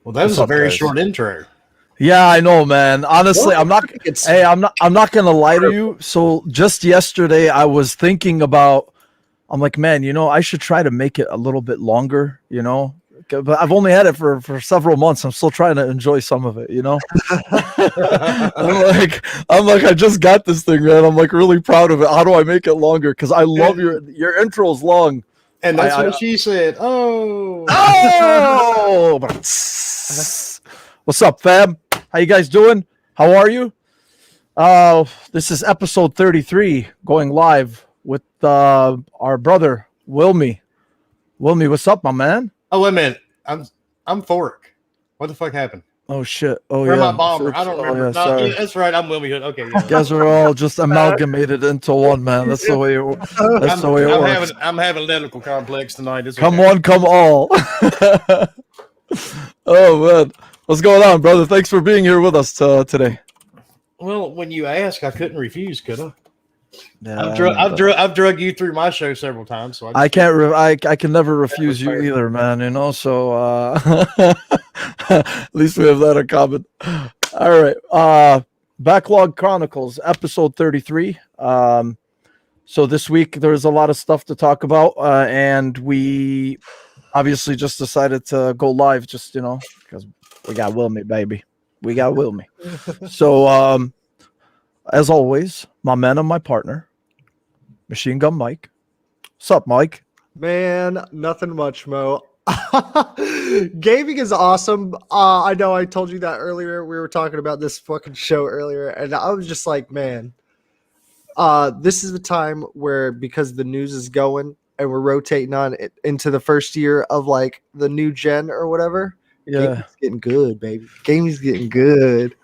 Well, that was a very short intro. Yeah, I know, man. Honestly, I'm not gonna lie to you. So just yesterday I was thinking about, I'm like, man, I should try to make it a little bit longer, but I've only had it for several months. I'm still trying to enjoy some of it, I'm like, I just got this thing, man. I'm like really proud of it. How do I make it longer? Because I love your intro's long. And that's what she said. Oh. What's up, fam? How you guys doing? How are you? This is episode 33 going live with our brother Wilmy. Wilmy, what's up, my man? Oh, wait a minute. I'm Fork. What the fuck happened? Oh shit. Oh Where yeah. my bomber? I don't remember. Yeah, that's right. I'm WilmyHood. Okay. Yeah. You guys are all just amalgamated into one, man. That's the way it works. I'm having an ethical complex tonight. Come all. Oh man. What's going on, brother? Thanks for being here with us today. Well, when you ask, I couldn't refuse, could I? Yeah, I've drug you through my show several times, so I can never refuse you either, man. So at least we have that in common. All right, Backlog Chronicles, episode 33. So this week there's a lot of stuff to talk about, and we obviously just decided to go live, just because we got Wilmy, baby. We got Wilmy. So as always, my man and my partner, Machine Gun Mike. What's up, Mike? Man, nothing much, Mo. Gaming is awesome. I know I told you that earlier. We were talking about this fucking show earlier, and I was just like, man, this is the time where, because the news is going and we're rotating on it into the first year of like the new gen or whatever. Yeah, gaming's getting good, baby. Gaming's getting good.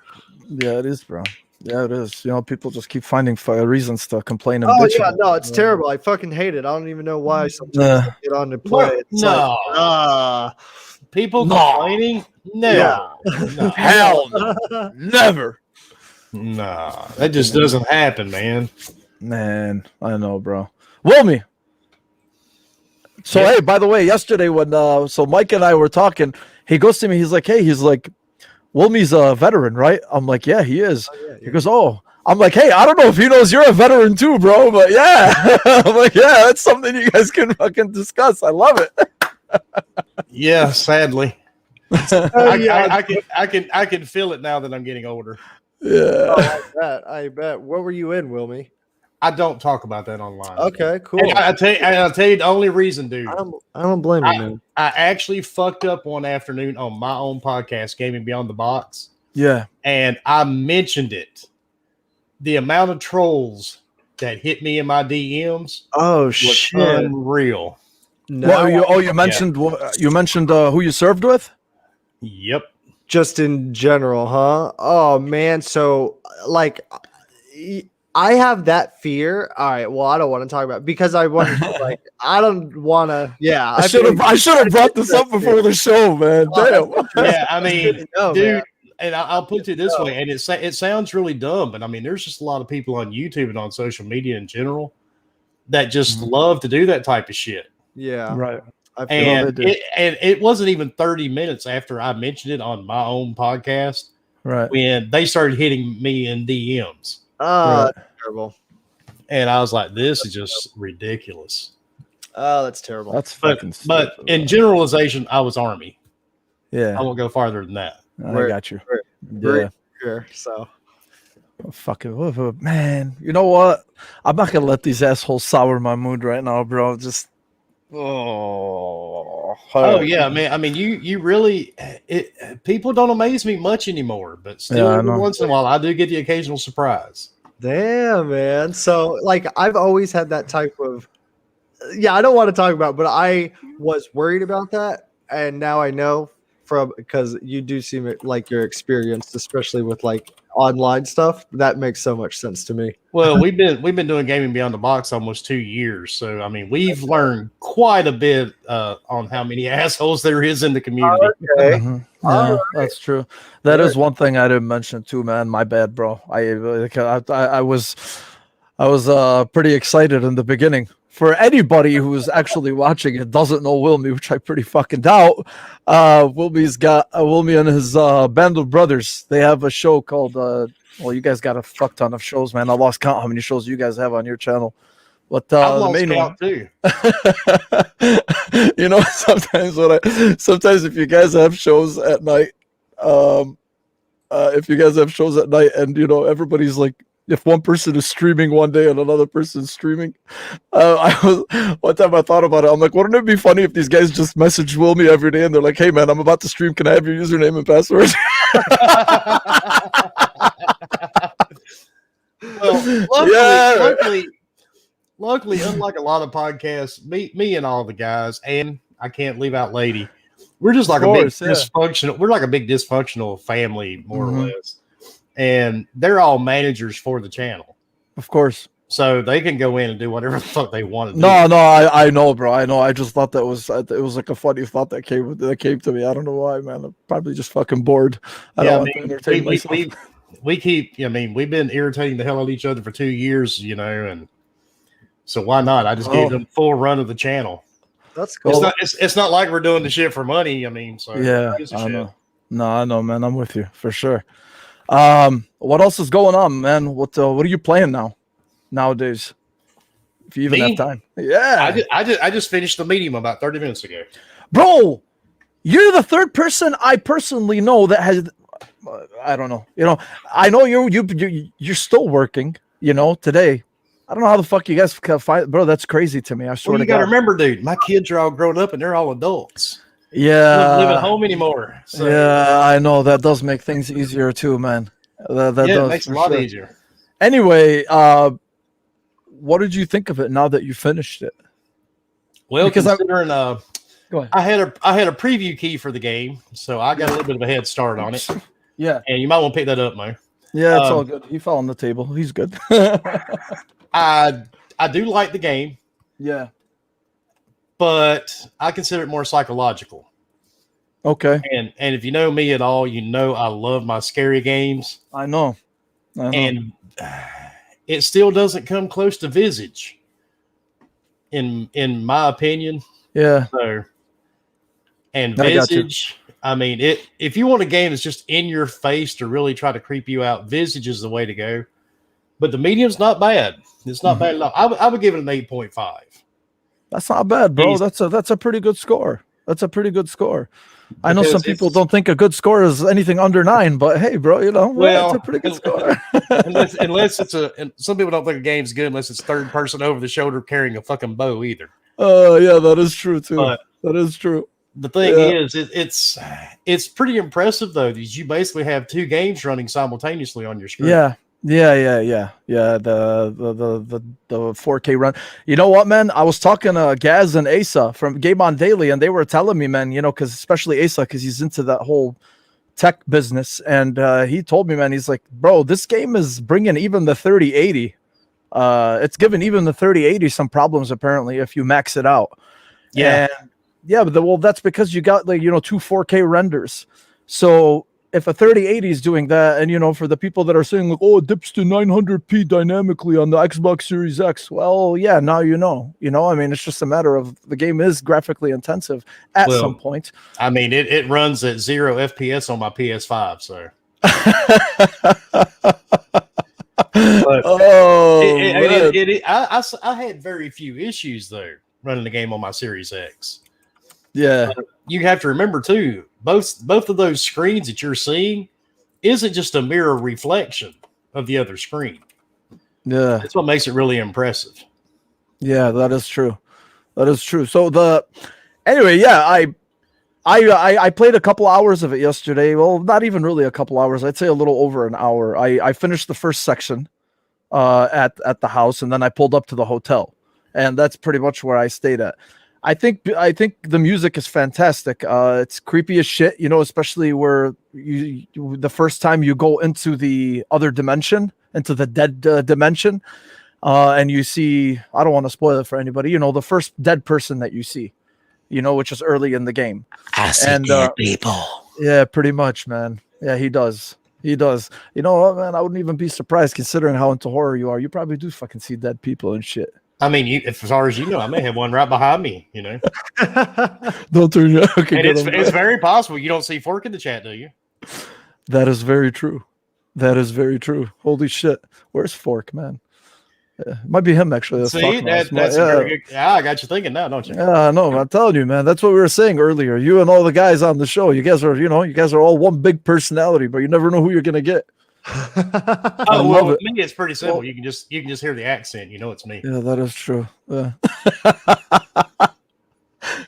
Yeah, it is, bro. Yeah, it is. People just keep finding reasons to complain and bitch. bitch. Yeah, no, it's terrible. I fucking hate it. I don't even know why sometimes I get on to play. People complaining? No. Hell no. Never. Nah, that just doesn't happen, man. Man, I know, bro. Wilmy. So, Hey, by the way, yesterday when so Mike and I were talking, he goes to me, he's like, Wilmy's a veteran, right? I'm like, yeah, he is. Oh, yeah. He goes, oh. I'm like, hey, I don't know if he knows you're a veteran too, bro, but yeah. I'm like, yeah, that's something you guys can fucking discuss. I love it. Yeah, sadly. I can feel it now that I'm getting older. Yeah. Oh, I bet. What were you in, Wilmy? I don't talk about that online. Okay, cool. And I'll tell you the only reason, dude. I don't blame you, man. I actually fucked up one afternoon on my own podcast, Gaming Beyond the Box. Yeah. And I mentioned it. The amount of trolls that hit me in my DMs was shit. Unreal. No, you mentioned who you served with? Yep. Just in general, huh? Oh man, so like I have that fear. All right, well, I don't want to talk about it because I want to like I don't want to. Yeah, I should have brought this up before the show, man. Damn. Yeah, I mean, dude, man. And I'll put it this way, and it sounds really dumb, but I mean, there's just a lot of people on YouTube and on social media in general that just love to do that type of shit. Yeah, right. And it wasn't even 30 minutes after I mentioned it on my own podcast, right, when they started hitting me in DMs. Oh, that's terrible. And I was like, this is just ridiculous. Oh, that's terrible. That's fucking but in generalization, I was Army. Yeah. I won't go farther than that. I got you. Yeah. Sure. So. Fucking man. You know what? I'm not gonna let these assholes sour my mood right now, bro. Just Oh yeah, man. I mean, you really people don't amaze me much anymore, but still every once in a while I do get the occasional surprise. Damn, man. So like I've always had that type of I don't want to talk about, but I was worried about that, and now I know because you do seem like you're experienced, especially with like online stuff. That makes so much sense to me. Well, we've been doing Gaming Beyond the Box almost 2 years, so I mean we've learned quite a bit on how many assholes there is in the community. Okay. Mm-hmm. Yeah, that's true. That is one thing I didn't mention too, man. My bad, bro. I was pretty excited in the beginning for anybody who's actually watching it doesn't know Wilmy, which I pretty fucking doubt, Wilmy's got Wilmy and his band of brothers. They have a show called well, you guys got a fuck ton of shows, man. I lost count how many shows you guys have on your channel. But I've the lost main count one, too. you know, sometimes if you guys have shows at night, if you guys have shows at night, and you know everybody's like, if one person is streaming one day and another person is streaming, one time I thought about it. I'm like, wouldn't it be funny if these guys just message Wilmy every day and they're like, hey man, I'm about to stream. Can I have your username and password? Well, luckily, unlike a lot of podcasts, me and all the guys, and I can't leave out Lady, we're just like dysfunctional. We're like a big dysfunctional family, more or less. And they're all managers for the channel, of course, so they can go in and do whatever the fuck they want to do. No, I know, bro. I know. I just thought it was like a funny thought that came to me. I don't know why, man. I'm probably just fucking bored. I don't want to entertain myself. We keep. I mean, we've been irritating the hell out of each other for 2 years, you know, and so why not? I just gave them full run of the channel. That's cool. It's not like we're doing the shit for money. I mean, so yeah, I know. No, I know, man. I'm with you for sure. What else is going on, man? What are you playing nowadays? If you even have time. Yeah. I just finished the medium about 30 minutes ago. Bro, you're the third person I personally know that has I don't know. You know, I know you're still working, you know, today. I don't know how the fuck you guys can find, bro. That's crazy to me. I swear to God. You gotta remember, dude, my kids are all grown up and they're all adults. Yeah, don't live at home anymore. So. Yeah, I know that does make things easier too, man. That does, it makes it a lot easier. Anyway, what did you think of it now that you finished it? Well, because considering I had a preview key for the game, so I got a little bit of a head start on it. Yeah, and you might want to pick that up, Mo. Yeah, it's all good. He fell on the table. He's good. I do like the game. Yeah. But I consider it more psychological. Okay. And if you know me at all, you know I love my scary games. I know. And it still doesn't come close to Visage, in my opinion. Yeah. So, and Visage, I mean, if you want a game that's just in your face to really try to creep you out, Visage is the way to go. But the medium's not bad. It's not bad at all. I would give it an 8.5. That's not bad, bro. That's a pretty good score. That's a pretty good score. I know some people don't think a good score is anything under 9, but hey, bro, you know, it's a pretty good score. unless it's some people don't think a game's good unless it's third person over the shoulder carrying a fucking bow either. Yeah, that is true too. But that is true. The thing is, it's pretty impressive though, because you basically have 2 games running simultaneously on your screen. Yeah. The 4K run. You know what, man? I was talking to Gaz and Asa from Game On Daily, and they were telling me, man, you know, because especially Asa, because he's into that whole tech business, and he told me, man, he's like, bro, this game is bringing even the 3080. It's giving even the 3080 some problems apparently if you max it out. Yeah, and but that's because you got 2 4K renders. So if a 3080 is doing that, and, you know, for the people that are saying, like, oh, it dips to 900p dynamically on the Xbox Series X, well, yeah, now you know. I mean, it's just a matter of the game is graphically intensive at some point. I mean, it runs at 0 FPS on my PS5, so. I had very few issues, though, running the game on my Series X. Yeah. You have to remember too, both of those screens that you're seeing isn't just a mirror reflection of the other screen. Yeah. That's what makes it really impressive. Yeah, that is true. So anyway, I played a couple hours of it yesterday. Well, not even really a couple hours. I'd say a little over an hour. I finished the first section at the house, and then I pulled up to the hotel, and that's pretty much where I stayed at. I think the music is fantastic. It's creepy as shit, you know, especially where the first time you go into the other dimension, into the dead dimension, and you see, I don't want to spoil it for anybody, you know, the first dead person that you see, you know, which is early in the game. I see dead people. Yeah, pretty much, man. Yeah, he does. You know what, man? I wouldn't even be surprised considering how into horror you are. You probably do fucking see dead people and shit. I mean, as far as you know, I may have one right behind me. Don't turn your. Okay, and it's very possible you don't see Fork in the chat, do you? That is very true. That is very true. Holy shit, where's Fork, man? Might be him actually. See, that's a very good. Yeah, I got you thinking now, don't you? Yeah, no, I'm telling you, man. That's what we were saying earlier. You and all the guys on the show, you guys are all one big personality, but you never know who you're gonna get. I love it. Me, it's pretty simple. Well, you can just hear the accent. You know it's me. Yeah, that is true. Yeah.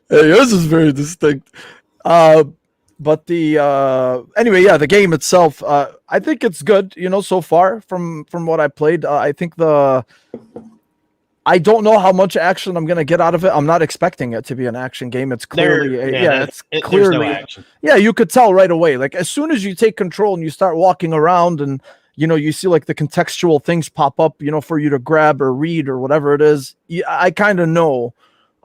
Hey, yours is very distinct. But anyway, yeah, the game itself, I think it's good. So far from what I played, I think I don't know how much action I'm gonna get out of it. I'm not expecting it to be an action game. It's clearly, it's clearly, no action. Yeah, you could tell right away. Like as soon as you take control and you start walking around, and you see like the contextual things pop up, for you to grab or read or whatever it is. I kind of know.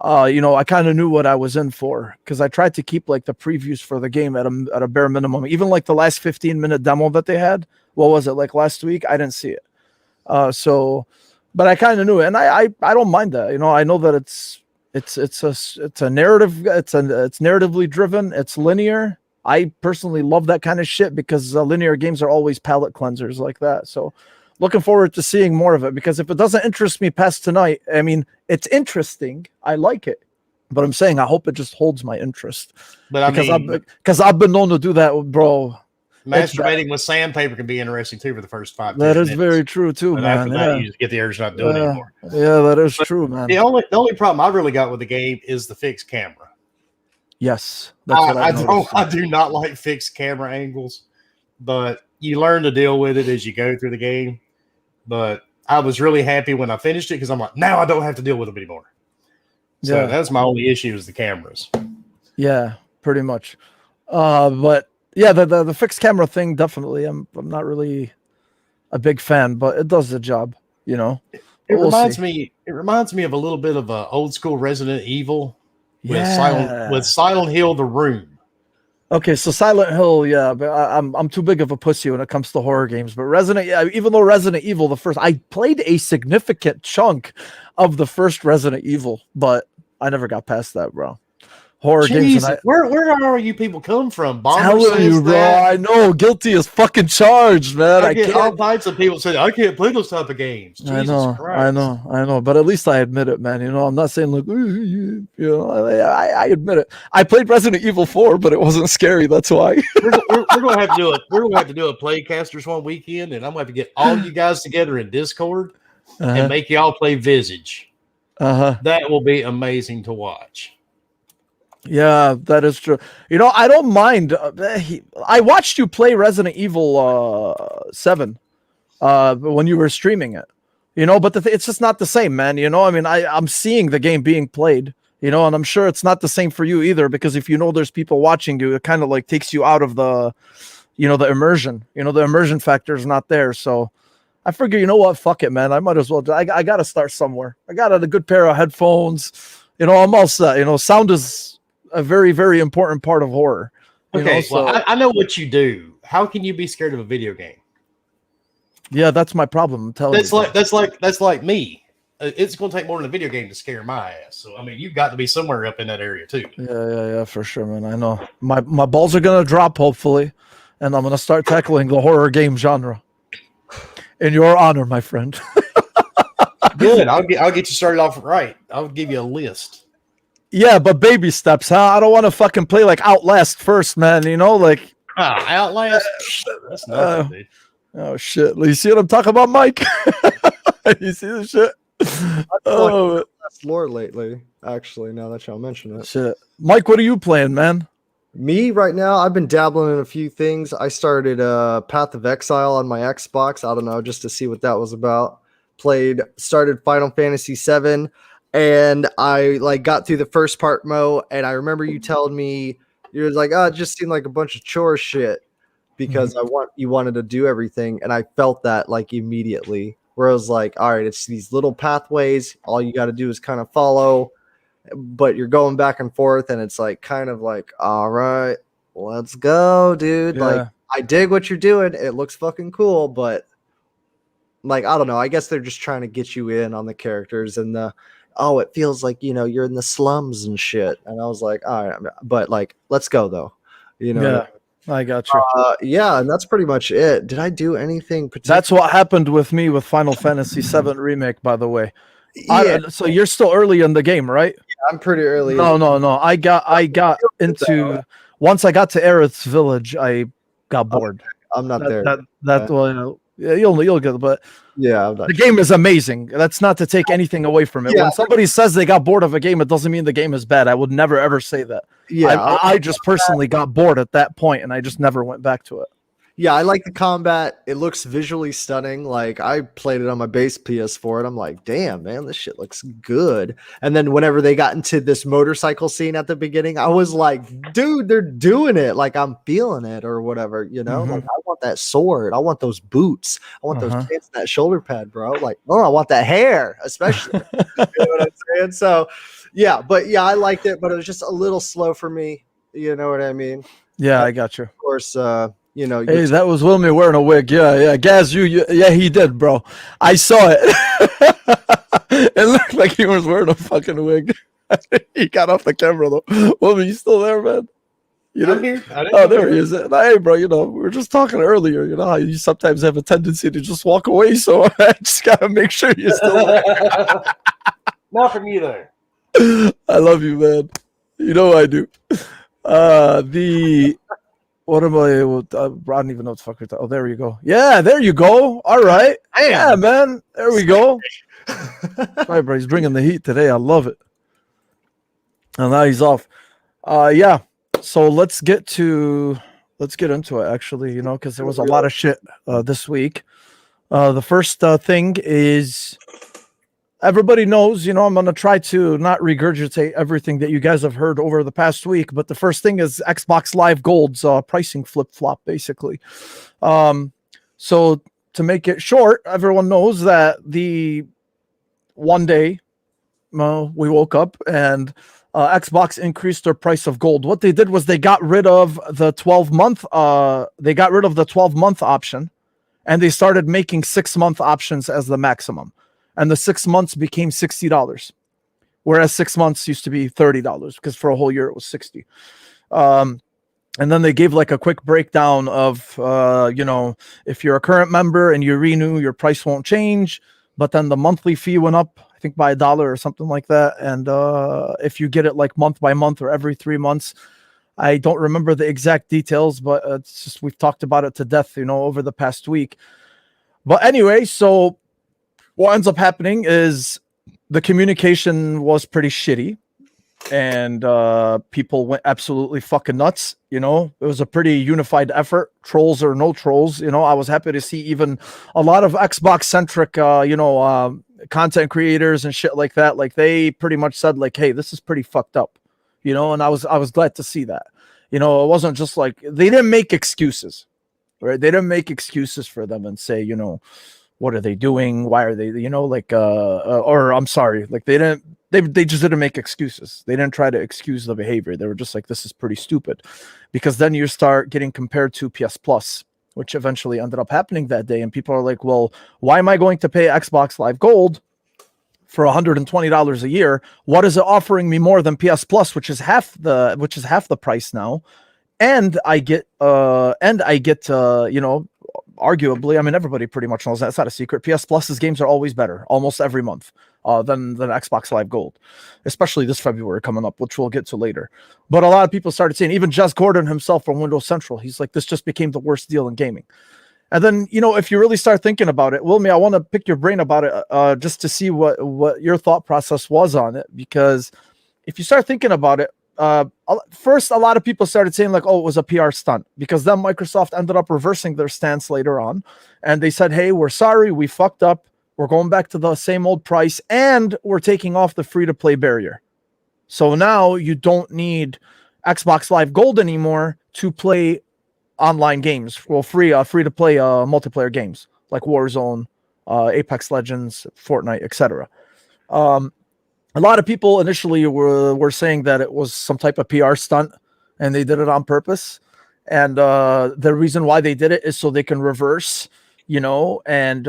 I kind of knew what I was in for because I tried to keep like the previews for the game at a bare minimum. Even like the last 15-minute demo that they had. What was it like last week? I didn't see it. But I kind of knew it, and I don't mind that. I know that it's a narrative. It's narratively driven. It's linear. I personally love that kind of shit because linear games are always palate cleansers like that. So. Looking forward to seeing more of it because if it doesn't interest me past tonight, I mean, it's interesting. I like it, but I'm saying I hope it just holds my interest. But because I've been known to do that, bro. Masturbating with sandpaper can be interesting too for the first 5 minutes. That is very true too, but man. After that, you just get the urge not doing it anymore. Yeah, that is true, man. The only problem I really got with the game is the fixed camera. Yes, that's what I do not like fixed camera angles, but you learn to deal with it as you go through the game. But I was really happy when I finished it because I'm like, now I don't have to deal with them anymore. So that's my only issue is the cameras. Yeah, pretty much. But yeah, the fixed camera thing, definitely. I'm not really a big fan, but it does the job, It reminds me of a little bit of a old school Resident Evil with Silent Hill The Room. Okay, so Silent Hill, yeah, but I'm too big of a pussy when it comes to horror games. But even though Resident Evil, I played a significant chunk of the first Resident Evil, but I never got past that, bro. Horror games. Where are you people come from? Telling you, bro. I know, guilty as fucking charged, man. I get all types of people say I can't play those type of games. Jesus Christ. I know. But at least I admit it, man. I'm not saying like, I admit it. I played Resident Evil 4, but it wasn't scary. That's why. we're gonna have to do it. We're gonna have to do a Playcasters one weekend, and I'm gonna have to get all you guys together in Discord and make y'all play Visage. That will be amazing to watch. Yeah, that is true. I don't mind. I watched you play Resident Evil 7 when you were streaming it. But it's just not the same, man. I mean, I'm seeing the game being played, and I'm sure it's not the same for you either, because if there's people watching you, it kind of like takes you out of the, the immersion. The immersion factor is not there. So I figure, what? Fuck it, man. I might as well. I got to start somewhere. I got a good pair of headphones. I'm all set. Sound is a very, very important part of horror. Okay, well, I know what you do. How can you be scared of a video game? Yeah, that's my problem. I'm telling you. That's like me. It's going to take more than a video game to scare my ass. So I mean, you've got to be somewhere up in that area too. Yeah, for sure, man. I know my balls are going to drop hopefully, and I'm going to start tackling the horror game genre. In your honor, my friend. Good. I'll get you started off right. I'll give you a list. Yeah, but baby steps, huh? I don't want to fucking play like Outlast first, man. Outlast. That's nothing, dude. Oh shit! You see what I'm talking about, Mike? You see the shit? Oh, that's lore lately. Actually, now that y'all mention it, shit. Mike, what are you playing, man? Me right now, I've been dabbling in a few things. I started Path of Exile on my Xbox. I don't know, just to see what that was about. Started Final Fantasy VII. And I got through the first part, Mo, and I remember you telling me you were like, it just seemed like a bunch of chore shit because you wanted to do everything, and I felt that immediately. Where I was like, all right, it's these little pathways, all you got to do is kind of follow, but you're going back and forth, and it's kind of like, all right, let's go, dude. Yeah. I dig what you're doing. It looks fucking cool, but like, I don't know. I guess they're just trying to get you in on the characters and it feels like, you're in the slums and shit. And I was like, all right, but like, let's go though. Yeah, I got you. Yeah, and that's pretty much it. Did I do anything particular? That's what happened with me with Final Fantasy VII Remake, by the way. Yeah. So you're still early in the game, right? I'm pretty early. No. I got into once I got to Aerith's village, I got bored. I'm not there. You'll get it, but yeah, the game is amazing. That's not to take anything away from it. Yeah. When somebody says they got bored of a game, it doesn't mean the game is bad. I would never ever say that. Yeah, I just personally got bored at that point, and I just never went back to it. Yeah, I like the combat. It looks visually stunning. Like, I played it on my base PS4 and I'm like, damn, man, this shit looks good. And then whenever they got into this motorcycle scene at the beginning, I was like, dude, they're doing it. Like, I'm feeling it or whatever, Like, I want that sword. I want those boots. I want those pants, that shoulder pad, bro. Like, I want that hair, especially. You know what I'm saying? So, yeah, I liked it, but it was just a little slow for me. You know what I mean? Yeah, I got you. Of course, hey, that was Wilmy wearing a wig. Yeah. Gaz, yeah, he did, bro. I saw it. It looked like he was wearing a fucking wig. He got off the camera though. Wilmy, you still there, man? I'm here. There he is. Hey, bro, we were just talking earlier. You know how you sometimes have a tendency to just walk away, so I just gotta make sure you're still there. Not from you there. I love you, man. You know I do. What am I? I don't even know what the fuck. Oh, there you go. Yeah, there you go. All right. Damn. Yeah, man. There we go. Sorry, bro. He's bringing the heat today. I love it. And now he's off. Yeah. So let's get into it. Actually, because there was a lot of shit this week. The first thing is. Everybody knows, I'm going to try to not regurgitate everything that you guys have heard over the past week. But the first thing is Xbox Live Gold's pricing flip-flop, basically. So to make it short, everyone knows that the one day we woke up and Xbox increased their price of gold. What they did was they got rid of the 12-month. They got rid of the 12-month option, and they started making 6-month options as the maximum. And the 6 months became $60, whereas 6 months used to be $30 because for a whole year it was $60. And then they gave like a quick breakdown of, if you're a current member and you renew, your price won't change. But then the monthly fee went up, I think by $1 or something like that. And if you get it like month by month or every 3 months, I don't remember the exact details, but it's just we've talked about it to death, over the past week. But anyway, so. What ends up happening is the communication was pretty shitty and people went absolutely fucking nuts. It was a pretty unified effort, trolls or no trolls. I was happy to see even a lot of Xbox centric, content creators and shit like that. Like they pretty much said like, hey, this is pretty fucked up, and I was glad to see that. It wasn't just like they didn't make excuses, right? They didn't make excuses for them and say, what are they doing? Why are they, or I'm sorry, like they just didn't make excuses. They didn't try to excuse the behavior. They were just like, this is pretty stupid, because then you start getting compared to PS Plus, which eventually ended up happening that day. And people are like, well, why am I going to pay Xbox Live Gold for $120 a year? What is it offering me more than PS Plus, which is half the price now? And I get, arguably, I mean, everybody pretty much knows that. It's not a secret. PS Plus's games are always better, almost every month, than Xbox Live Gold, especially this February coming up, which we'll get to later. But a lot of people started saying, even Jez Gordon himself from Windows Central, he's like, this just became the worst deal in gaming. And then, if you really start thinking about it, Wilmy, I want to pick your brain about it just to see what your thought process was on it. Because if you start thinking about it, first, a lot of people started saying like, oh, it was a PR stunt, because then Microsoft ended up reversing their stance later on. And they said, hey, we're sorry, we fucked up. We're going back to the same old price, and we're taking off the free-to-play barrier. So now you don't need Xbox Live Gold anymore to play online games. Well, free-to-play multiplayer games like Warzone, Apex Legends, Fortnite, etc. A lot of people initially were saying that it was some type of PR stunt and they did it on purpose. And the reason why they did it is so they can reverse, and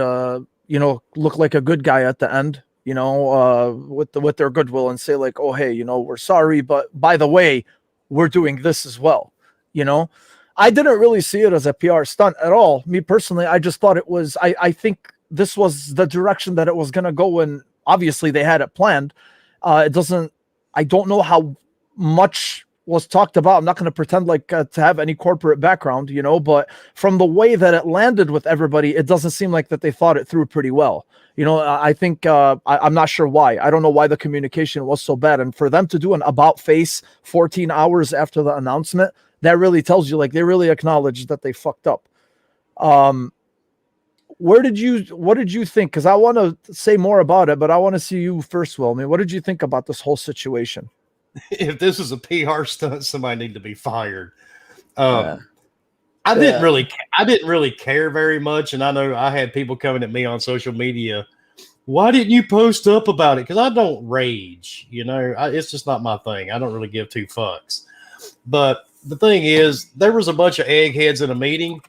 look like a good guy at the end, with their goodwill and say like, oh, hey, we're sorry, but by the way, we're doing this as well. I didn't really see it as a PR stunt at all. Me personally, I just thought it was, I think this was the direction that it was going to go, and obviously they had it planned. I don't know how much was talked about. I'm not going to pretend like to have any corporate background, but from the way that it landed with everybody, it doesn't seem like that they thought it through pretty well. I think I'm not sure why. I don't know why the communication was so bad. And for them to do an about face 14 hours after the announcement, that really tells you like they really acknowledged that they fucked up. What did you think? Because I want to say more about it, but I want to see you first, Wilmy. What did you think about this whole situation? If this is a PR stunt, somebody need to be fired. I didn't really care very much, and I know I had people coming at me on social media. Why didn't you post up about it? Because I don't rage, it's just not my thing. I don't really give two fucks. But the thing is, there was a bunch of eggheads in a meeting,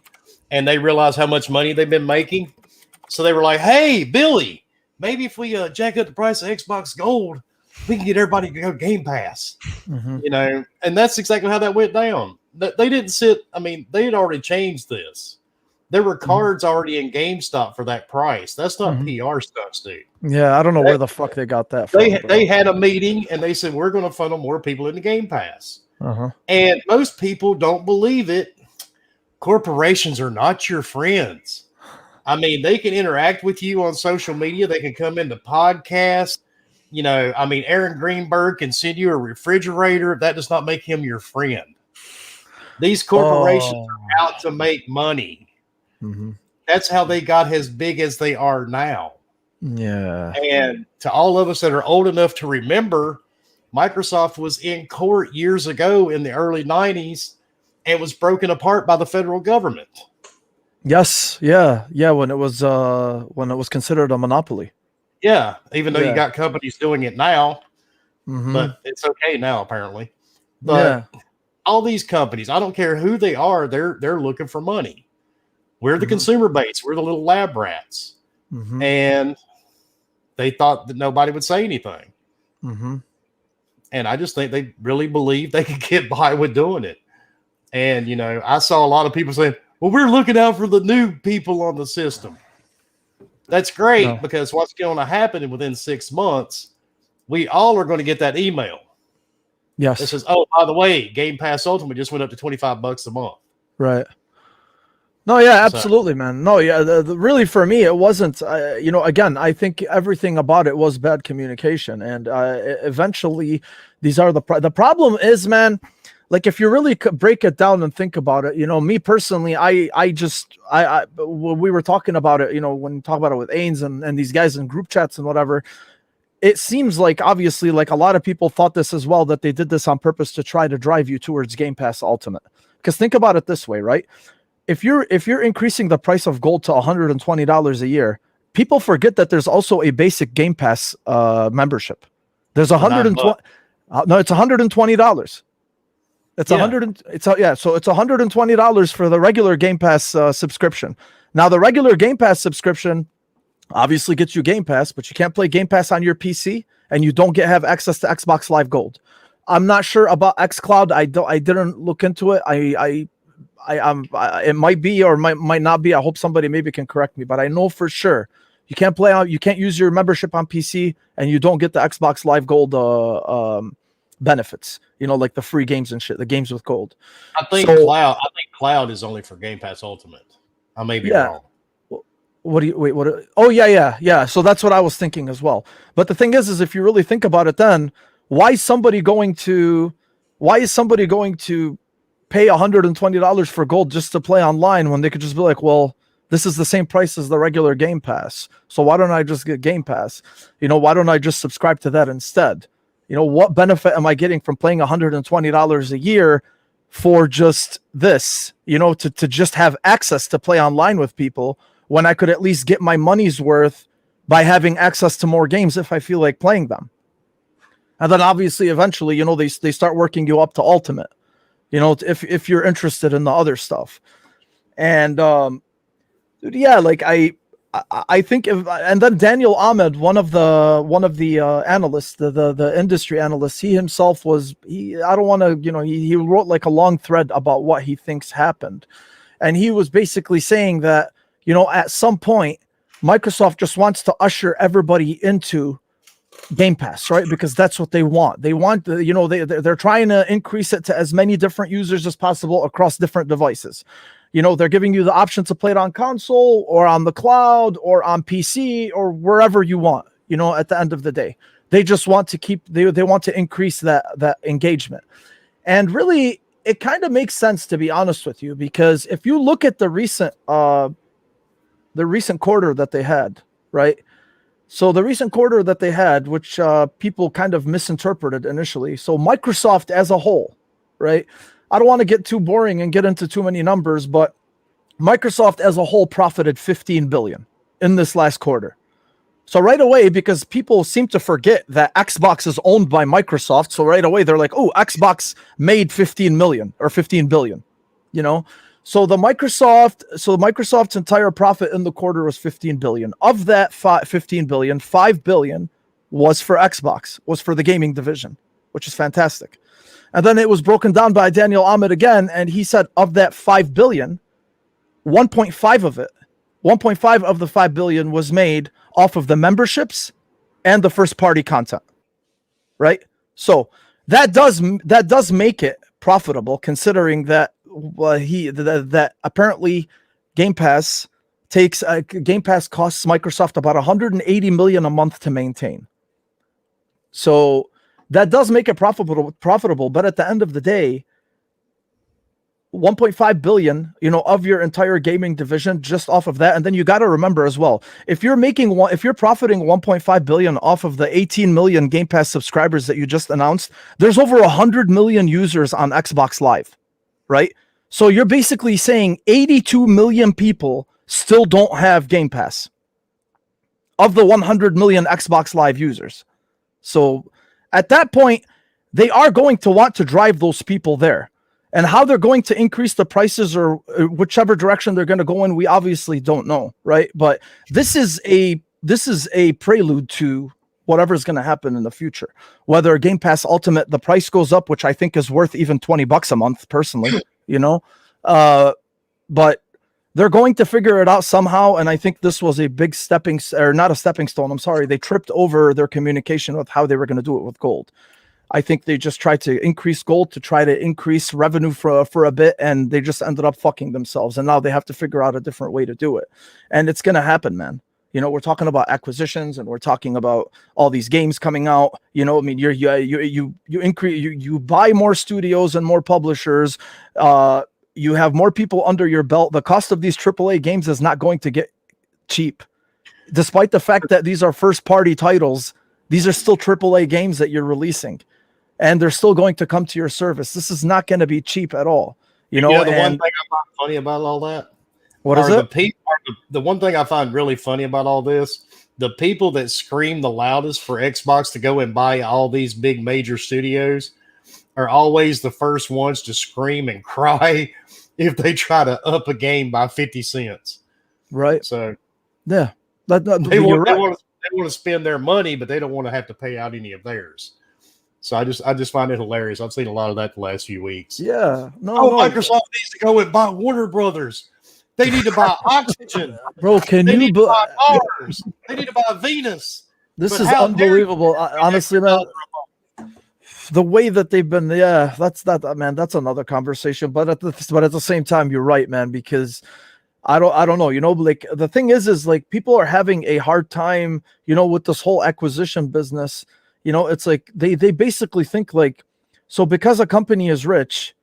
and they realized how much money they've been making. So they were like, "Hey, Billy, maybe if we jack up the price of Xbox Gold, we can get everybody to go Game Pass." Mm-hmm. And that's exactly how that went down. They didn't sit. I mean, they had already changed this. There were cards already in GameStop for that price. That's not PR stunts, dude. Yeah, I don't know where the fuck they got that from. They had a meeting and they said, we're going to funnel more people into Game Pass. Uh-huh. And most people don't believe it. Corporations are not your friends. I mean, they can interact with you on social media. They can come into podcasts. Aaron Greenberg can send you a refrigerator. That does not make him your friend. These corporations are out to make money. Mm-hmm. That's how they got as big as they are now. Yeah. And to all of us that are old enough to remember, Microsoft was in court years ago in the early 90s and was broken apart by the federal government. Yes. Yeah. Yeah. When it was considered a monopoly. Yeah. Even though you got companies doing it now, but it's okay now, apparently. But all these companies, I don't care who they are, they're looking for money. We're the consumer base. We're the little lab rats. Mm-hmm. And they thought that nobody would say anything. Mm-hmm. And I just think they really believed they could get by with doing it. And, I saw a lot of people saying, well, we're looking out for the new people on the system. That's great because what's going to happen within 6 months, we all are going to get that email. Yes. It says, oh, by the way, Game Pass Ultimate just went up to $25 a month. Right. No, yeah, absolutely, man. No, yeah, really for me, it wasn't, again, I think everything about it was bad communication. And eventually these are the problem is, man, like if you really break it down and think about it, me personally, when we were talking about it, when we talk about it with Ains and these guys in group chats and whatever, it seems like obviously like a lot of people thought this as well, that they did this on purpose to try to drive you towards Game Pass Ultimate. Because think about it this way, right? If you're increasing the price of gold to $120 a year, people forget that there's also a basic Game Pass membership. There's it's $120. It's so it's $120 for the regular Game Pass subscription. Now the regular Game Pass subscription obviously gets you Game Pass, but you can't play Game Pass on your PC and you don't have access to Xbox Live Gold. I'm not sure about xCloud. I didn't look into it. It might be or might not be. I hope somebody maybe can correct me, but I know for sure you can't you can't use your membership on PC and you don't get the Xbox Live Gold benefits, like the free games and shit, the games with gold. I think cloud is only for Game Pass Ultimate. I may be wrong. Oh yeah. So that's what I was thinking as well. But the thing is if you really think about it, then why is somebody going to pay $120 for gold just to play online when they could just be like, well, this is the same price as the regular Game Pass. So why don't I just get Game Pass? Why don't I just subscribe to that instead? What benefit am I getting from paying $120 a year for just this, to just have access to play online with people when I could at least get my money's worth by having access to more games if I feel like playing them. And then obviously eventually, they start working you up to Ultimate, if you're interested in the other stuff. And dude, yeah, like I think, and then Daniel Ahmed, one of the analysts, the industry analysts, he himself I don't want to, he wrote like a long thread about what he thinks happened, and he was basically saying that, at some point, Microsoft just wants to usher everybody into Game Pass, right? Because that's what they want. They want they're trying to increase it to as many different users as possible across different devices. They're giving you the option to play it on console or on the cloud or on PC or wherever you want, at the end of the day. They just want to they want to increase that engagement. And really, it kind of makes sense, to be honest with you, because if you look at the recent quarter that they had, right? So the recent quarter that they had, which people kind of misinterpreted initially. So Microsoft as a whole, right? I don't want to get too boring and get into too many numbers, but Microsoft as a whole profited $15 billion in this last quarter. So right away, because people seem to forget that Xbox is owned by Microsoft, so right away they're like, "Oh, Xbox made 15 million or 15 billion," So Microsoft's entire profit in the quarter was 15 billion. Of that 15 billion, 5 billion was for Xbox, was for the gaming division, which is fantastic. And then it was broken down by Daniel Ahmed again, and he said of that 5 billion, 1.5 of the 5 billion was made off of the memberships and the first party content. Right? So that does make it profitable, considering that that apparently Game Pass costs Microsoft about 180 million a month to maintain. So that does make it profitable, but at the end of the day, 1.5 billion, of your entire gaming division just off of that. And then you got to remember as well, if you're profiting 1.5 billion off of the 18 million Game Pass subscribers that you just announced, there's over 100 million users on Xbox Live, right? So you're basically saying 82 million people still don't have Game Pass of the 100 million Xbox Live users. So at that point, they are going to want to drive those people there. And how they're going to increase the prices or whichever direction they're going to go in, we obviously don't know, right? But this is a prelude to whatever's going to happen in the future. Whether Game Pass Ultimate, the price goes up, which I think is worth even $20 a month, personally, but they're going to figure it out somehow. And I think this was a big not a stepping stone. I'm sorry. They tripped over their communication with how they were going to do it with gold. I think they just tried to increase gold to try to increase revenue for a bit, and they just ended up fucking themselves. And now they have to figure out a different way to do it. And it's going to happen, man. We're talking about acquisitions, and we're talking about all these games coming out. You buy more studios and more publishers. You have more people under your belt. The cost of these AAA games is not going to get cheap. Despite the fact that these are first party titles, these are still AAA games that you're releasing. And they're still going to come to your service. This is not going to be cheap at all. The one thing I find funny about all that? What is it? The one thing I find really funny about all this, the people that scream the loudest for Xbox to go and buy all these big major studios are always the first ones to scream and cry if they try to up a game by 50 cents. Right. So, yeah. They want to spend their money, but they don't want to have to pay out any of theirs. So I just find it hilarious. I've seen a lot of that the last few weeks. Yeah. Microsoft needs to go and buy Warner Brothers. They need to buy Oxygen. Bro, they need to buy Mars. They need to buy Venus. This is unbelievable. Honestly, man. The way that they've been, that's that's another conversation. But at the same time, you're right, man, because I don't know, like the thing is like people are having a hard time, with this whole acquisition business. It's like they basically think like, so because a company is rich,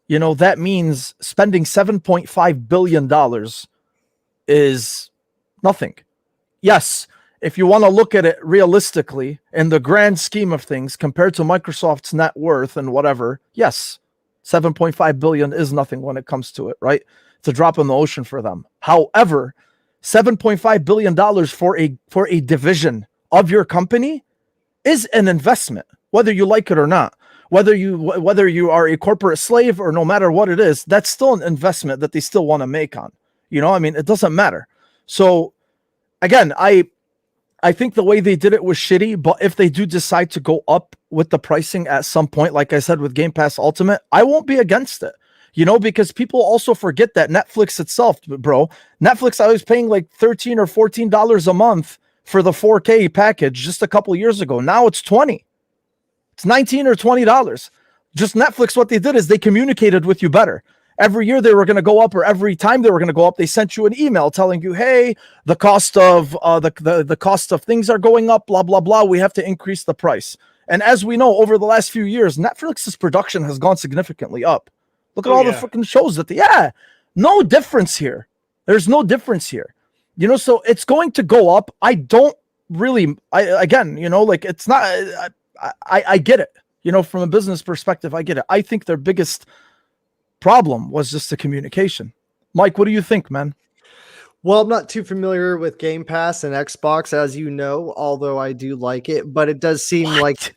that means spending $7.5 billion is nothing. Yes, if you want to look at it realistically in the grand scheme of things compared to Microsoft's net worth and whatever, yes, 7.5 billion is nothing when it comes to it, right? It's a drop in the ocean for them. However, $7.5 billion for a division of your company is an investment, whether you like it or not. Whether you are a corporate slave or no matter what it is, that's still an investment that they still want to make on. It doesn't matter. So again, I think the way they did it was shitty, but if they do decide to go up with the pricing at some point, like I said, with Game Pass Ultimate, I won't be against it, because people also forget that Netflix itself, bro, I was paying like $13 or $14 a month for the 4K package just a couple years ago. Now it's $20. It's $19 or $20. Just Netflix, what they did is they communicated with you better. Every year they were going to go up, or every time they were going to go up, they sent you an email telling you, hey, the cost of the cost of things are going up, blah, blah, blah. We have to increase the price. And as we know, over the last few years, Netflix's production has gone significantly up. Look at all the freaking shows no difference here. There's no difference here. So it's going to go up. I don't really, it's not, I get it. From a business perspective, I get it. I think their biggest problem was just the communication. Mike, what do you think, man? Well, I'm not too familiar with Game Pass and Xbox, as you know, although I do like it, but it does seem like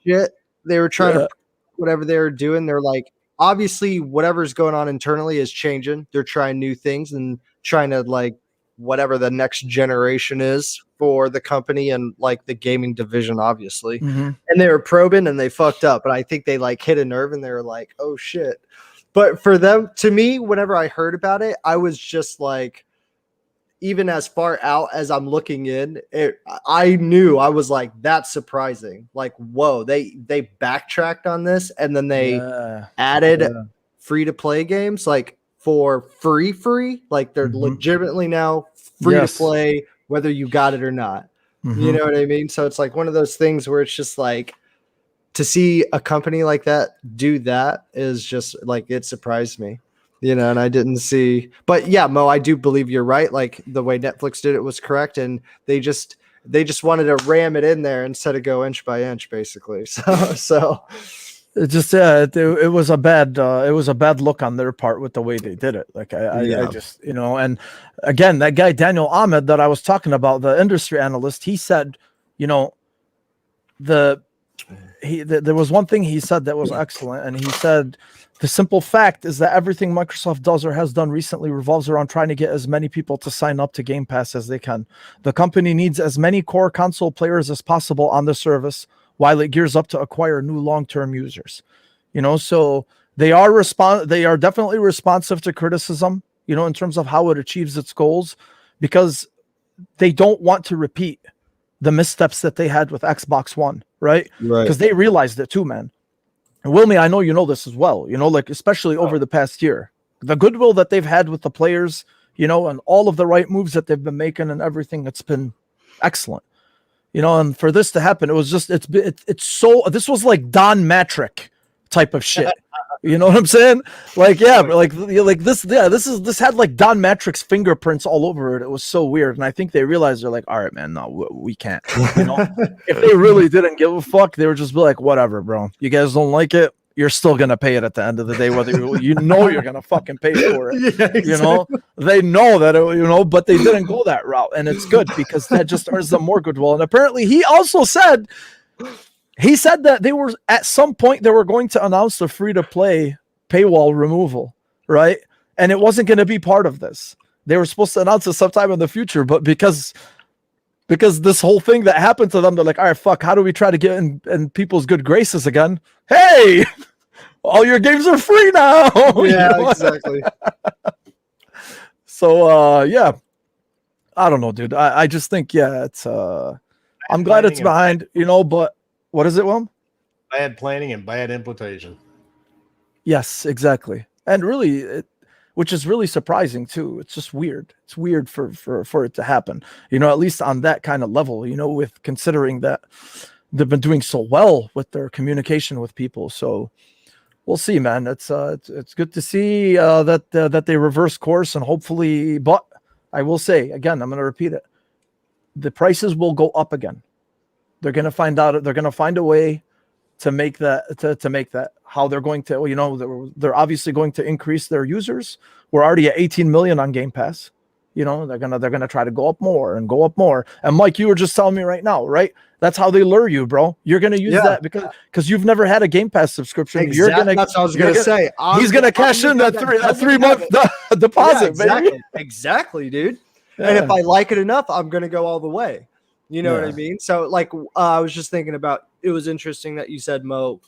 shit. They were trying to whatever they were doing. They're like, obviously whatever's going on internally is changing. They're trying new things and trying to like whatever the next generation is for the company and like the gaming division, obviously. Mm-hmm. And they were probing and they fucked up. But I think they like hit a nerve and they were like, oh shit. But for them, to me, whenever I heard about it, I was just like, even as far out as I'm looking in, I knew, I was like, that's surprising. Like, whoa, they backtracked on this and then they added free-to-play games like for free. Like they're legitimately now free to play, whether you got it or not. Mm-hmm. You know what I mean? So it's like one of those things where it's just like, to see a company like that do that is just like, it surprised me, and I didn't see, but yeah, Mo, I do believe you're right. Like the way Netflix did it was correct. And they just wanted to ram it in there instead of go inch by inch, basically. So it just, it was a bad look on their part with the way they did it. Like I just, and again, that guy, Daniel Ahmed that I was talking about, the industry analyst, he said, there was one thing he said that was excellent, and he said the simple fact is that everything Microsoft does or has done recently revolves around trying to get as many people to sign up to Game Pass as they can. The company needs as many core console players as possible on the service while it gears up to acquire new long-term users. So they are definitely responsive to criticism, in terms of how it achieves its goals, because they don't want to repeat the missteps that they had with Xbox One, right? Because they realized it too, man. And Wilmy, I know you know this as well, like especially over the past year, the goodwill that they've had with the players, and all of the right moves that they've been making and everything, it's been excellent, and for this to happen, it was just, it's so, this was like Don Matrick type of shit. You know what I'm saying? Like, but like this had like Don Matrick's fingerprints all over it. It was so weird. And I think they realized, they're like, all right, man, no, we can't. If they really didn't give a fuck, they would just be like, whatever, bro. You guys don't like it, you're still gonna pay it at the end of the day, whether you're gonna fucking pay for it. Yeah, exactly. They know that but they didn't go that route, and it's good because that just earns them more goodwill. And apparently, he also said. He said that they were at some point they were going to announce the free-to-play paywall removal, right? And it wasn't going to be part of this. They were supposed to announce it sometime in the future, but because this whole thing that happened to them, they're like, all right, fuck, how do we try to get in people's good graces again? Hey, all your games are free now. Yeah, exactly. So, I don't know, dude. I just think, it's, I'm glad it's behind, but what is it, Wilm? Bad planning and bad implementation. Yes, exactly. And really, which is really surprising too. It's just weird. It's weird for it to happen, at least on that kind of level, with considering that they've been doing so well with their communication with people. So we'll see, man. It's good to see that they reverse course, and hopefully, but I will say again, I'm going to repeat it. The prices will go up again. They're going to find out. They're going to find a way to make that to make that how they're going to. They're obviously going to increase their users. We're already at 18 million on Game Pass. They're gonna try to go up more and go up more. And Mike, you were just telling me right now, right? That's how they lure you, bro. You're gonna use that because you've never had a Game Pass subscription. Exactly. That's what I was gonna say. He's gonna cash in that 3 month deposit, exactly. baby. Exactly, dude. And if I like it enough, I'm going to go all the way. You know what I mean? So like, I was just thinking about, it was interesting that you said, Mo,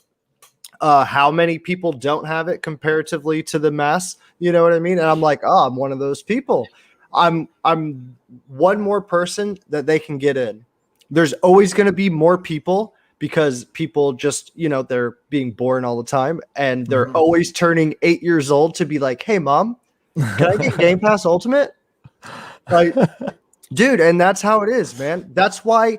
how many people don't have it comparatively to the mass, you know what I mean? And I'm like, oh, I'm one of those people. I'm one more person that they can get in. There's always going to be more people because people just, they're being born all the time and they're always turning 8 years old to be like, hey mom, can I get Game Pass Ultimate? Like, dude, and that's how it is, man. That's why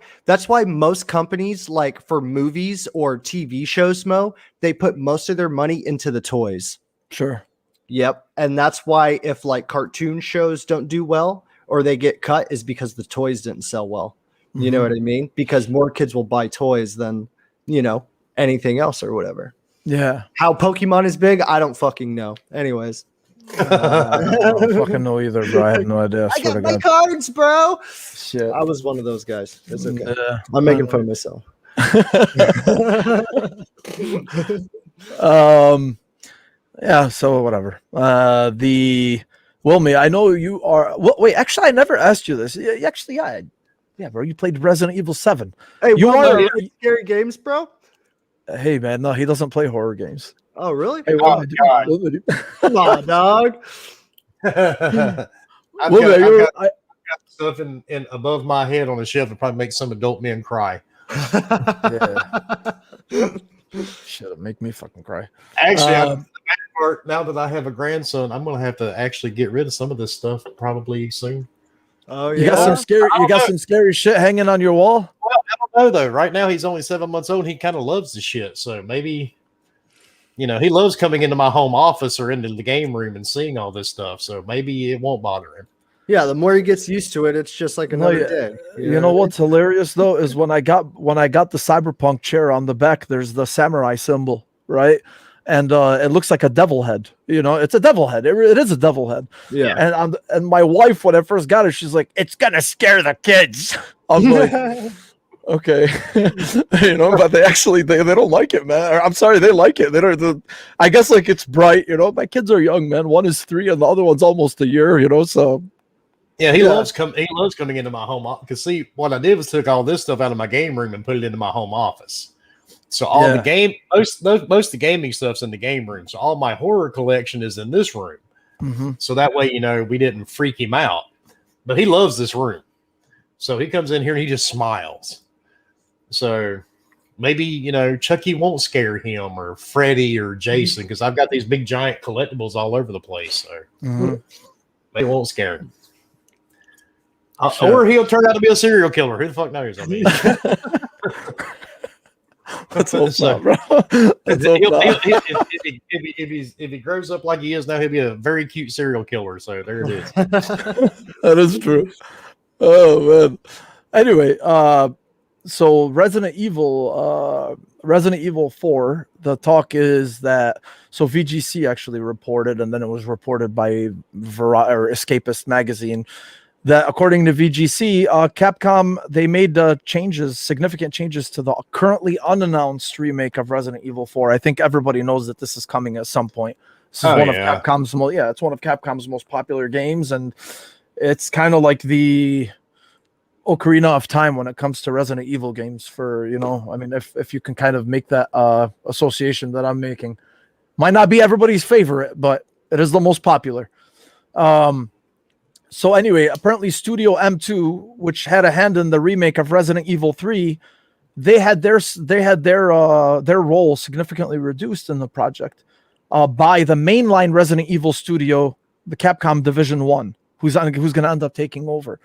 most companies, like for movies or TV shows, Mo, they put most of their money into the toys. Sure. Yep. And that's why if like cartoon shows don't do well or they get cut is because the toys didn't sell well. You know what I mean? Because more kids will buy toys than, anything else or whatever. Yeah. How Pokemon is big, I don't fucking know. Anyways. I don't fucking know either, bro. I have no idea. I got my cards, bro. Shit. I was one of those guys. It's okay. Yeah. I'm making fun of myself. Yeah, so whatever. The Wilmy, I know you are. Wait, actually, I never asked you this. Yeah, bro. You played Resident Evil 7. Hey, you are scary games, bro. Hey, man, no, he doesn't play horror games. Oh, really? Hey, God. Come on, dog. I've got stuff in above my head on the shelf that probably make some adult men cry. Shit, make me fucking cry. Actually, the bad part, now that I have a grandson, I'm gonna have to actually get rid of some of this stuff probably soon. Oh yeah, you got some scary shit hanging on your wall. Well, I don't know though. Right now, he's only 7 months old. And he kind of loves the shit, so maybe. He loves coming into my home office or into the game room and seeing all this stuff. So maybe it won't bother him. Yeah, the more he gets used to it, it's just like another day. You know what's hilarious though is when I got the Cyberpunk chair on the back, there's the samurai symbol, right? And it looks like a devil head. It's a devil head. It is a devil head. Yeah. And my wife, when I first got it, she's like, "It's gonna scare the kids." I'm like, okay, but they don't like it, man. I'm sorry, they like it. They don't. I guess like it's bright. My kids are young, man. One is 3, and the other one's almost a year. So. Yeah, he loves coming into my home office. Because see, what I did was took all this stuff out of my game room and put it into my home office. So all the game, most of the gaming stuff's in the game room. So all my horror collection is in this room. Mm-hmm. So that way, we didn't freak him out. But he loves this room. So he comes in here and he just smiles. So maybe, Chucky won't scare him or Freddy or Jason because I've got these big giant collectibles all over the place. So maybe it won't scare him. Or he'll turn out to be a serial killer. Who the fuck knows? I mean, let's hope so, bro. If he grows up like he is now, he'll be a very cute serial killer. So there it is. That is true. Oh man. Anyway, so Resident Evil 4. The talk is that VGC actually reported, and then it was reported by Escapist magazine, that according to VGC, Capcom, they made significant changes to the currently unannounced remake of Resident Evil 4. I think everybody knows that this is coming at some point. This is it's one of Capcom's most popular games, and it's kind of like the Ocarina of Time when it comes to Resident Evil games. For if you can kind of make that association that I'm making, might not be everybody's favorite, but it is the most popular. So anyway, apparently Studio M2, which had a hand in the remake of Resident Evil 3, they had their role significantly reduced in the project by the mainline Resident Evil studio, the Capcom Division 1, who's going to end up taking over.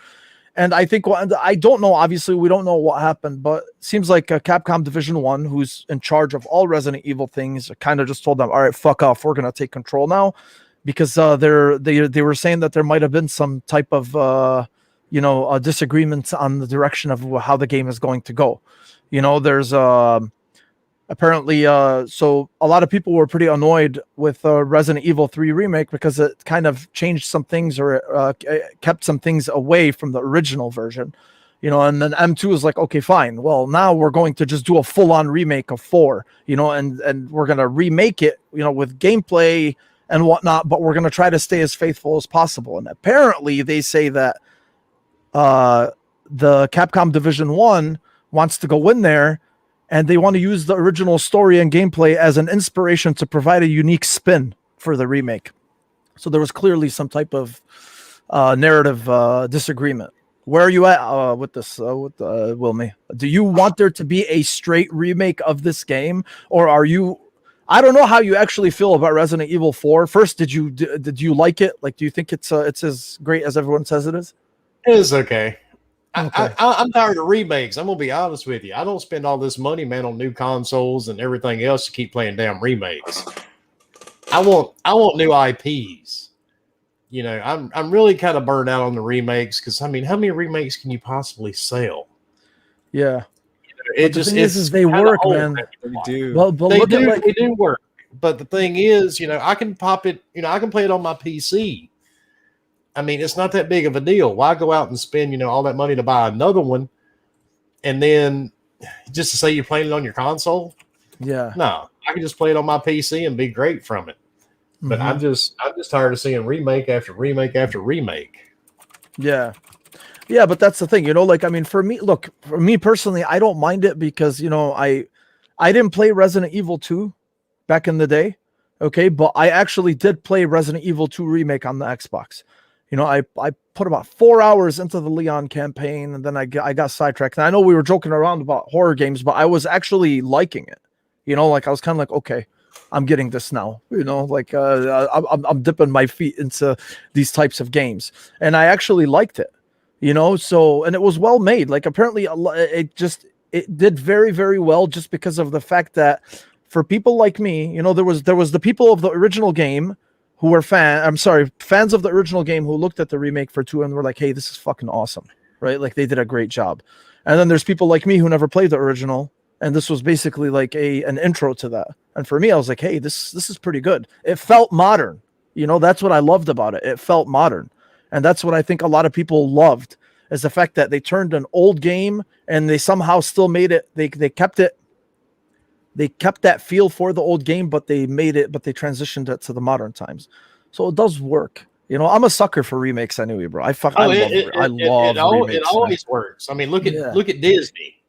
And I think I don't know. Obviously, we don't know what happened, but it seems like Capcom Division 1, who's in charge of all Resident Evil things, kind of just told them, "All right, fuck off. We're going to take control now." Because they were saying that there might have been some type of disagreements on the direction of how the game is going to go. There's apparently so a lot of people were pretty annoyed with Resident Evil 3 remake because it kind of changed some things or kept some things away from the original version. And then M2 is like, okay, fine. Well, now we're going to just do a full-on remake of 4. And we're gonna remake it, with gameplay and whatnot, but we're going to try to stay as faithful as possible. And apparently they say that the Capcom Division 1 wants to go in there, and they want to use the original story and gameplay as an inspiration to provide a unique spin for the remake. So there was clearly some type of narrative disagreement. Where are you at with this, Wilmy? Do you want there to be a straight remake of this game, or are you? I don't know how you actually feel about Resident Evil 4. First, did you like it? Like, do you think it's as great as everyone says it is? It is okay. Okay. I'm tired of remakes. I'm gonna be honest with you. I don't spend all this money, man, on new consoles and everything else to keep playing damn remakes. I want new IPs. You know, I'm really kind of burned out on the remakes because I mean, how many remakes can you possibly sell? Yeah. It but just the thing is they work, man. We do. Well, but look at like, they do work. But the thing is, you know, I can pop it. You know, I can play it on my PC. I mean, it's not that big of a deal. Why go out and spend, you know, all that money to buy another one, and then just to say you're playing it on your console? Yeah. No, I can just play it on my PC and be great from it. But I'm just tired of seeing remake after remake after remake. Yeah. Yeah, but that's the thing, you know, like, I mean, for me personally, I don't mind it because, you know, I didn't play Resident Evil 2 back in the day. Okay. But I actually did play Resident Evil 2 remake on the Xbox. You know, I put about 4 hours into the Leon campaign, and then I got sidetracked. And I know we were joking around about horror games, but I was actually liking it. You know, like I was kind of like, okay, I'm getting this now. You know, like I'm dipping my feet into these types of games, and I actually liked it. You know, so, and it was well made. Like apparently, it did very, very well just because of the fact that for people like me, you know, there was the people of the original game who were fans of the original game who looked at the remake for 2 and were like, hey, this is fucking awesome, right? Like they did a great job. And then there's people like me who never played the original, and this was basically like an intro to that. And for me, I was like, hey, this is pretty good. It felt modern. You know, that's what I loved about it. It felt modern. And that's what I think a lot of people loved, is the fact that they turned an old game and they somehow still made it. They kept it. They kept that feel for the old game, but they transitioned it to the modern times. So it does work. You know, I'm a sucker for remakes anyway, bro. I love remakes. It always works. I mean, look at Disney.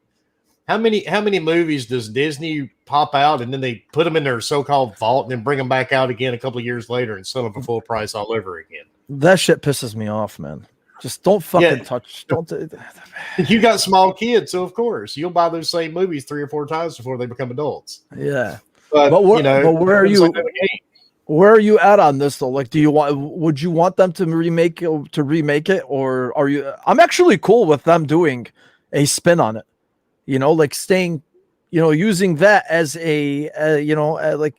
How many movies does Disney pop out and then they put them in their so-called vault and then bring them back out again a couple of years later and sell them for full price all over again? That shit pisses me off, man. Just don't fucking touch. Don't. You got small kids, so of course you'll buy those same movies 3 or 4 times before they become adults. Yeah, but where are you? Where are you at on this though? Like, would you want them to remake it, or are you? I'm actually cool with them doing a spin on it. You know, like staying, you know, using that as like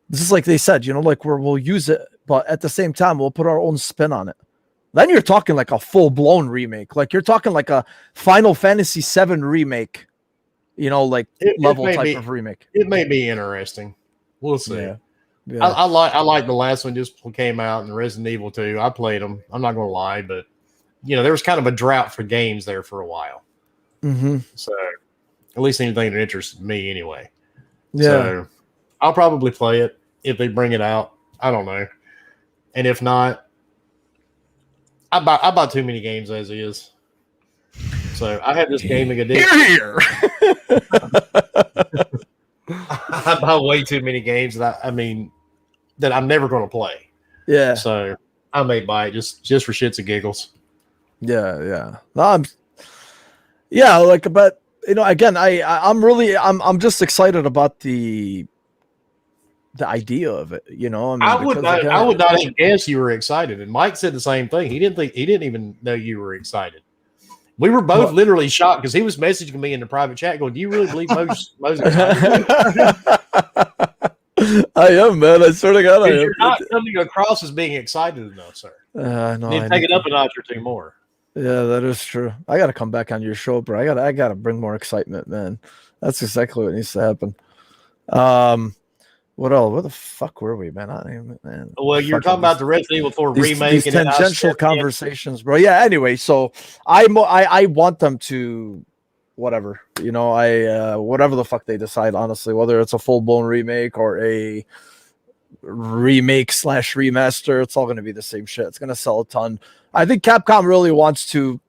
this is like they said, you know, like we'll use it, but at the same time we'll put our own spin on it. Then you're talking like a full-blown remake. Like you're talking like a Final Fantasy VII remake, you know, like level type of remake. It may be interesting. We'll see. Yeah. I like the last one just came out, and Resident Evil 2. I played them. I'm not going to lie, but you know, there was kind of a drought for games there for a while. Mm-hmm. So at least anything that interested me anyway. Yeah. So I'll probably play it if they bring it out. I don't know. And if not, I buy too many games as is. So I have this gaming addiction. Here. I buy way too many games that I'm never going to play. Yeah. So I may buy it just for shits and giggles. Yeah. No, but you know, again, I'm just excited about the idea of it, you know. I would not even guess you were excited. And Mike said the same thing. He didn't even know you were excited. We were both literally shocked because he was messaging me in the private chat going, "Do you really believe Mo's excited?" I am, man. I swear to God, I am. You're not coming across as being excited enough, sir. No, you need to take it up a notch or two more. Yeah, that is true. I got to come back on your show, bro. I got to bring more excitement, man. That's exactly what needs to happen. What else? Where the fuck were we, man? Man. Well, you were talking about the Resident Evil 4 remake. These tangential conversations, bro. Yeah. Anyway, so I want them to whatever, you know. Whatever the fuck they decide, honestly, whether it's a full blown remake or a remake / remaster. It's all going to be the same shit. It's going to sell a ton. I think Capcom really wants to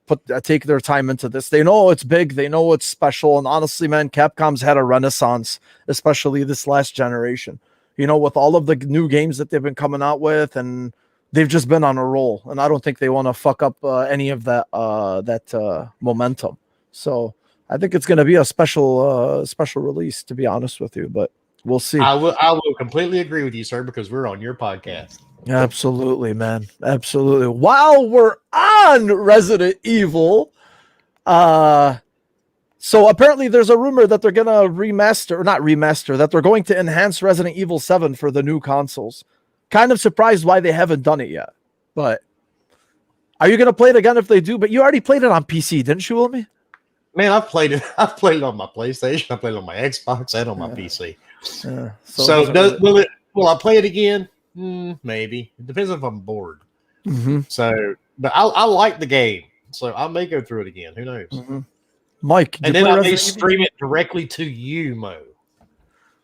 take their time into this. They know it's big. They know it's special. And honestly, man, Capcom's had a renaissance, especially this last generation. You know, with all of the new games that they've been coming out with, and they've just been on a roll. And I don't think they want to fuck up any of that momentum. So I think it's going to be a special release, to be honest with you. But we'll see. I will completely agree with you, sir, because we're on your podcast. Absolutely, man. Absolutely. While we're on Resident Evil, so apparently there's a rumor that they're going to that they're going to enhance Resident Evil 7 for the new consoles. Kind of surprised why they haven't done it yet. But are you going to play it again if they do? But you already played it on PC, didn't you, Wilmy? Man, I've played it. I've played it on my PlayStation. I played it on my Xbox and on my PC. Will I play it again? Maybe. It depends if I'm bored. Mm-hmm. So, but I like the game, so I may go through it again. Who knows? Mm-hmm. Mike, and then I may stream it directly to you, Mo.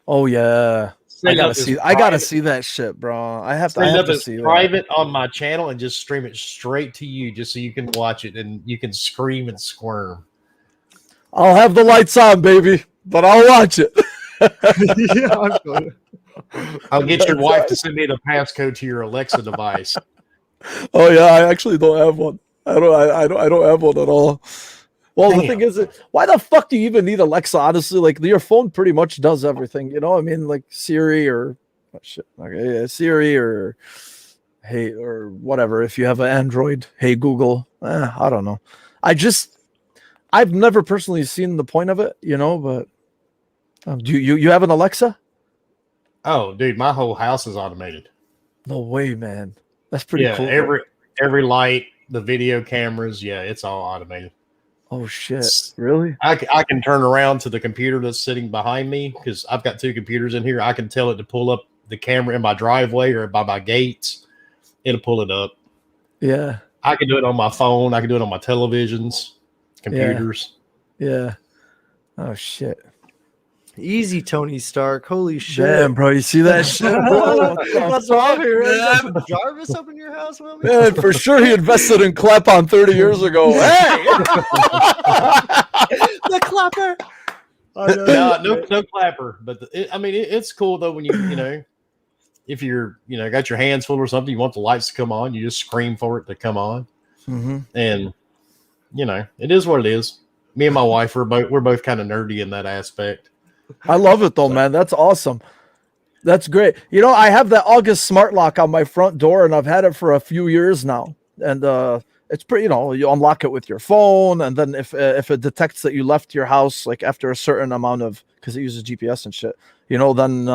Oh yeah, I gotta see that shit, bro. I have to see private on my channel and just stream it straight to you, just so you can watch it and you can scream and squirm. I'll have the lights on, baby, but I'll watch it. Yeah, I'm good. I'll get your wife to send me the passcode to your Alexa device. Oh yeah, I actually don't have one. I don't have one at all. Well, the thing is, why the fuck do you even need Alexa? Honestly, like your phone pretty much does everything. You know, I mean, like Siri or Siri or Hey or whatever. If you have an Android, Hey Google. I don't know. I've never personally seen the point of it, you know. But do you have an Alexa? Oh, dude, my whole house is automated. No way, man. That's pretty cool. Every light, the video cameras, it's all automated. Oh shit! Really? I can turn around to the computer that's sitting behind me because I've got two computers in here. I can tell it to pull up the camera in my driveway or by my gates. It'll pull it up. Yeah. I can do it on my phone. I can do it on my televisions, computers. Yeah. Oh shit! Easy, Tony Stark. Holy shit. Damn, bro. You see that shit? What's wrong here? Jarvis up in your house, Wilmy? Man, for sure he invested in Clap-On 30 years ago. Hey! The clapper. No clapper. But it's cool though when you if you're got your hands full or something, you want the lights to come on, you just scream for it to come on. Mm-hmm. And it is what it is. Me and my wife we're both kind of nerdy in that aspect. I love it though, man. That's awesome. That's great. I have that August smart lock on my front door, and I've had it for a few years now. And it's pretty. You unlock it with your phone, and then if it detects that you left your house like after a certain amount of, because it uses GPS and shit, then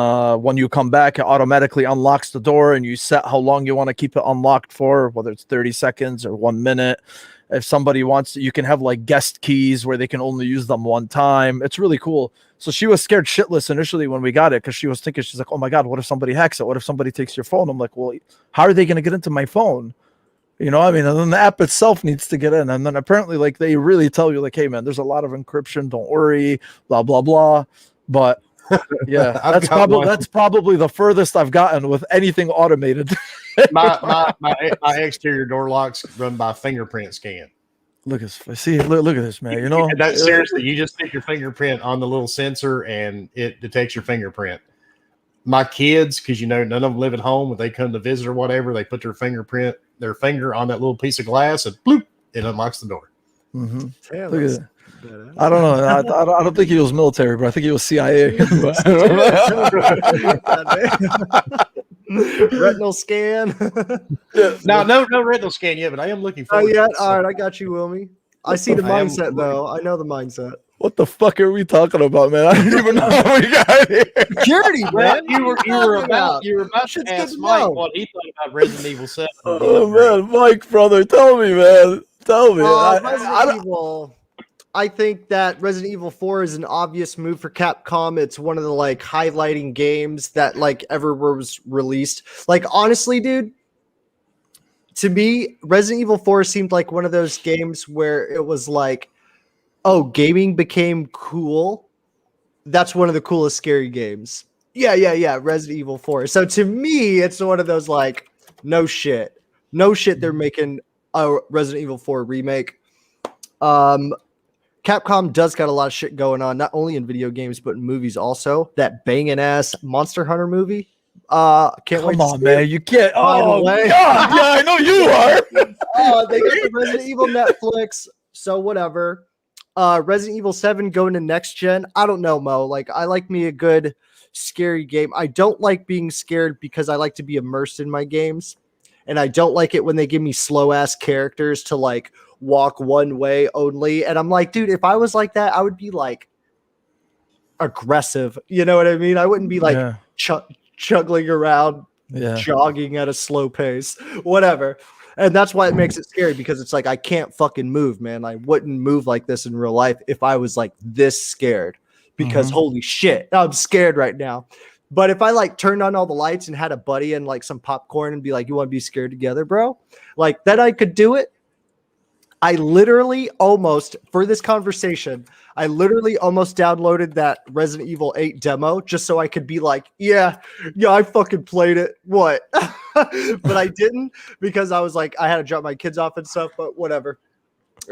when you come back, it automatically unlocks the door, and you set how long you want to keep it unlocked for, whether it's 30 seconds or 1 minute. If somebody wants to, you can have like guest keys where they can only use them one time. It's really cool. So she was scared shitless initially when we got it because she was thinking, she's like, oh my God, what if somebody hacks it? What if somebody takes your phone? I'm like, well, how are they going to get into my phone? And then the app itself needs to get in. And then apparently like they really tell you like, hey man, there's a lot of encryption. Don't worry, blah, blah, blah. But yeah, that's probably the furthest I've gotten with anything automated. my exterior door locks run by fingerprint scan. Look at this, man. That's seriously, you just stick your fingerprint on the little sensor and it detects your fingerprint. My kids, because none of them live at home, when they come to visit or whatever, they put their finger on that little piece of glass and bloop, it unlocks the door. Mm-hmm. Yeah, look at that. I don't know. I don't think he was military, but I think he was CIA. Retinal scan. No retinal scan yet, but I am looking for. Oh yeah, all right, I got you, Wilmy. I see the mindset though. I know the mindset. What the fuck are we talking about, man? I don't even know how we got here. Security, man. You were about to ask Mike what he thought about Resident Evil 7. Oh man, Mike, brother, tell me, man. Tell me. Resident Evil. I think that Resident Evil 4 is an obvious move for Capcom. It's one of the highlighting games that ever was released. Honestly, dude, to me, Resident Evil 4 seemed like one of those games where it was gaming became cool. That's one of the coolest scary games. Yeah. Resident Evil 4. So to me, it's one of those like, no shit. They're making a Resident Evil 4 remake. Capcom does got a lot of shit going on, not only in video games but in movies also. That banging ass Monster Hunter movie. Can't wait. Come on, man. You can't. Oh, God. Yeah, I know you are. They got the Resident Evil Netflix, so whatever. Resident Evil 7 going to next gen. I don't know, Mo. Like, I like me a good scary game. I don't like being scared because I like to be immersed in my games. And I don't like it when they give me slow ass characters to like walk one way only. And I'm like, dude, if I was like that, I would be like aggressive. You know what I mean? I wouldn't be like chuggling around, jogging at a slow pace, whatever. And that's why it makes it scary, because it's like, I can't fucking move, man. I wouldn't move like this in real life if I was like this scared, because holy shit, I'm scared right now. But if I like turned on all the lights and had a buddy and like some popcorn and be like, you want to be scared together, bro? Like, then I could do it. I literally almost, for this conversation, I literally almost downloaded that Resident Evil 8 demo just so I could be like, yeah, I fucking played it. What? But I didn't, because I was like, I had to drop my kids off and stuff, but whatever.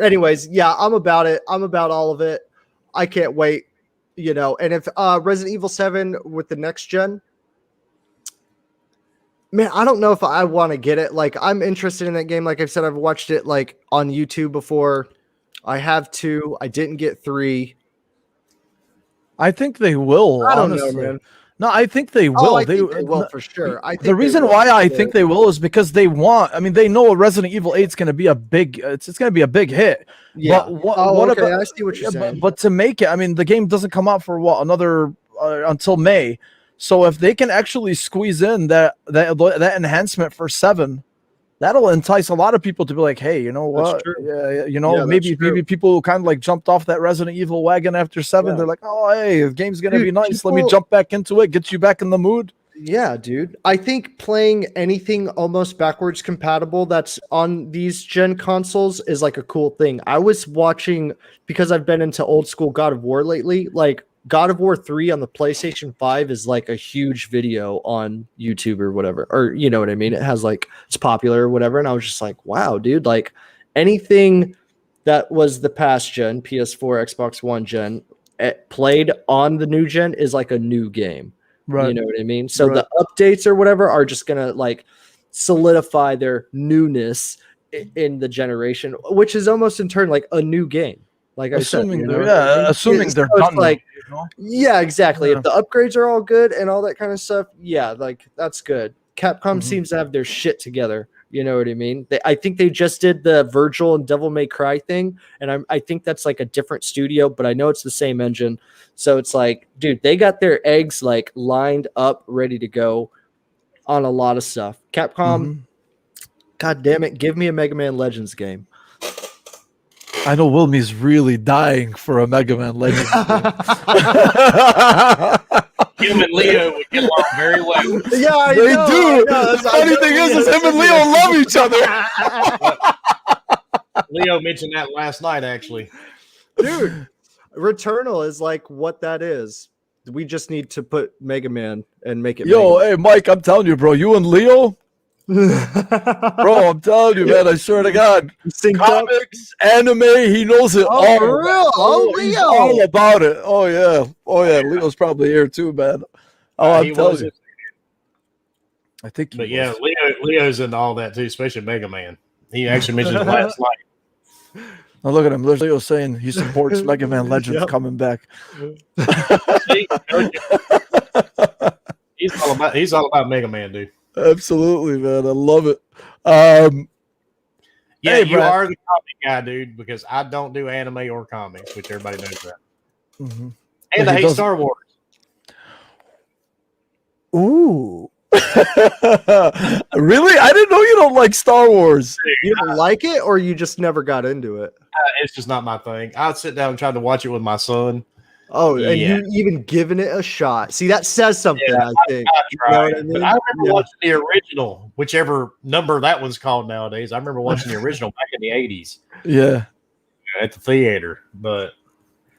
Anyways, yeah, I'm about it. I'm about all of it. I can't wait. You know, and if Resident Evil 7 with the next gen, man, I don't know if I want to get it. Like, I'm interested in that game. Like I've said, I've watched it like on YouTube before. I have 2. I didn't get 3. I think they will. I don't honestly. know, man. No, I think they will. I think they will for sure. The reason why I think they will is because they want. I mean, they know Resident Evil 8 is going to be a big. It's going to be a big hit. Yeah. But what okay. about? I see what you're saying. But to make it, I mean, the game doesn't come out for another until May. So if they can actually squeeze in that enhancement for 7, that'll entice a lot of people to be like, hey, you know what? Yeah, you know, maybe people who kind of like jumped off that Resident Evil wagon after 7. They're like, oh, hey, the game's gonna be nice. Let me jump back into it, get you back in the mood. Yeah, dude. I think playing anything almost backwards compatible that's on these gen consoles is like a cool thing. I was watching, because I've been into old school God of War lately, like God of War 3 on the PlayStation 5 is like a huge video on YouTube or whatever, or you know what I mean? It has like, it's popular or whatever. And I was just like, wow, dude, like anything that was the past gen, PS4, Xbox One gen, played on the new gen is like a new game. Right. You know what I mean? So the updates or whatever are just going to like solidify their newness in the generation, which is almost in turn like a new game. Like assuming I said, assuming they're done. Like, you know? Yeah, exactly. Yeah. If the upgrades are all good and all that kind of stuff, yeah, like that's good. Capcom seems to have their shit together. You know what I mean? I think they just did the Virgil and Devil May Cry thing, and I think that's like a different studio, but I know it's the same engine. So it's like, dude, they got their eggs like lined up, ready to go on a lot of stuff. Capcom, God damn it, give me a Mega Man Legends game. I know Wilmy's really dying for a Mega Man Legends game. Him and Leo would get along very well. Yeah, they do. The funny thing is him and Leo love each other. Leo mentioned that last night, actually. Dude, Returnal is like what that is. We just need to put Mega Man and make it. Hey, Mike, I'm telling you, bro. You and Leo, bro. I'm telling you, man. I swear to God. Comics, anime, he knows it all. For real? Oh, Leo. He's all about it. Oh yeah. Leo's probably here too, man. Oh, I'm telling you. I think. But yeah, Leo's into all that too, especially Mega Man. He actually mentioned it last night. Now look at him. There's Leo saying he supports Mega Man Legends coming back. He's all about Mega Man, dude. Absolutely, man. I love it. Yeah, hey, you are the comic guy, dude, because I don't do anime or comics, which everybody knows that. And I hate Star Wars. Ooh. Really? I didn't know you don't like Star Wars. You don't like it, or you just never got into it? It's just not my thing. I'd sit down and try to watch it with my son. Oh, and you even given it a shot. See, that says something, I think. I remember watching the original, whichever number that one's called nowadays. I remember watching the original back in the 80s. Yeah. At the theater. But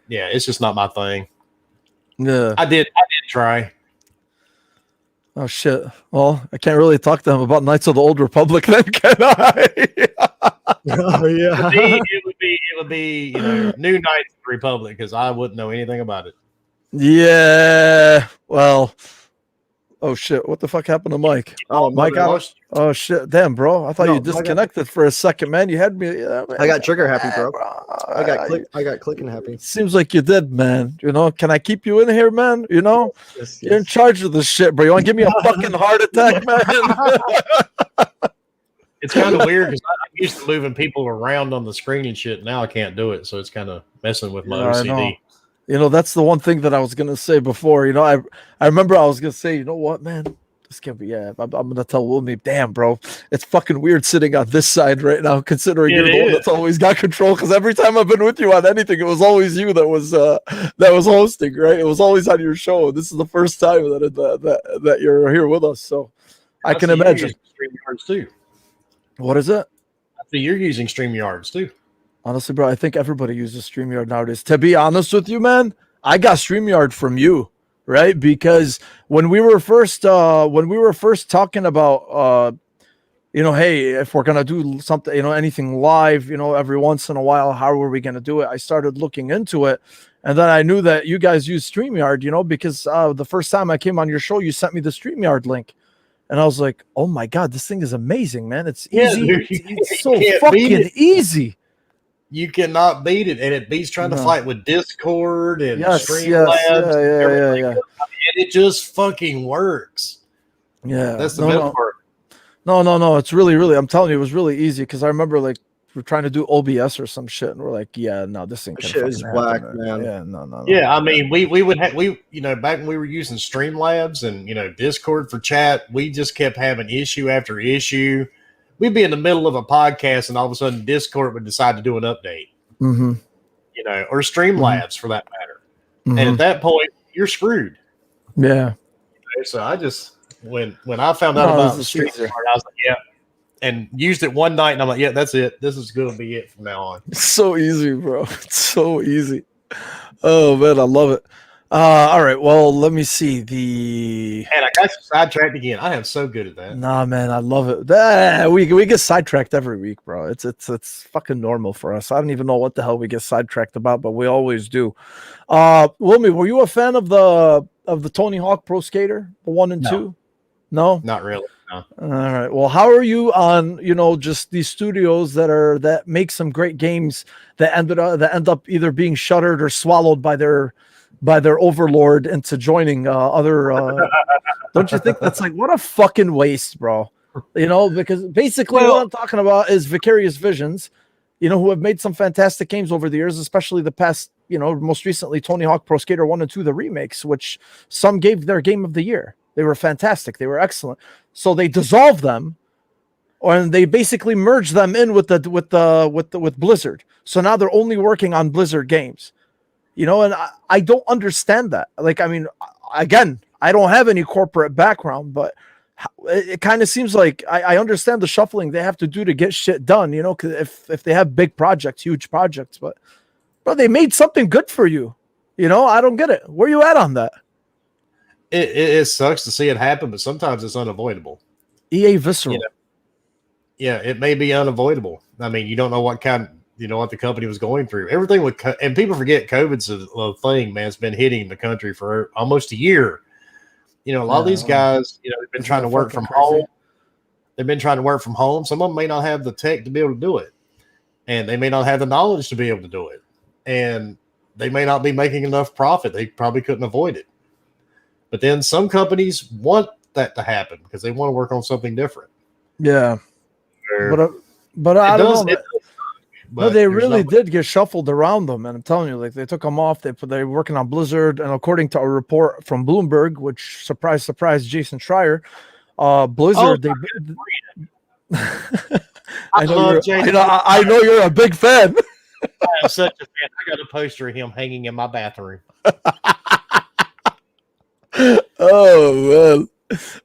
yeah, it's just not my thing. Yeah. I did try. Oh shit! Well, I can't really talk to them about Knights of the Old Republic, then, can I? Oh yeah. It would be New Knights of the Republic, because I wouldn't know anything about it. Yeah. Well. Oh shit! What the fuck happened to Mike? Oh, Mike out. Oh shit! Damn, bro! I thought you disconnected for a second, man. You had me. I got trigger happy, bro. I got clicking happy. Seems like you did, man. Can I keep you in here, man? Yes. You're in charge of this shit, bro. You want to give me a fucking heart attack, man? It's kind of weird because I'm used to moving people around on the screen and shit. Now I can't do it, so it's kind of messing with my OCD. That's the one thing that I was gonna say before. I remember I was gonna say, you know what, man, this can be. I'm gonna tell Wilmy, damn, bro, it's fucking weird sitting on this side right now, considering you're the one that's always got control. Because every time I've been with you on anything, it was always you that was hosting, right? It was always on your show. This is the first time that you're here with us, so I can imagine. StreamYards too. What is it? So you're using StreamYards too. Honestly, bro, I think everybody uses StreamYard nowadays. To be honest with you, man, I got StreamYard from you, right? Because when we were first talking about, hey, if we're gonna do something, anything live, every once in a while, how are we gonna do it? I started looking into it, and then I knew that you guys use StreamYard, because the first time I came on your show, you sent me the StreamYard link. And I was like, oh my God, this thing is amazing, man. It's easy. Dude, it's so fucking easy. You cannot beat it, and it beats trying to fight with Discord and Streamlabs. Yeah. And it just fucking works. Yeah, that's the best part. No. It's really. I'm telling you, it was really easy because I remember we're trying to do OBS or some shit, and we're like, yeah, no, this thing shit is whack, man. Yeah, no. Yeah, I mean, we would have back when we were using Streamlabs and Discord for chat, we just kept having issue after issue. We'd be in the middle of a podcast, and all of a sudden, Discord would decide to do an update. Mm-hmm. Or Streamlabs for that matter. Mm-hmm. And at that point, you're screwed. Yeah. So I just when I found out about the StreamYard, I was like, yeah, and used it one night, and I'm like, yeah, that's it. This is going to be it from now on. It's so easy, bro. It's so easy. Oh man, I love it. All right, well, let me see And I got you sidetracked again. I am so good at that. Nah, man, I love it. We get sidetracked every week, bro. It's fucking normal for us. I don't even know what the hell we get sidetracked about, but we always do. Wilmy, were you a fan of the Tony Hawk Pro Skater, the 1 and 2? No, not really. No. All right. Well, how are you on just these studios that make some great games that end up either being shuttered or swallowed by their overlord into joining other don't you think that's like, what a fucking waste, bro? Because basically what I'm talking about is Vicarious Visions, who have made some fantastic games over the years, especially the past, most recently Tony Hawk Pro Skater 1 and 2, the remakes, which some gave their game of the year. They were fantastic. They were excellent. So they dissolved them, and they basically merged them in with Blizzard. So now they're only working on Blizzard games. And I don't understand that. Like, I mean, again, I don't have any corporate background, but it kind of seems like I understand the shuffling they have to do to get shit done, because if they have big projects, huge projects, but they made something good for you. I don't get it. Where you at on that? It sucks to see it happen, but sometimes it's unavoidable. EA Visceral. Yeah, it may be unavoidable. I mean, you don't know what what the company was going through. Everything and people forget COVID's a thing, man. It's been hitting the country for almost a year. A lot of these guys, they've been trying to work from home. They've been trying to work from home. Some of them may not have the tech to be able to do it, and they may not have the knowledge to be able to do it, and they may not be making enough profit. They probably couldn't avoid it. But then some companies want that to happen because they want to work on something different. Yeah, but I don't know. No, they really did get shuffled around them, and I'm telling you, like, they took them off. They were working on Blizzard, and according to a report from Bloomberg, which surprise, Jason Schreier, Blizzard. I know you're a big fan. I'm such a fan. I got a poster of him hanging in my bathroom. Oh man!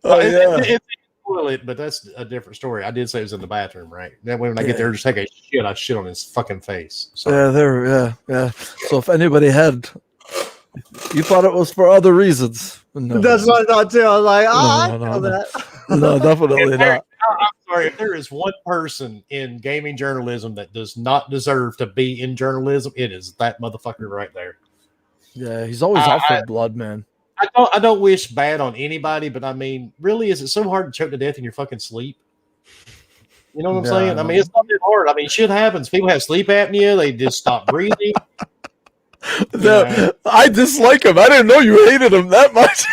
Oh yeah. But that's a different story. I did say it was in the bathroom, right? That way, when I get there, just take a shit, I shit on his fucking face. So. Yeah. So if anybody had You thought it was for other reasons. No, That's what I thought too. I was like, I know that. No, definitely not. I'm sorry, if there is one person in gaming journalism that does not deserve to be in journalism, it is that motherfucker right there. Yeah, he's always out for blood, man. I don't wish bad on anybody, but I mean, really, is it so hard to choke to death in your fucking sleep? You know what I'm saying? I mean, it's not that hard. I mean, shit happens. People have sleep apnea. They just stop breathing. I dislike him. I didn't know you hated him that much.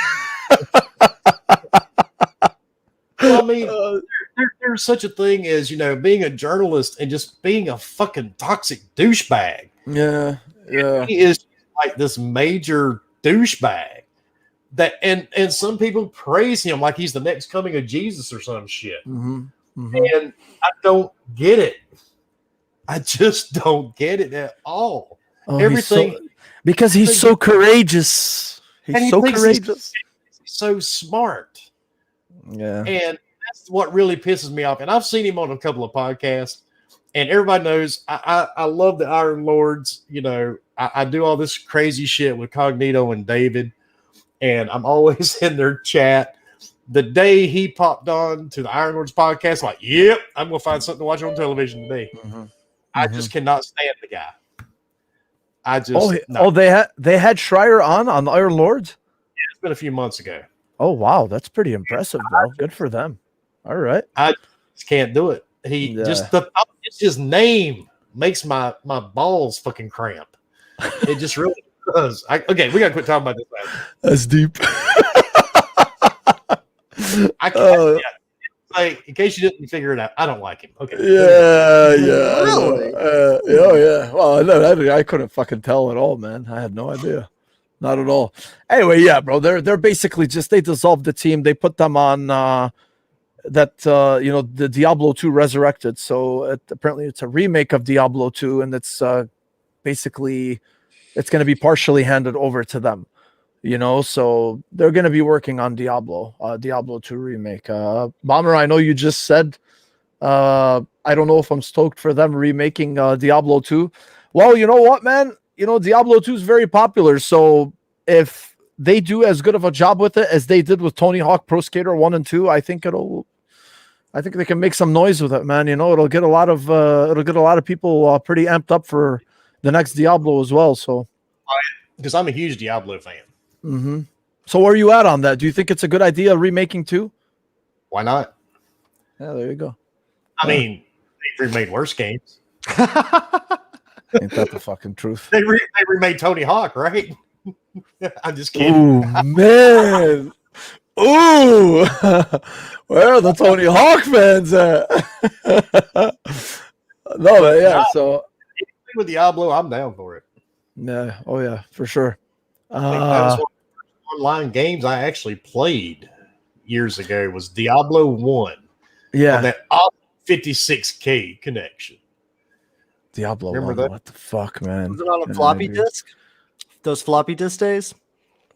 Well, I mean, there's such a thing as, being a journalist and just being a fucking toxic douchebag. Yeah. He is like this major douchebag. And some people praise him like he's the next coming of Jesus or some shit. And I don't get it. I just don't get it at all. Everything because he's so courageous. He's so courageous. He's so smart. Yeah. And that's what really pisses me off. And I've seen him on a couple of podcasts, and everybody knows I love the Iron Lords. I do all this crazy shit with Cognito and David, and I'm always in their chat. The day he popped on to the Iron Lords podcast, I'm like, yep, I'm going to find something to watch on television today. I just cannot stand the guy. They had Schreier on the Iron Lords? It's been a few months ago. Oh, wow. That's pretty impressive, bro. Good for them. All right. I just can't do it. It's his name makes my balls fucking cramp. It just really does. Okay, we got to quit talking about this. That's deep. I can't. Like, in case you didn't figure it out, I don't like him. Okay. Yeah. Really? Yeah. Well, no, I couldn't fucking tell at all, man. I had no idea. Not at all. Anyway, yeah, bro. They're basically they dissolved the team. They put them on the Diablo 2 Resurrected. So apparently it's a remake of Diablo 2, and it's basically it's going to be partially handed over to them. So they're going to be working on Diablo 2 remake. Bomber, I know you just said, I don't know if I'm stoked for them remaking Diablo 2. Well, you know what, man? Diablo 2 is very popular. So if they do as good of a job with it as they did with Tony Hawk Pro Skater 1 and 2, I think they can make some noise with it, man. It'll get a lot of people pretty amped up for the next Diablo as well. So, because I'm a huge Diablo fan. So where are you at on that? Do you think it's a good idea remaking 2? Why not? Yeah, there you go. I mean, they've remade worse games. Ain't that the fucking truth? They remade Tony Hawk, right? I'm just kidding. Ooh, man. Ooh. Where are the Tony Hawk fans at? No, but yeah, so with Diablo, I'm down for it. Yeah. Oh, yeah, for sure. That was one of the online games I actually played years ago was Diablo 1. Yeah. On that 56K connection. Diablo Remember 1. that? What the fuck, man? Was it on a floppy disk? Those floppy disk days?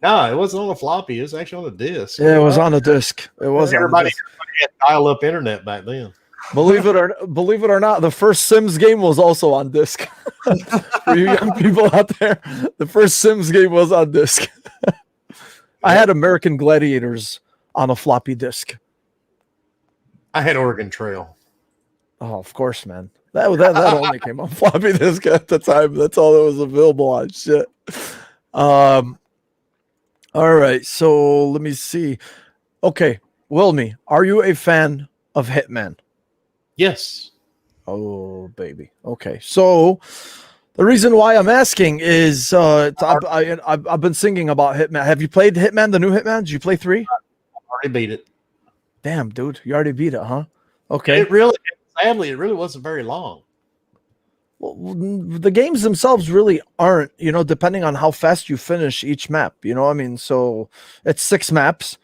No, it wasn't on a floppy. It was actually on a disc. Yeah, it was on a disc. It was everybody had dial-up internet back then. Believe it or not, the first Sims game was also on disc. For you young people out there, the first Sims game was on disc. I had American Gladiators on a floppy disk. I had Oregon Trail. Oh, of course, man. That only came on floppy disk at the time. That's all that was available on shit. All right, so let me see. Okay, Wilmy, are you a fan of Hitman? Yes. Oh, baby. Okay, so the reason why I'm asking is I've been singing about Hitman. Have you played Hitman, the new Hitman? Did you play 3? I already beat it. Damn, dude, you already beat it, huh? Okay. Sadly, it really wasn't very long. Well, the games themselves really aren't, depending on how fast you finish each map, so it's 6 maps,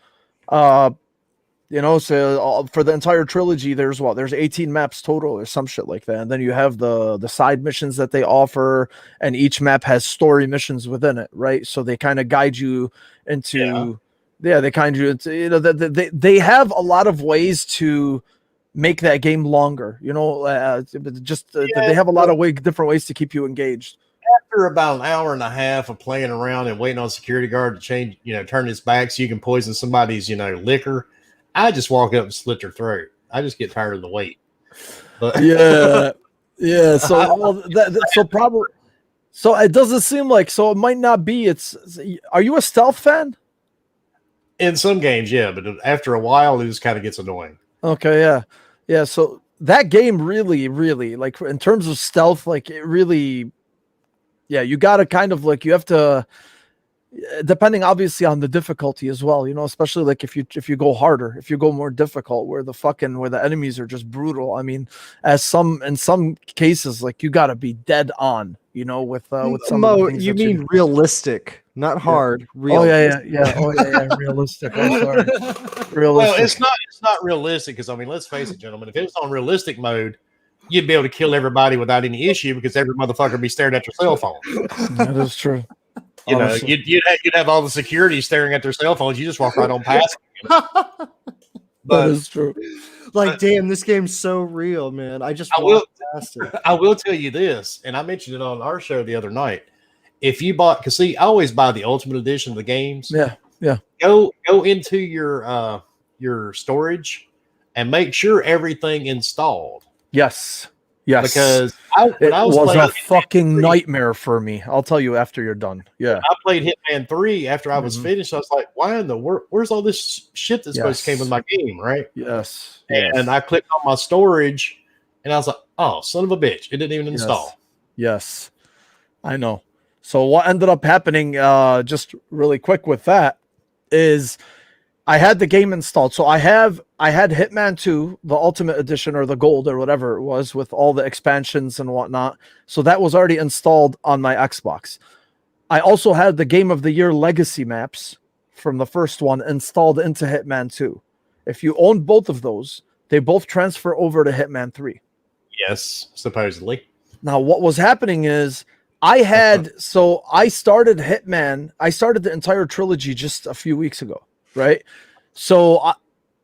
so for the entire trilogy, there's 18 maps total or some shit like that. And then you have the side missions that they offer, and each map has story missions within it. Right. So they kind of guide you into, they they have a lot of ways to make that game longer, they have a lot of different ways to keep you engaged. after about an hour and a half of playing around and waiting on a security guard to change, turn his back so you can poison somebody's, liquor, I just walk up and slit their throat. I just get tired of the wait. But yeah. So so it doesn't seem like, so it might not be. Are you a stealth fan? In some games, yeah, but after a while, it just kind of gets annoying. Okay, yeah. So that game really, really, like in terms of stealth, like it really, yeah, you got to kind of like, you have to, depending obviously on the difficulty as well, especially like if you go harder, if you go more difficult, where the enemies are just brutal. I mean, in some cases, like you got to be dead on, with some Mo, of the things you mean realistic, not hard. Real. Oh yeah. Realistic. I'm sorry. Realistic. Well, it's not realistic because let's face it, gentlemen. If it was on realistic mode, you'd be able to kill everybody without any issue because every motherfucker would be staring at their cell phone. That is true. You'd have all the security staring at their cell phones. You just walk right on past them. That is true. Like, damn, this game's so real, man. I will tell you this, and I mentioned it on our show the other night. If you bought, because I always buy the Ultimate Edition of the games. Yeah. Go into your storage and make sure everything installed. Yes. Because it was a fucking nightmare for me. I'll tell you after you're done. Yeah. I played Hitman 3 after I was finished. I was like, why in the world? Where's all this shit that's supposed to came with my game, right? Yes. And I clicked on my storage and I was like, oh, son of a bitch. It didn't even install. Yes. I know. So what ended up happening, just really quick with that, is I had the game installed. So I had Hitman 2, the Ultimate Edition or the Gold or whatever it was, with all the expansions and whatnot. So that was already installed on my Xbox. I also had the Game of the Year Legacy maps from the first one installed into Hitman 2. If you own both of those, they both transfer over to Hitman 3. Yes, supposedly. Now, what was happening is I started Hitman. I started the entire trilogy just a few weeks ago, right? So,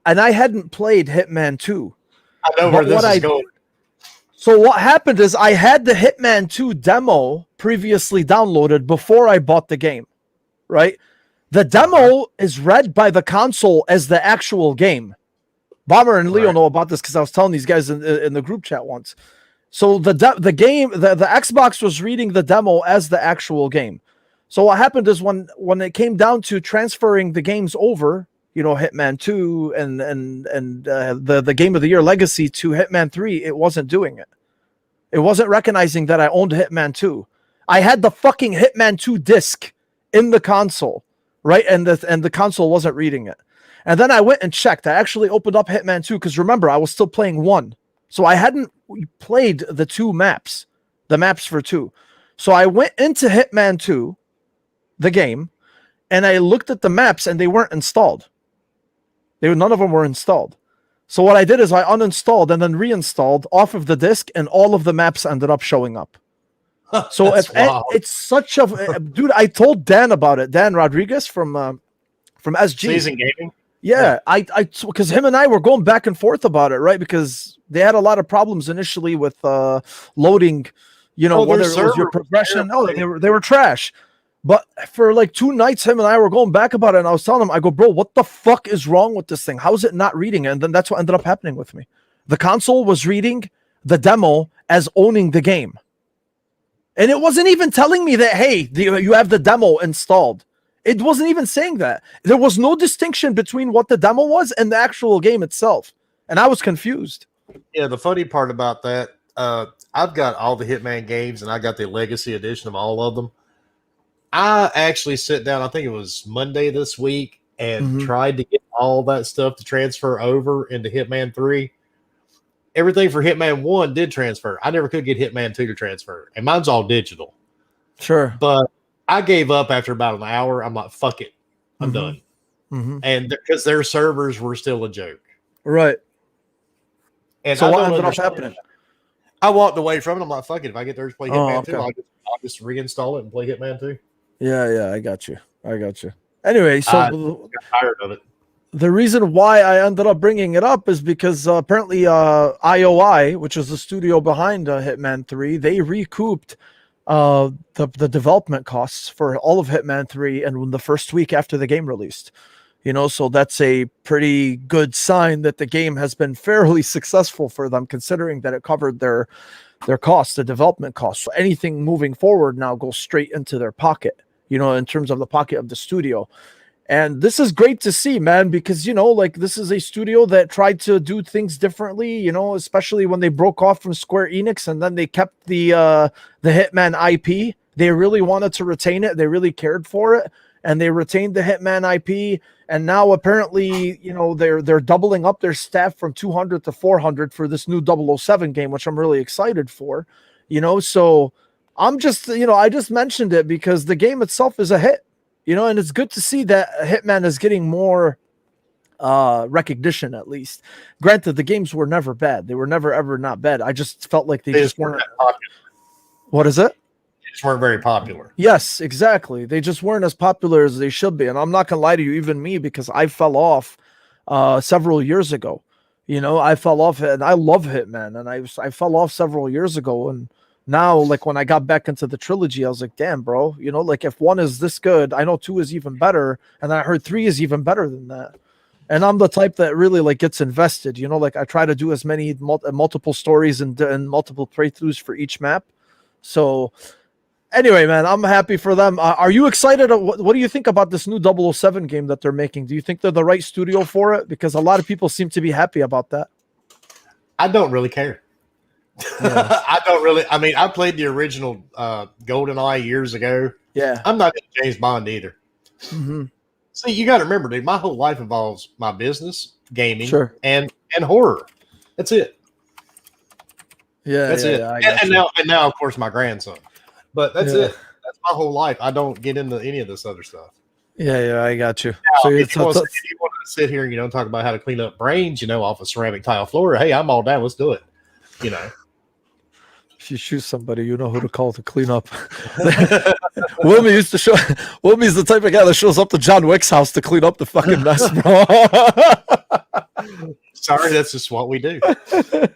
I hadn't played Hitman 2. I know where this is going. So what happened is I had the Hitman 2 demo previously downloaded before I bought the game, right? The demo is read by the console as the actual game. Bomber and Leo know about this because I was telling these guys in the group chat once. So the Xbox was reading the demo as the actual game. So what happened is when it came down to transferring the games over, Hitman 2 and the Game of the Year Legacy to Hitman 3, it wasn't doing it. It wasn't recognizing that I owned Hitman 2. I had the fucking Hitman 2 disc in the console, right? And the console wasn't reading it. And then I went and checked. I actually opened up Hitman 2 because remember, I was still playing 1. So I hadn't played the 2 maps, the maps for 2. So I went into Hitman 2, the game, and I looked at the maps and they weren't installed. None of them were installed. So what I did is I uninstalled and then reinstalled off of the disk, and all of the maps ended up showing up. So it's such a dude. I told Dan about it. Dan Rodriguez from SG Season Gaming. Yeah, I because him and I were going back and forth about it, right? Because they had a lot of problems initially with loading, whether it was your progression. Oh, they were trash. But for like 2 nights, him and I were going back about it, and I was telling him, I go, bro, what the fuck is wrong with this thing? How is it not reading it? And then that's what ended up happening with me. The console was reading the demo as owning the game. And it wasn't even telling me that, hey, you have the demo installed. It wasn't even saying that. There was no distinction between what the demo was and the actual game itself. And I was confused. Yeah, the funny part about that, I've got all the Hitman games, and I got the Legacy Edition of all of them. I actually sat down, I think it was Monday this week, and tried to get all that stuff to transfer over into Hitman 3. Everything for Hitman 1 did transfer. I never could get Hitman 2 to transfer, and mine's all digital. Sure. But I gave up after about an hour. I'm like, fuck it. I'm done. And because their servers were still a joke. Right. And so what ended up happening? I walked away from it. I'm like, fuck it. If I get there to play Hitman 2, I'll just reinstall it and play Hitman 2. Yeah, I got you. Anyway, so I got tired of it. The reason why I ended up bringing it up is because apparently IOI, which is the studio behind Hitman 3, they recouped the development costs for all of Hitman 3 and the first week after the game released. So that's a pretty good sign that the game has been fairly successful for them, considering that it covered their costs, the development costs. So anything moving forward now goes straight into their pocket, in terms of the pocket of the studio. And this is great to see, man, because, this is a studio that tried to do things differently, especially when they broke off from Square Enix and then they kept the Hitman IP. They really wanted to retain it. They really cared for it. And they retained the Hitman IP, and now apparently, they're doubling up their staff from 200 to 400 for this new 007 game, which I'm really excited for. So I'm just, I just mentioned it because the game itself is a hit, and it's good to see that Hitman is getting more recognition, at least. Granted, the games were never bad; they were never ever not bad. I just felt like they just weren't. What is it? Just weren't very popular. Yes, exactly. They just weren't as popular as they should be. And I'm not gonna lie to you, even me, because I fell off several years ago. I fell off, and I love Hitman, and I fell off several years ago. And now, like, when I got back into the trilogy, I was like, damn, bro, like, if 1 is this good, I know 2 is even better, and I heard 3 is even better than that. And I'm the type that really, like, gets invested. Like, I try to do as many multiple stories and multiple playthroughs for each map. So anyway, man, I'm happy for them. Are you excited? What do you think about this new 007 game that they're making? Do you think they're the right studio for it? Because a lot of people seem to be happy about that. I don't really care. Yeah. I don't really. I mean, I played the original GoldenEye years ago. Yeah. I'm not into James Bond either. Mm-hmm. See, you got to remember, dude, my whole life involves my business, gaming, sure, and horror. That's it. Yeah, that's it. And now, of course, my grandson. But that's it. That's my whole life. I don't get into any of this other stuff. Yeah, I got you. Now, so if you want to sit here and talk about how to clean up brains, off a ceramic tile floor, hey, I'm all down. Let's do it. If you shoot somebody, you know who to call to clean up. Wilmy used to show. Wilmy's the type of guy that shows up to John Wick's house to clean up the fucking mess, bro. Sorry, that's just what we do. But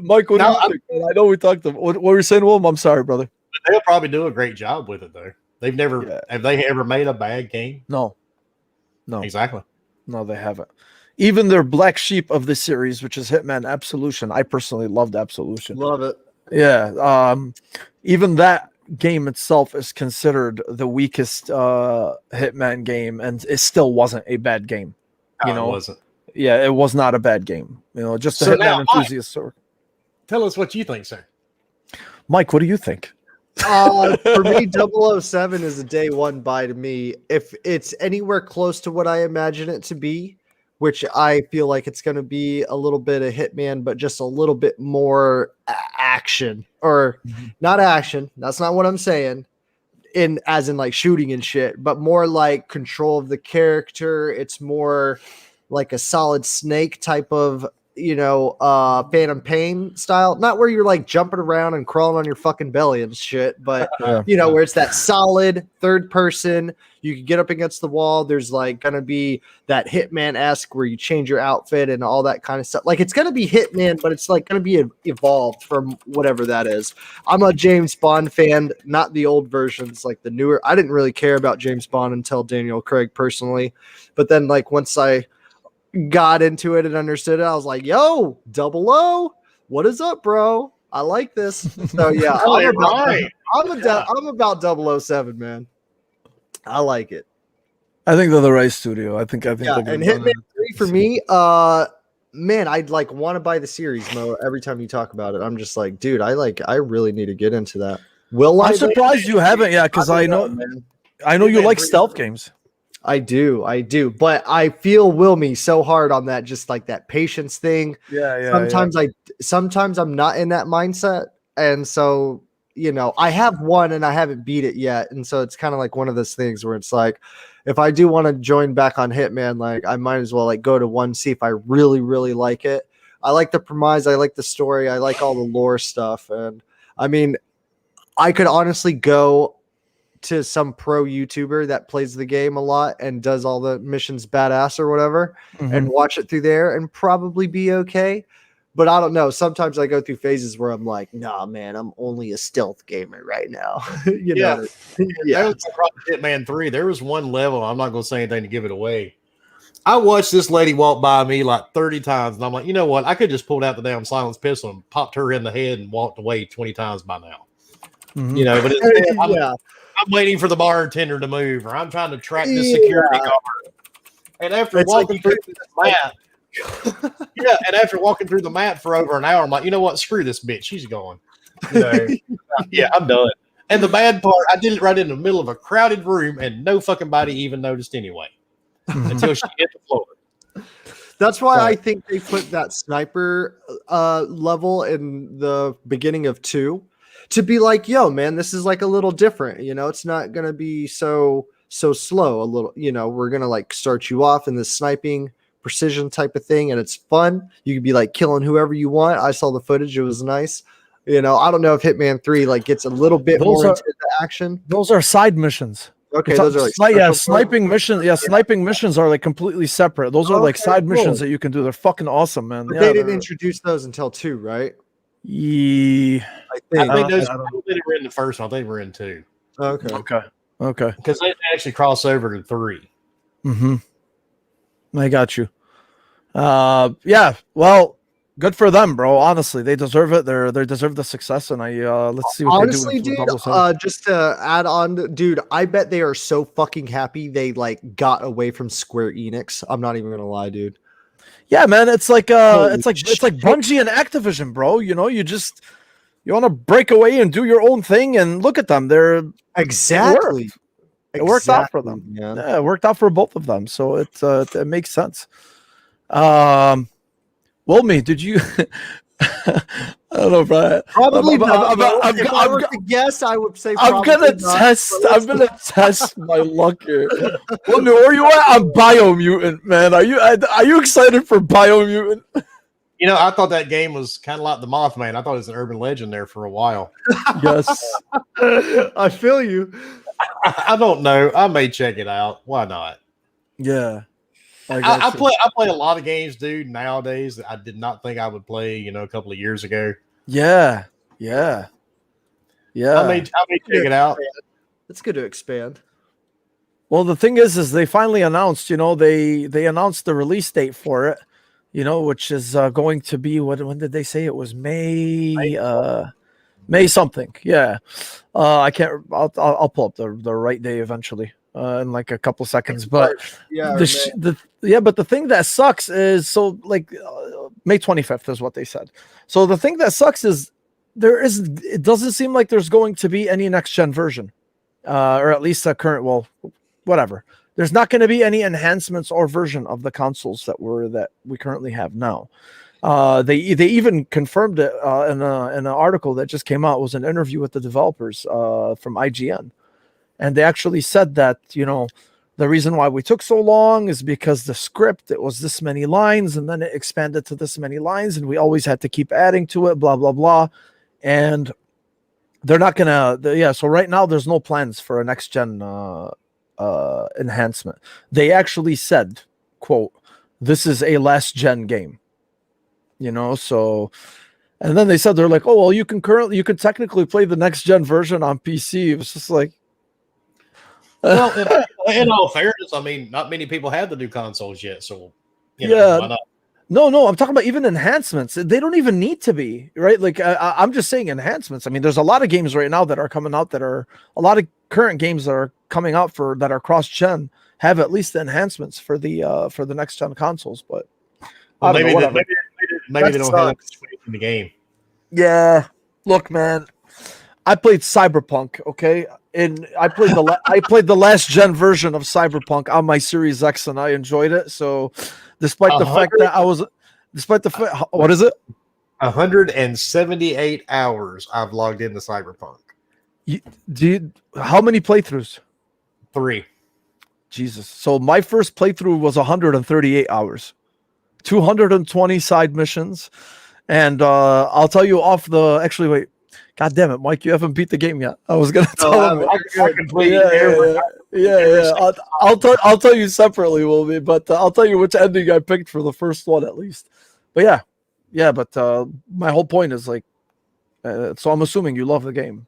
Mike, what do you think? I know we talked about what were you saying, Wilm? I'm sorry, brother. They'll probably do a great job with it, though. They've never have they ever made a bad game? No. Exactly. No, they haven't. Even their black sheep of the series, which is Hitman Absolution. I personally loved Absolution. Love it. Yeah. Even that game itself is considered the weakest Hitman game, and it still wasn't a bad game. It wasn't. Yeah, it was not a bad game. Just a Hitman enthusiast. Tell us what you think, sir. Mike, what do you think? For me, 007 is a day one buy to me. If it's anywhere close to what I imagine it to be, which I feel like it's going to be a little bit of Hitman, but just a little bit more action, or not action. That's not what I'm saying. As in like shooting and shit, but more like control of the character. It's more like a Solid Snake type of, Phantom Pain style, not where you're like jumping around and crawling on your fucking belly and shit, but where it's that solid third person. You can get up against the wall. There's like going to be that Hitman-esque where you change your outfit and all that kind of stuff. Like it's going to be Hitman, but it's like going to be evolved from whatever that is. I'm a James Bond fan, not the old versions, like the newer. I didn't really care about James Bond until Daniel Craig personally. But then like once I got into it and understood it, I was like, yo, 00, what is up, bro? I like this. So yeah, I'm about 007, man. I like it. I think they're the right studio. I think. And Hitman 3 for me, man, I'd like want to buy the series, Mo. Every time you talk about it, I'm just like, dude, I really need to get into that. I'm surprised you haven't, because I know you like stealth games. I do, but I feel Wilmy so hard on that, just like that patience thing. Sometimes I'm not in that mindset, and so I have one and I haven't beat it yet, and so it's kind of like one of those things where it's like, if I do want to join back on Hitman, like I might as well like go to one, see if I really, really like it. I like the premise, I like the story, I like all the lore stuff, and I mean, I could honestly go to some pro YouTuber that plays the game a lot and does all the missions badass or whatever, and watch it through there and probably be okay. But I don't know. Sometimes I go through phases where I'm like, nah, man, I'm only a stealth gamer right now. you know? That was across Hitman 3. There was one level. I'm not going to say anything to give it away. I watched this lady walk by me like 30 times, and I'm like, you know what? I could just pulled out the damn silenced pistol and popped her in the head and walked away 20 times by now. Mhm. You know, but I'm waiting for the bartender to move, or I'm trying to track the security guard. And after walking through the map, and after walking through the map for over an hour, I'm like, you know what? Screw this bitch. She's gone. You know, I'm done. And the bad part, I did it right in the middle of a crowded room, and no fucking body even noticed anyway. Until she hit the floor. That's why I think they put that sniper level in the beginning of 2 to be like, yo, man, this is like a little different. You know, it's not gonna be so slow. A little, you know, we're gonna like start you off in this sniping precision type of thing, and it's fun. You could be like killing whoever you want. I saw the footage; it was nice. You know, I don't know if Hitman 3 like gets a little bit more into the action. Those are side missions. Okay, those are like sniping missions. Yeah, sniping missions are like completely separate. Those are like side missions that you can do. They're fucking awesome, man. But they didn't introduce those until 2, right? Yeah, I think those were in the first one. I think we're in 2. Okay. Because they actually cross over to 3. I got you. Yeah. Well, good for them, bro. Honestly, they deserve it. They deserve the success, and let's see what honestly, they do. Dude, just to add on, dude, I bet they are so fucking happy they like got away from Square Enix. I'm not even gonna lie, dude. Yeah, man, it's like Bungie and Activision, bro. You know, you want to break away and do your own thing, and look at them. They're exactly. It worked out for them. Man. Yeah, it worked out for both of them. So it makes sense. Wilmy, did you? I don't know, Brian. Probably not. If I were to guess, I would say. I'm gonna test my luck here. Wilmy, where you at? I'm Biomutant, man. Are you excited for Biomutant? You know, I thought that game was kind of like the Mothman. I thought it was an urban legend there for a while. Yes, I feel you. I don't know. I may check it out. Why not? Yeah. I play a lot of games, dude, nowadays that I did not think I would play, you know, a couple of years ago. Yeah. I may check it out. It's good to expand. Well, the thing is they finally announced, you know, they announced the release date for it, you know, which is going to be when did they say it was May something. Yeah. I can't. I'll pull up the right day eventually. In like a couple seconds, but but the thing that sucks is May 25th is what they said. So the thing that sucks is it doesn't seem like there's going to be any next gen version, or at least a current. Well, whatever. There's not going to be any enhancements or version of the consoles that we currently have now. They even confirmed it in an article that just came out. It was an interview with the developers from IGN. And they actually said that, you know, the reason why we took so long is because the script, it was this many lines, and then it expanded to this many lines, and we always had to keep adding to it, blah, blah, blah. And they're not going to, so right now there's no plans for a next-gen enhancement. They actually said, quote, this is a last-gen game. You know, so... And then they said, they're like, oh, well, you can technically play the next-gen version on PC. It was just like, well, in all fairness, I mean, not many people have the new consoles yet, so why not? No, I'm talking about even enhancements. They don't even need to be, right? Like I'm just saying enhancements. I mean, there's a lot of games right now that are coming out that are a lot of current games that are coming out that are cross-gen have at least the enhancements for the next-gen consoles. But maybe they don't have that in the game. Yeah, look, man. I played Cyberpunk, okay, and I played the last gen version of Cyberpunk on my Series X, and I enjoyed it. So, despite the fact that what is it? 178 hours I've logged into Cyberpunk. How many playthroughs? 3. Jesus. So my first playthrough was 138 hours, 220 side missions, and I'll tell you wait. God damn it, Mike! You haven't beat the game yet. I was gonna tell him. Yeah. I'll tell you separately, Wilmy. But I'll tell you which ending I picked for the first one at least. But yeah, Yeah, but my whole point is like, so I'm assuming you love the game.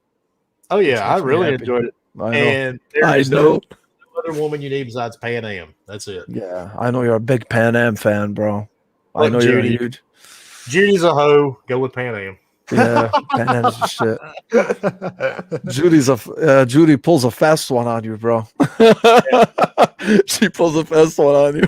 Oh yeah, I really enjoyed it. I know. And there's no other woman you need besides Pan Am. That's it. Yeah, I know you're a big Pan Am fan, bro. Look, I know Judy. you're huge. Judy's a hoe. Go with Pan Am. Yeah, Pan Am's the shit. Judy pulls a fast one on you, bro. She pulls a fast one on you.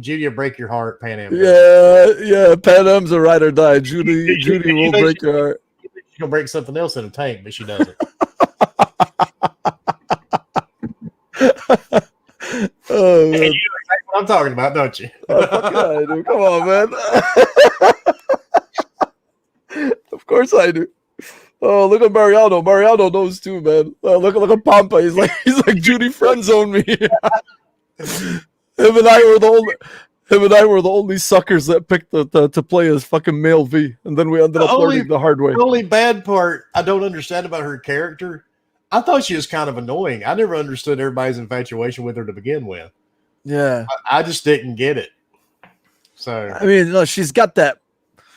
Judy will break your heart. Pan Am. Yeah. Pan Am's a ride or die. Judy will break your heart. She's gonna break something else in a tank, but she doesn't. Oh, man. Hey, you know exactly what I'm talking about, don't you? I do. Come on, man. Of course I do. Oh, look at Mariano. Mariano knows too, man. Look at Pampa. He's like Judy friend zoned me. Him and I were the only suckers that picked to play as fucking male V, and then we ended up learning the hard way. The only bad part I don't understand about her character, I thought she was kind of annoying. I never understood everybody's infatuation with her to begin with. Yeah, I just didn't get it. So I mean, no, she's got that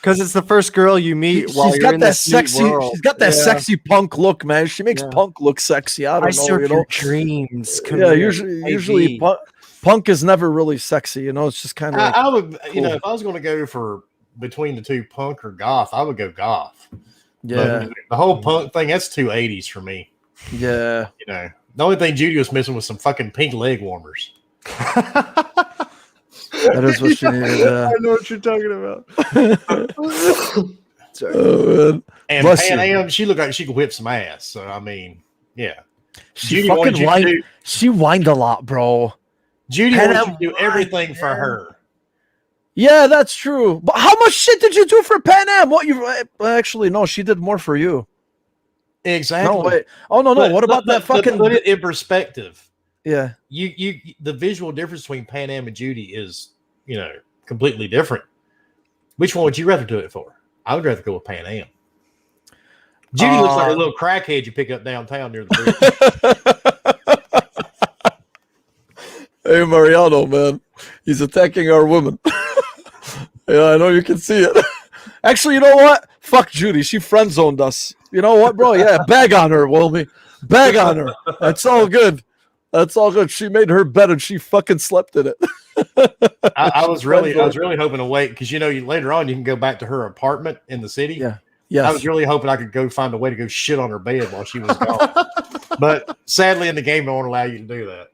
because it's the first girl you meet. She's got that sexy. She's got that sexy punk look, man. She makes punk look sexy. I don't know. Your dreams. Yeah, usually punk is never really sexy. It's just kind of. I would, cool. If I was going to go for between the two, punk or goth, I would go goth. Yeah, but the whole punk thing, that's 280s for me. Yeah, the only thing Judy was missing was some fucking pink leg warmers. That is what she needed. I know what you're talking about. Sorry. Oh, and Pan Am, she looked like she could whip some ass. So I mean, yeah, she fucking whined. She whined a lot, bro. Judy wanted you to do everything for her. Yeah, that's true. But how much shit did you do for Pan Am? What you actually no, she did more for you. Exactly. No, wait. Oh no. What about that fucking? Put it in perspective. Yeah. You the visual difference between Pan Am and Judy is, completely different. Which one would you rather do it for? I would rather go with Pan Am. Judy looks like a little crackhead you pick up downtown near the bridge. Hey Mariano, man. He's attacking our women. Yeah, I know you can see it. Actually, you know what? Fuck Judy. She friend zoned us. You know what, bro? Yeah, bag on her, Wilmy. Bag on her. That's all good. That's all good. She made her bed and she fucking slept in it. I was really hoping to wait because later on you can go back to her apartment in the city. Yeah. Yes. I was really hoping I could go find a way to go shit on her bed while she was gone. But sadly in the game they won't allow you to do that.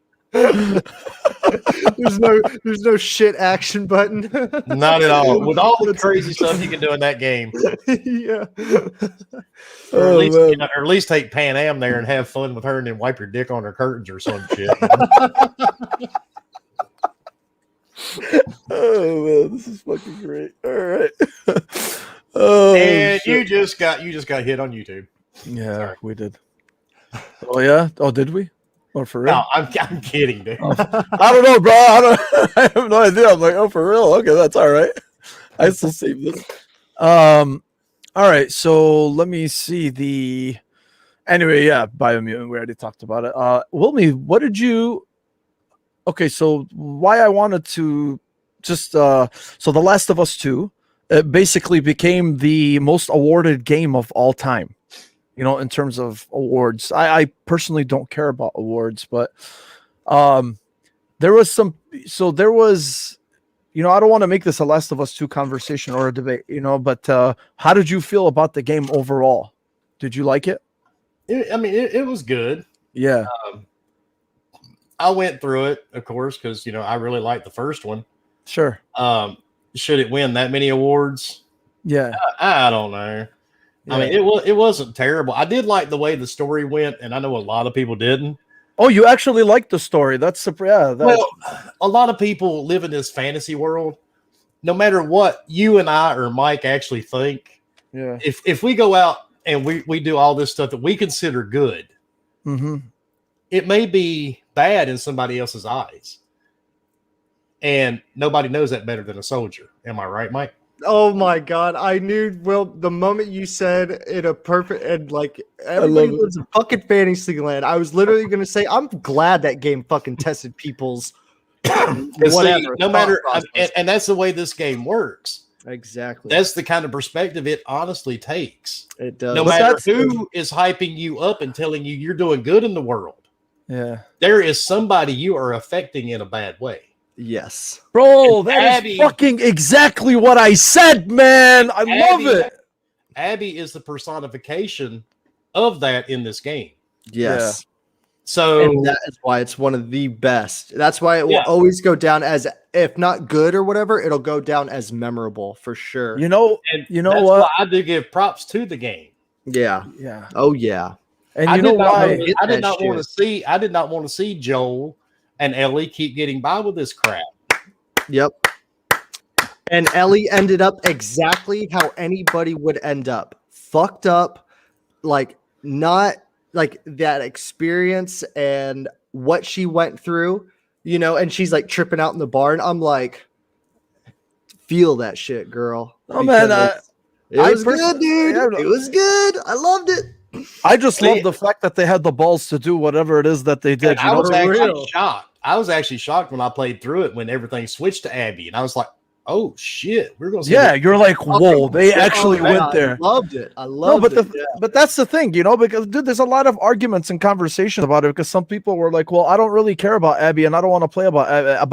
There's no shit action button. Not at all. With all the crazy stuff you can do in that game. Yeah. Or at least take Pan Am there and have fun with her and then wipe your dick on her curtains or some shit. Oh man, this is fucking great. All right. And shit. you just got hit on YouTube. Yeah, sorry. We did. Oh yeah? Oh, did we? Or for real? No, I'm kidding, dude. I don't know, bro. I have no idea. I'm like, oh, for real? Okay, that's all right. I still save this. All right, so let me see anyway, yeah, Biomutant, we already talked about it. Wilmy, what did you okay, so why I wanted to just so The Last of Us 2, it basically became the most awarded game of all time. In terms of awards. I personally don't care about awards, but there was I don't want to make this a Last of Us 2 conversation or a debate, but how did you feel about the game overall? Did you like it? It was good. Yeah. I went through it, of course, because, I really liked the first one. Sure. Should it win that many awards? Yeah. I don't know. Yeah. It wasn't terrible. I did like the way the story went, and I know a lot of people didn't. Oh, you actually liked the story? That's well, a lot of people live in this fantasy world. No matter what you and I or Mike actually think, yeah. If we go out and we do all this stuff that we consider good, it may be bad in somebody else's eyes, and nobody knows that better than a soldier. Am I right, Mike? Oh my God! I knew. Well, the moment you said in a perfect and like everybody lives in fucking fantasy land, I was literally gonna say, I'm glad that game fucking tested people's Whatever. No matter, and that's the way this game works. Exactly. That's the kind of perspective it honestly takes. It does. No matter who is hyping you up and telling you you're doing good in the world. Yeah. There is somebody you are affecting in a bad way. Yes. Bro, that is fucking exactly what I said, man. I love it. Abby is the personification of that in this game. Yes. Yeah. So and that is why it's one of the best. That's why it will always go down as, if not good or whatever, it'll go down as memorable for sure. You know that's what? Why I do give props to the game. Yeah. Yeah. Oh yeah. And you know why? I did not want to see Joel and Ellie keep getting by with this crap. Yep. And Ellie ended up exactly how anybody would end up. Fucked up, like not like that experience and what she went through, and she's like tripping out in the barn. I'm like, feel that shit, girl. Oh man, it was good, dude. It was good. I loved it. I just love the fact that they had the balls to do whatever it is that they did. I was actually shocked. I was actually shocked when I played through it when everything switched to Abby, and I was like, "Oh shit, we're going to." Yeah, you're like, "Whoa!" They actually went there. I loved it. I loved it. But that's the thing, because dude, there's a lot of arguments and conversations about it. Because some people were like, "Well, I don't really care about Abby, and I don't want to play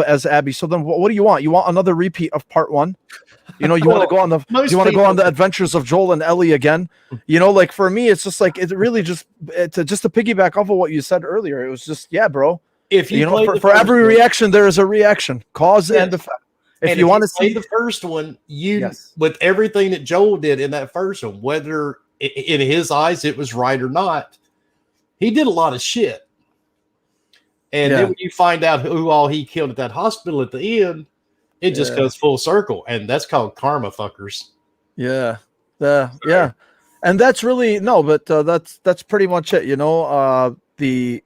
as Abby." So then, what do you want? You want another repeat of part 1? You want to go on the adventures of Joel and Ellie again? Like for me, it's just like it really just to piggyback off of what you said earlier. It was just bro. If you for every reaction, there is a reaction, cause and effect. If you want to see the first one, with everything that Joel did in that first one, whether in his eyes it was right or not, he did a lot of shit. And then when you find out who all he killed at that hospital at the end, it just goes full circle, and that's called karma, fuckers. Yeah. And that's really that's pretty much it. The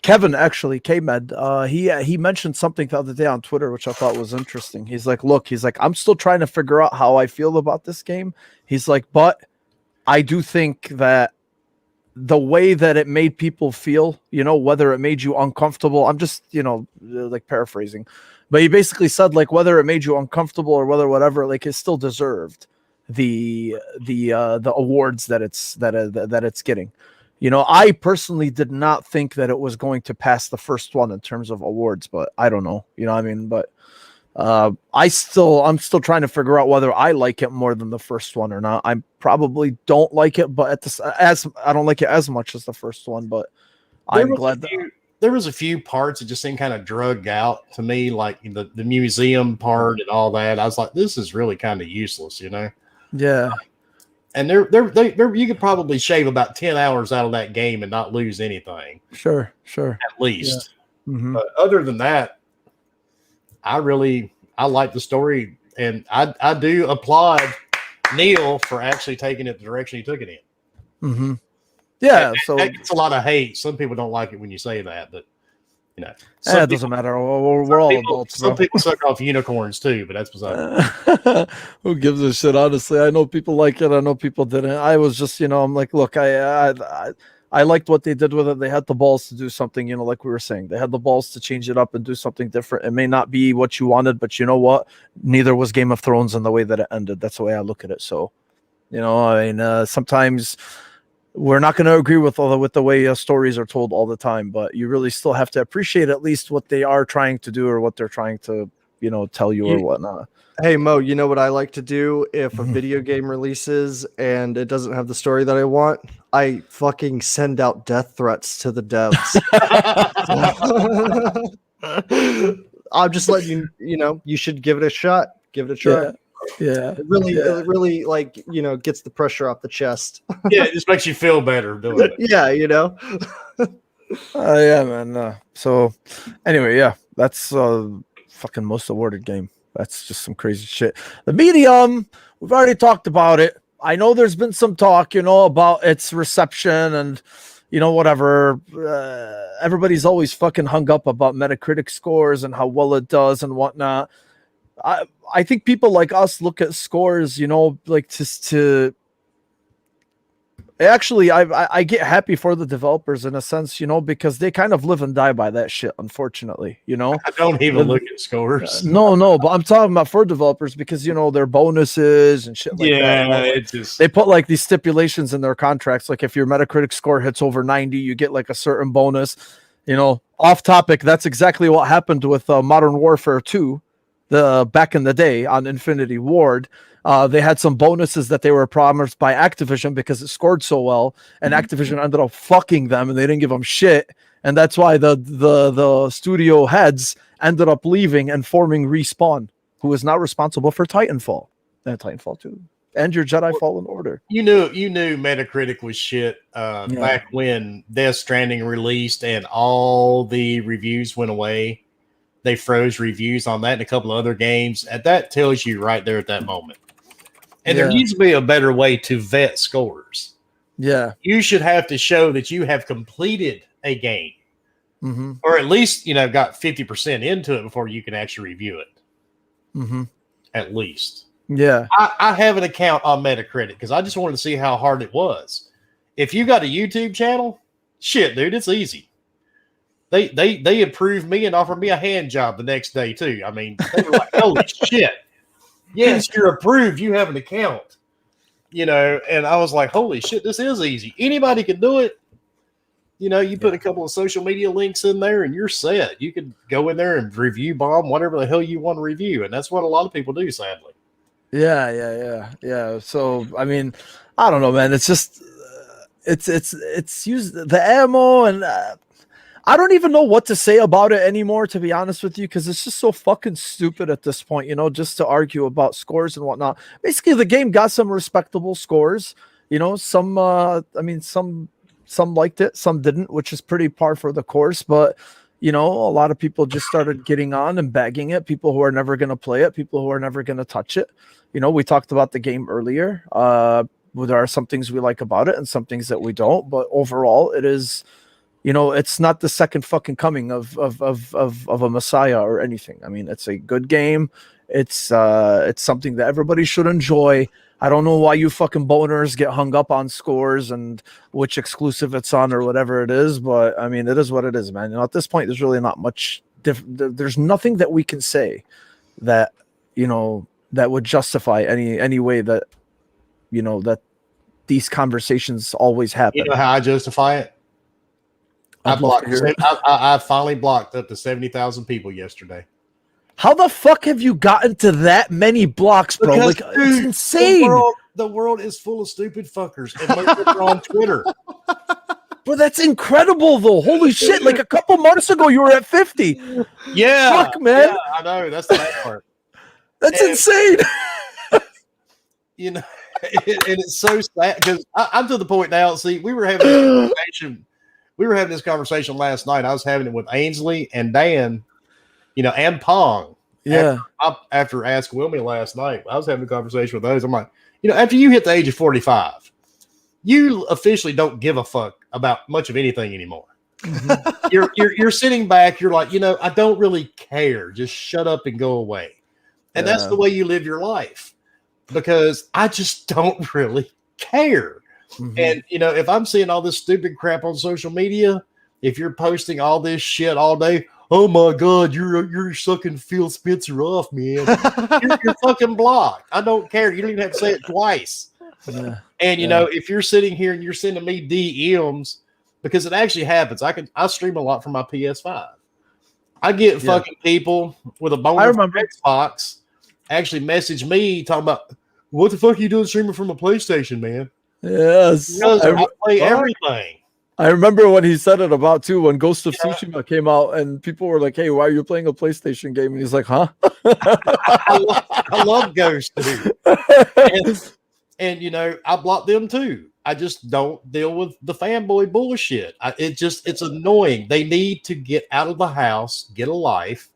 Kevin actually K-Med, he mentioned something the other day on Twitter, which I thought was interesting. He's like, I'm still trying to figure out how I feel about this game. He's like, but I do think that the way that it made people feel, whether it made you uncomfortable, I'm just, like paraphrasing, but he basically said like whether it made you uncomfortable or whatever, like it still deserved the awards that it's getting. I personally did not think that it was going to pass the first one in terms of awards, but I don't know, but I'm still trying to figure out whether I like it more than the first one or not. I probably don't like it, but I don't like it as much as the first one, but I'm glad that there was a few parts that just seemed kind of drugged out to me, like the museum part and all that. I was like, this is really kind of useless, Yeah. And there you could probably shave about 10 hours out of that game and not lose anything. Sure. At least. Yeah. Mm-hmm. But other than that, I like the story, and I do applaud Neil for actually taking it the direction he took it in. Mm-hmm. Yeah, so that gets a lot of hate. Some people don't like it when you say that, but it doesn't matter. We're all adults. Some people suck off unicorns too, but that's beside. Who gives a shit? Honestly, I know people like it. I know people didn't. I was just, I'm like, look, I liked what they did with it. They had the balls to do something, like we were saying. They had the balls to change it up and do something different. It may not be what you wanted, but you know what? Neither was Game of Thrones in the way that it ended. That's the way I look at it. So, sometimes we're not going to agree with the way stories are told all the time, but you really still have to appreciate at least what they are trying to do or what they're trying to, tell you or whatnot. Hey Mo, you know what I like to do if a video game releases and it doesn't have the story that I want? I fucking send out death threats to the devs. I'm just letting you should give it a shot. Give it a try. Yeah. It really like, gets the pressure off the chest. Yeah, it just makes you feel better doing it. Yeah, yeah, man. So anyway, that's fucking most awarded game. That's just some crazy shit. The Medium, we've already talked about it. I know there's been some talk, about its reception and, whatever. Everybody's always fucking hung up about Metacritic scores and how well it does and whatnot. I think people like us look at scores, like just to Actually, I get happy for the developers in a sense, because they kind of live and die by that shit, unfortunately, I don't even look at scores. No, but I'm talking about for developers because their bonuses and shit like that. They put like these stipulations in their contracts, like if your Metacritic score hits over 90, you get like a certain bonus. Off topic, that's exactly what happened with Modern Warfare 2, back in the day on Infinity Ward. They had some bonuses that they were promised by Activision because it scored so well, and Activision ended up fucking them, and they didn't give them shit. And that's why the studio heads ended up leaving and forming Respawn, who is now responsible for Titanfall and Titanfall 2 and your Jedi Fallen Order. You knew Metacritic was shit back when Death Stranding released and all the reviews went away. They froze reviews on that and a couple of other games. And that tells you right there at that moment. And there needs to be a better way to vet scores. Yeah. You should have to show that you have completed a game. Mm-hmm. Or at least, got 50% into it before you can actually review it. Mm-hmm. At least. Yeah. I have an account on Metacritic because I just wanted to see how hard it was. If you got a YouTube channel, shit, dude, it's easy. They approved me and offered me a hand job the next day, too. I mean, they were like, holy shit. Yes, you're approved. You have an account. And I was like, holy shit, this is easy. Anybody can do it. You put a couple of social media links in there and you're set. You can go in there and review bomb whatever the hell you want to review. And that's what a lot of people do, sadly. Yeah. So, I mean, I don't know, man. It's just, it's used the ammo and I don't even know what to say about it anymore, to be honest with you, because it's just so fucking stupid at this point, just to argue about scores and whatnot. Basically, the game got some respectable scores, some liked it, some didn't, which is pretty par for the course, but a lot of people just started getting on and bagging it. People who are never going to play it, people who are never going to touch it. We talked about the game earlier. There are some things we like about it and some things that we don't, but overall it is, it's not the second fucking coming of a Messiah or anything. I mean, it's a good game. It's something that everybody should enjoy. I don't know why you fucking boners get hung up on scores and which exclusive it's on or whatever it is, but I mean, it is what it is, man. At this point, there's really not much different. There's nothing that we can say that, that would justify any way that, that these conversations always happen. You know how I justify it? I finally blocked up to 70,000 people yesterday. How the fuck have you gotten to that many blocks, bro? Because, dude, it's insane. The world is full of stupid fuckers. And most of them are on Twitter. Bro, that's incredible, though. Holy shit. Like a couple months ago, you were at 50. Yeah. Fuck, man. Yeah, I know. That's the bad part. That's insane. And it's so sad because I'm to the point now. See, we were having this conversation. This conversation last night. I was having it with Ainsley and Dan, and Pong. Yeah. After Ask Wilmy last night, I was having a conversation with those. I'm like, after you hit the age of 45, you officially don't give a fuck about much of anything anymore. Mm-hmm. You're sitting back. You're like, I don't really care. Just shut up and go away. And that's the way you live your life because I just don't really care. Mm-hmm. And, if I'm seeing all this stupid crap on social media, if you're posting all this shit all day, oh my God, you're sucking Phil Spencer off, man. you're fucking blocked. I don't care. You don't even have to say it twice. Yeah. And, if you're sitting here and you're sending me DMs, because it actually happens. I stream a lot from my PS5. I get fucking people with a boner from Xbox actually message me talking about, what the fuck are you doing streaming from a PlayStation, man? Yes. Because I play everything. I remember when he said it about too, when Ghost of Tsushima came out and people were like, hey, why are you playing a PlayStation game? And he's like, huh? I love Ghost too. And I block them too. I just don't deal with the fanboy bullshit. It's annoying. They need to get out of the house, get a life,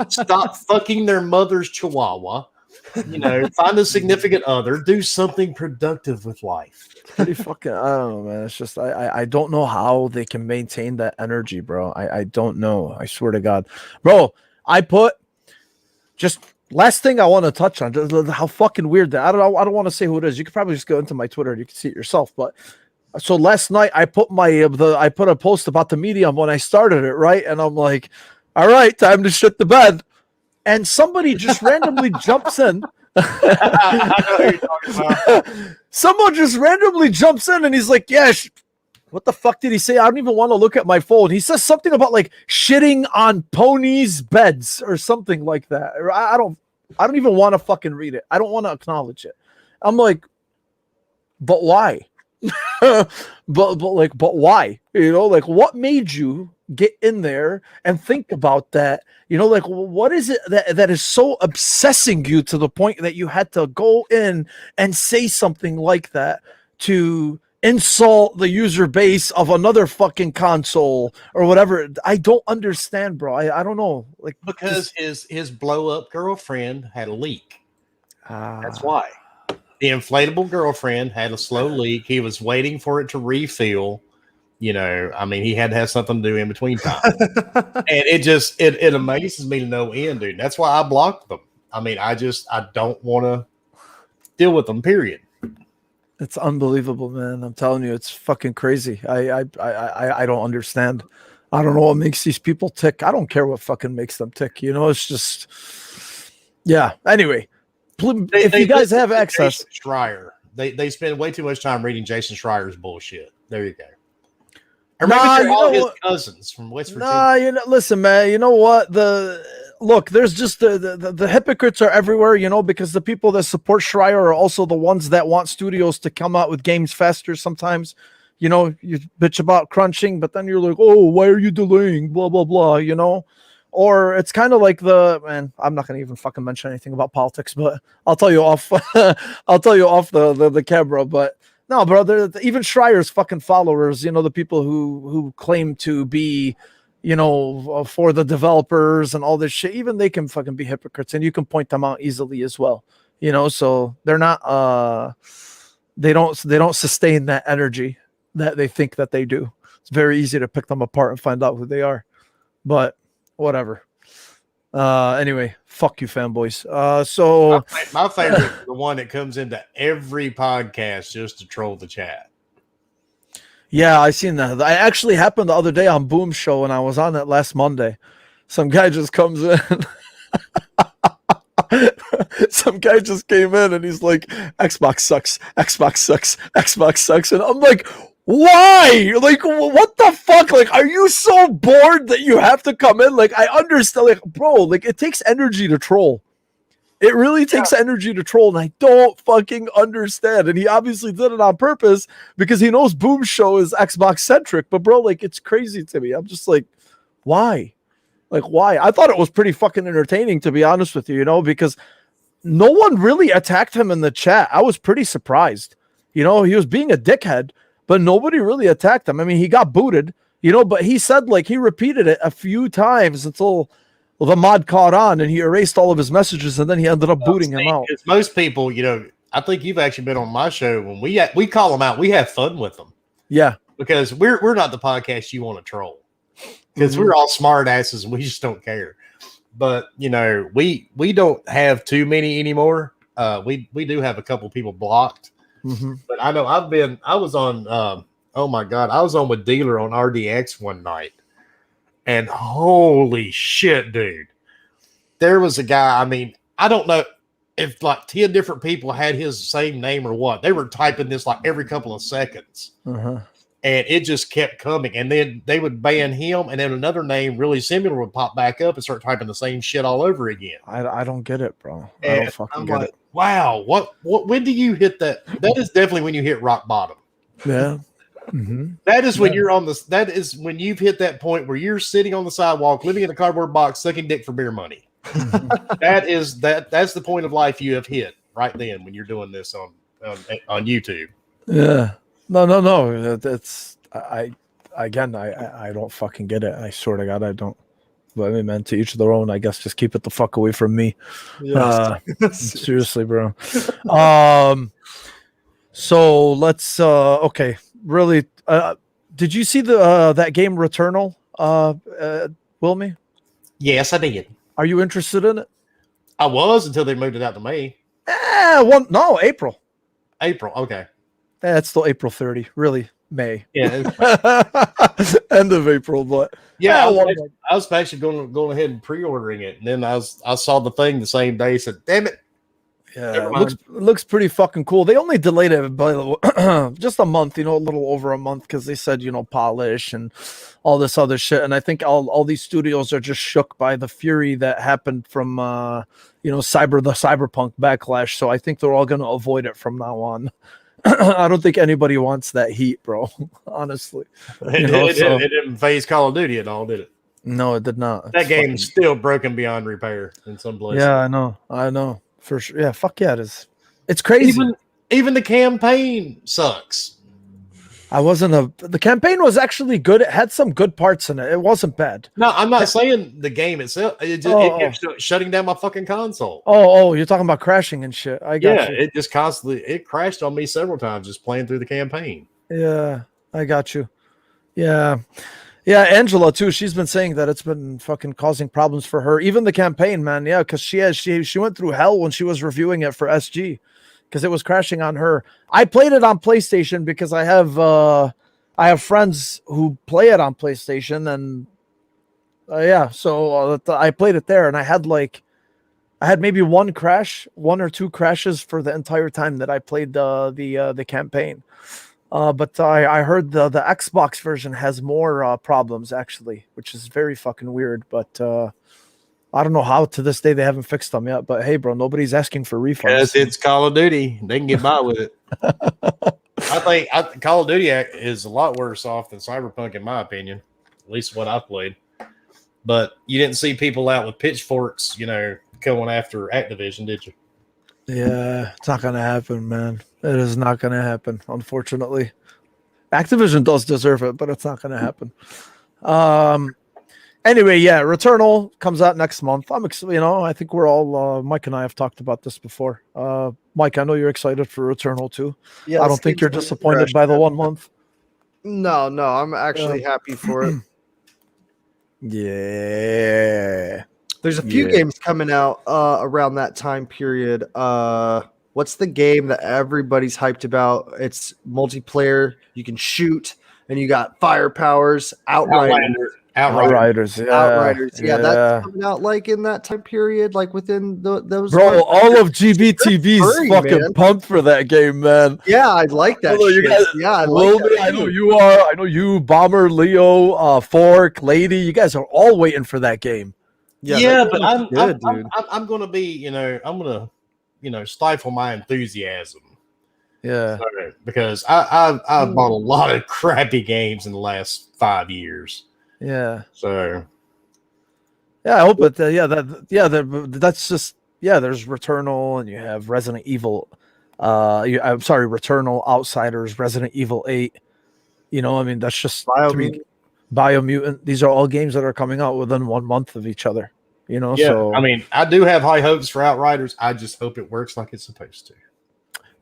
stop fucking their mother's chihuahua, find a significant other, do something productive with life. Pretty fucking, I don't know, man. It's just, I don't know how they can maintain that energy, bro. I don't know. I swear to God. Bro, just last thing I want to touch on, how fucking weird that, I don't want to say who it is. You could probably just go into my Twitter and you can see it yourself, but So last night I put I put a post about the medium when I started it, right? And I'm like, all right, time to shit the bed. And somebody just randomly jumps in. I know who you're talking about. Someone just randomly jumps in and he's like, yeah, what the fuck did he say? I don't even want to look at my phone. He says something about like shitting on ponies' beds or something like that. I don't even want to fucking read it. I don't want to acknowledge it. I'm like, but why? but why? You know, like what made you get in there and think about that? You know, like what is it that is so obsessing you to the point that you had to go in and say something like that to insult the user base of another fucking console or whatever? I don't understand, bro. I don't know. Like because his blow up girlfriend had a leak. That's why. The inflatable girlfriend had a slow leak. He was waiting for it to refill. You know, I mean, he had to have something to do in between time. And it amazes me to no end, dude. That's why I blocked them. I mean, I don't want to deal with them, period. It's unbelievable, man. I'm telling you, it's fucking crazy. I don't understand. I don't know what makes these people tick. I don't care what fucking makes them tick. You know, it's just, yeah. Anyway, if you guys have access, Jason Schreier, they spend way too much time reading Jason Schreier's bullshit. There you go. Or maybe they're all his cousins from West Virginia. Nah, you know, listen, man. You know what? Look, there's just the hypocrites are everywhere, you know, because the people that support Schreier are also the ones that want studios to come out with games faster sometimes. You know, you bitch about crunching, but then you're like, oh, why are you delaying? Blah, blah, blah, you know? Or it's kind of like I'm not going to even fucking mention anything about politics, but I'll tell you off, the camera. But no, bro, even Schreier's fucking followers, you know, the people who claim to be, you know, for the developers and all this shit, even they can fucking be hypocrites, and you can point them out easily as well, you know. So they're not, they don't sustain that energy that they think that they do. It's very easy to pick them apart and find out who they are, but whatever. Anyway, fuck you, fanboys. So my favorite is the one that comes into every podcast just to troll the chat. Yeah, I seen that. I actually happened the other day on Boom Show, and I was on it last Monday. Some guy just comes in. Some guy just came in, and he's like, Xbox sucks, Xbox sucks, Xbox sucks. And I'm like, why? Like, what the fuck? Like, are you so bored that you have to come in? Like, I understand. Like, bro, like, it takes energy to troll. It really takes energy to troll, and I don't fucking understand. And he obviously did it on purpose because he knows Boom Show is Xbox centric. But bro, like, it's crazy to me. I'm just like, why? Like, why? I thought it was pretty fucking entertaining, to be honest with you, you know, because no one really attacked him in the chat. I was pretty surprised. You know, he was being a dickhead, but nobody really attacked him. I mean, he got booted, you know, but he said, like, he repeated it a few times until the mod caught on, and he erased all of his messages, and then he ended up booting him out. Most people, you know, I think you've actually been on my show when we call them out. We have fun with them. Yeah, because we're not the podcast you want to troll, because we're all smart asses and we just don't care. But you know, we don't have too many anymore. We do have a couple people blocked, but I know I was on. Oh my god, I was on with Dealer on RDX one night. And holy shit, dude. There was a guy, I mean, I don't know if like 10 different people had his same name or what. They were typing this like every couple of seconds. And it just kept coming. And then they would ban him, and then another name really similar would pop back up and start typing the same shit all over again. I don't get it, bro. And I don't fucking get it. Wow, what when do you hit that? That is definitely when you hit rock bottom. Yeah. That is when you're on this. That is when you've hit that point where you're sitting on the sidewalk, living in a cardboard box, sucking dick for beer money. That's the point of life you have hit right then when you're doing this on YouTube. Yeah. No. That's I don't fucking get it. I swear to God, I don't. But I mean, man, to each of their own. I guess just keep it the fuck away from me. Yes. Seriously, bro. So let's. Okay. Really, did you see that game Returnal, Wilmy? Yes, I did. Are you interested in it? I was until they moved it out to May. April. April, okay. It's still April 30. Really, May. Yeah, End of April, but yeah. yeah, I was actually going ahead and pre-ordering it, and then I saw the thing the same day. Said, "Damn it!" Yeah, it looks pretty fucking cool. They only delayed it by just a month, a little over a month, because they said, polish and all this other shit. And I think all these studios are just shook by the fury that happened from the cyberpunk backlash. So I think they're all going to avoid it from now on. I don't think anybody wants that heat, bro. Honestly, it didn't phase Call of Duty at all, did it? No, it did not. That game's still broken beyond repair in some places. Yeah, I know. For sure. Yeah, fuck yeah, it is. It's crazy. Even the campaign sucks. The campaign was actually good. It had some good parts in it. It wasn't bad. No, I'm not saying the game itself. It kept shutting down my fucking console. Oh, you're talking about crashing and shit. I got you. It just it crashed on me several times just playing through the campaign. Yeah, I got you. Yeah. Yeah, Angela too. She's been saying that it's been fucking causing problems for her. Even the campaign, man. Yeah, because she went through hell when she was reviewing it for SG, because it was crashing on her. I played it on PlayStation because I have friends who play it on PlayStation, and so I played it there, and I had maybe one or two crashes for the entire time that I played the campaign. But I heard the Xbox version has more problems, actually, which is very fucking weird. But I don't know how to this day they haven't fixed them yet. But hey, bro, nobody's asking for refunds. Yes, it's Call of Duty. They can get by with it. I think Call of Duty is a lot worse off than Cyberpunk, in my opinion. At least what I played. But you didn't see people out with pitchforks, going after Activision, did you? Yeah, it's not going to happen, man. It is not going to happen, unfortunately. Activision does deserve it, but it's not going to happen. Anyway, yeah, Returnal comes out next month. I'm excited. I think we're all Mike and I have talked about this before. Mike, I know you're excited for Returnal too. Yeah, I don't think you're disappointed by the 1 month. No, I'm actually happy for it. Yeah. There's a few games coming out around that time period. What's the game that everybody's hyped about? It's multiplayer. You can shoot, and you got fire powers. Outriders. Yeah, that's coming out in that time period, within those. Bro, all of GBTV's fucking pumped for that game, man. Yeah, I like that. I like that. I know you are. I know you, Bomber, Leo, Fork, Lady. You guys are all waiting for that game. Yeah, but I'm gonna be, I'm gonna, stifle my enthusiasm. Yeah, because I've bought a lot of crappy games in the last 5 years. Yeah. So. Yeah, I hope it. That's just there's Returnal, and you have Resident Evil. I'm sorry, Returnal, Outsiders, Resident Evil 8. That's just Biomutant. These are all games that are coming out within 1 month of each other. So I do have high hopes for Outriders. I just hope it works like it's supposed to.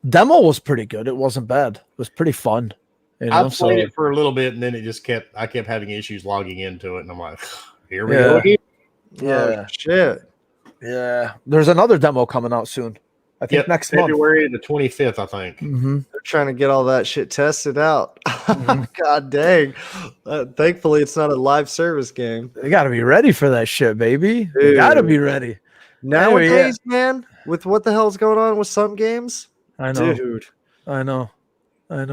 Demo was pretty good. It wasn't bad. It was pretty fun. I played it for a little bit, and then I kept having issues logging into it, and I'm like, here we go again. Yeah. Oh, shit. Yeah. There's another demo coming out soon. I think next February the 25th, I think. Mm-hmm. They're trying to get all that shit tested out. God dang. Thankfully, it's not a live service game. They got to be ready for that shit, baby. Dude. They got to be ready. Nowadays, man, with what the hell's going on with some games. I know. Dude. I know. And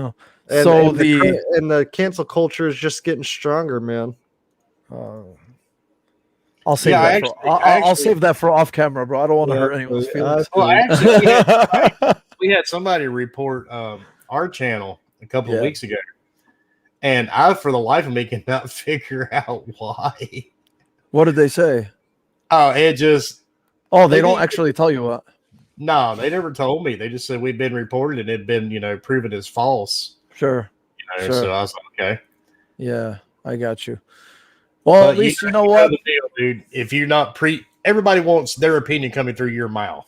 the cancel culture is just getting stronger, man. I'll save I'll save that for off camera, bro. I don't want to hurt anyone's feelings. We had somebody report our channel a couple of weeks ago, and I, for the life of me, cannot figure out why. What did they say? They don't actually tell you what. No, they never told me. They just said we'd been reported and it had been, proven as false. Sure. Sure. So I was like, okay. Yeah, I got you. Well, at least you know what, the deal, dude. If you're not everybody wants their opinion coming through your mouth.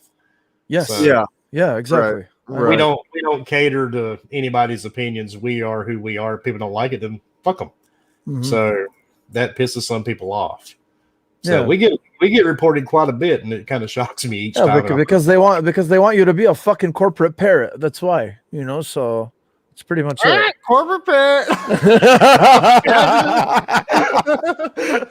Yes. So, yeah, exactly. Right. We don't cater to anybody's opinions. We are who we are. If people don't like it, then fuck them. Mm-hmm. So that pisses some people off. So we get reported quite a bit, and it kind of shocks me each time. Because they want you to be a fucking corporate parrot. That's why, So It's pretty much it. Corporate pit.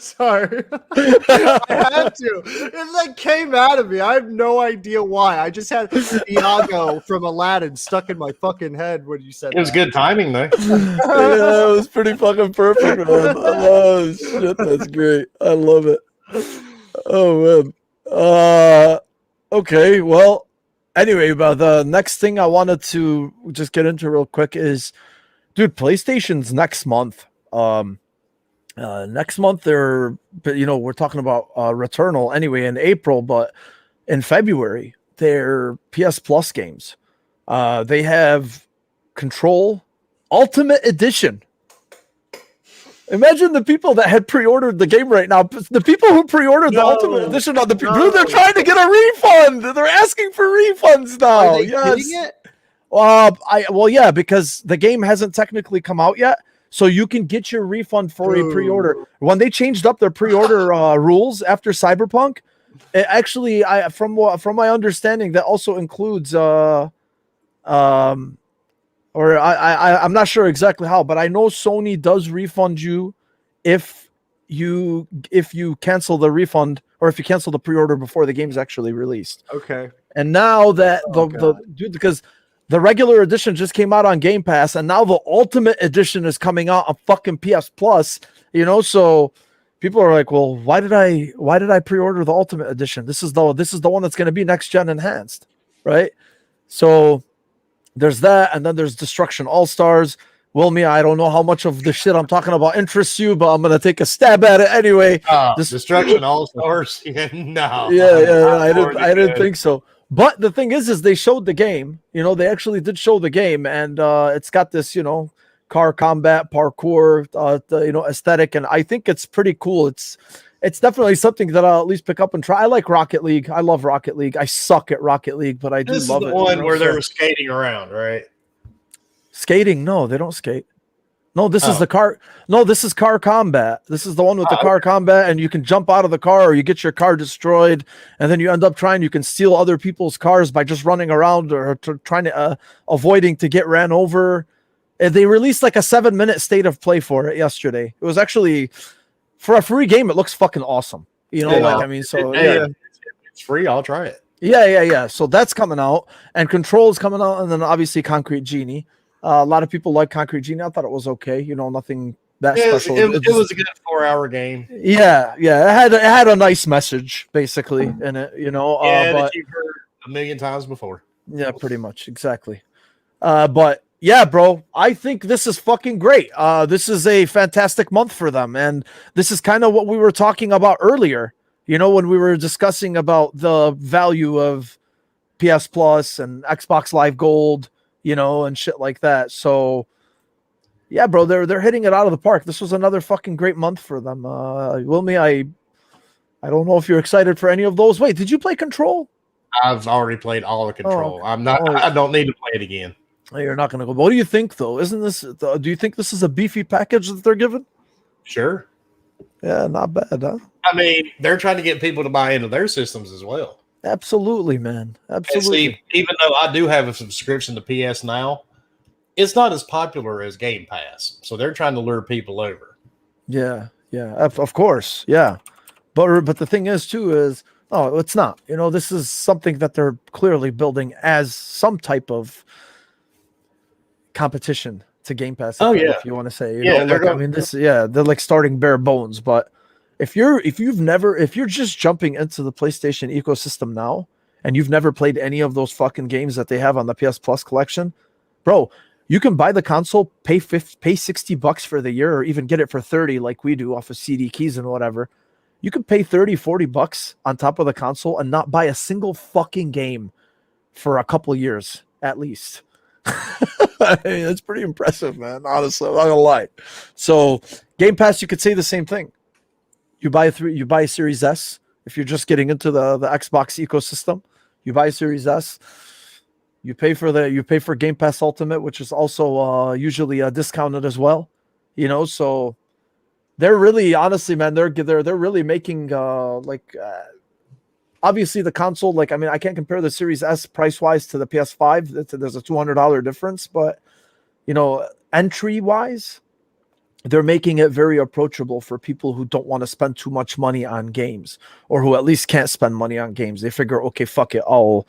Sorry. I had to. It like came out of me. I have no idea why. I just had Iago from Aladdin stuck in my fucking head when you said it was good timing though. Yeah, it was pretty fucking perfect, man. Oh shit, that's great. I love it. Oh man. Okay, well, anyway, but the next thing I wanted to just get into real quick is, dude, PlayStation's next month. Next month they're, we're talking about Returnal anyway in April, but in February they're PS Plus games. They have Control Ultimate Edition. Imagine the people that had pre-ordered the game right now. The people who pre-ordered the Ultimate Edition on the they're trying to get a refund. They're asking for refunds now. Are they getting it? Yeah, because the game hasn't technically come out yet, so you can get your refund for a pre-order. When they changed up their pre-order rules after Cyberpunk, it actually, from my understanding, that also includes I'm not sure exactly how, but I know Sony does refund you if you cancel the refund or if you cancel the pre-order before the game's actually released. Okay. And now that because the regular edition just came out on Game Pass, and now the Ultimate Edition is coming out on fucking PS Plus, so people are like, well, why did I pre-order the Ultimate Edition? This is the one that's going to be next gen enhanced, right? So there's that, and then there's Destruction All-Stars. Wilmy, I don't know how much of the shit I'm talking about interests you, but I'm gonna take a stab at it anyway. Destruction All-Stars? No. Yeah, I didn't think so. But the thing is they showed the game. They actually did show the game, and it's got this, car combat, parkour, aesthetic, and I think it's pretty cool. It's definitely something that I'll at least pick up and try. I like Rocket League. I love Rocket League. I suck at Rocket League, but I do love it. This is the one where they're skating around, right? Skating? No, they don't skate. No, this is the car. No, this is car combat. This is the one with the car combat, and you can jump out of the car or you get your car destroyed, and then you end up you can steal other people's cars by just running around or trying to avoiding to get ran over. And they released like a 7-minute state of play for it yesterday. It was actually, for a free game, it looks fucking awesome. It's free. I'll try it. Yeah. So that's coming out, and Control is coming out, and then obviously Concrete Genie. A lot of people like Concrete Genie. I thought it was okay. Nothing that special. It was a good 4-hour game. Yeah. It had a nice message basically in it. That you've heard a million times before. Yeah, pretty much exactly. But yeah, bro, I think this is fucking great. This is a fantastic month for them. And this is kind of what we were talking about earlier, when we were discussing about the value of PS Plus and Xbox Live Gold, and shit like that. So yeah, bro, they're hitting it out of the park. This was another fucking great month for them. Wilmy, I don't know if you're excited for any of those. Wait, did you play Control? I've already played all of Control. I don't need to play it again. You're not going to go. What do you think, though? Do you think this is a beefy package that they're giving? Sure. Yeah, not bad, huh? I mean, they're trying to get people to buy into their systems as well. Absolutely, man. Absolutely. And see, even though I do have a subscription to PS Now, it's not as popular as Game Pass. So they're trying to lure people over. Yeah. Of course. Yeah. But the thing is, too, is, it's not. This is something that they're clearly building as some type of competition to Game Pass. If you want to say, they're like starting bare bones. But if you're just jumping into the PlayStation ecosystem now and you've never played any of those fucking games that they have on the PS Plus collection, bro, you can buy the console, pay $60 for the year, or even get it for $30 like we do off of CD keys and whatever. You can pay $30-$40 on top of the console and not buy a single fucking game for a couple years at least. I mean, it's pretty impressive, man. Honestly, I'm not gonna lie. So, Game Pass, you could say the same thing. You buy a Series S if you're just getting into the Xbox ecosystem. You buy a Series S. You pay for Game Pass Ultimate, which is also usually discounted as well. So they're really, honestly, man, they're really making obviously the console, I can't compare the Series S price wise to the PS5. There's a $200 difference, but entry wise, they're making it very approachable for people who don't want to spend too much money on games, or who at least can't spend money on games. They figure, okay, fuck it, I'll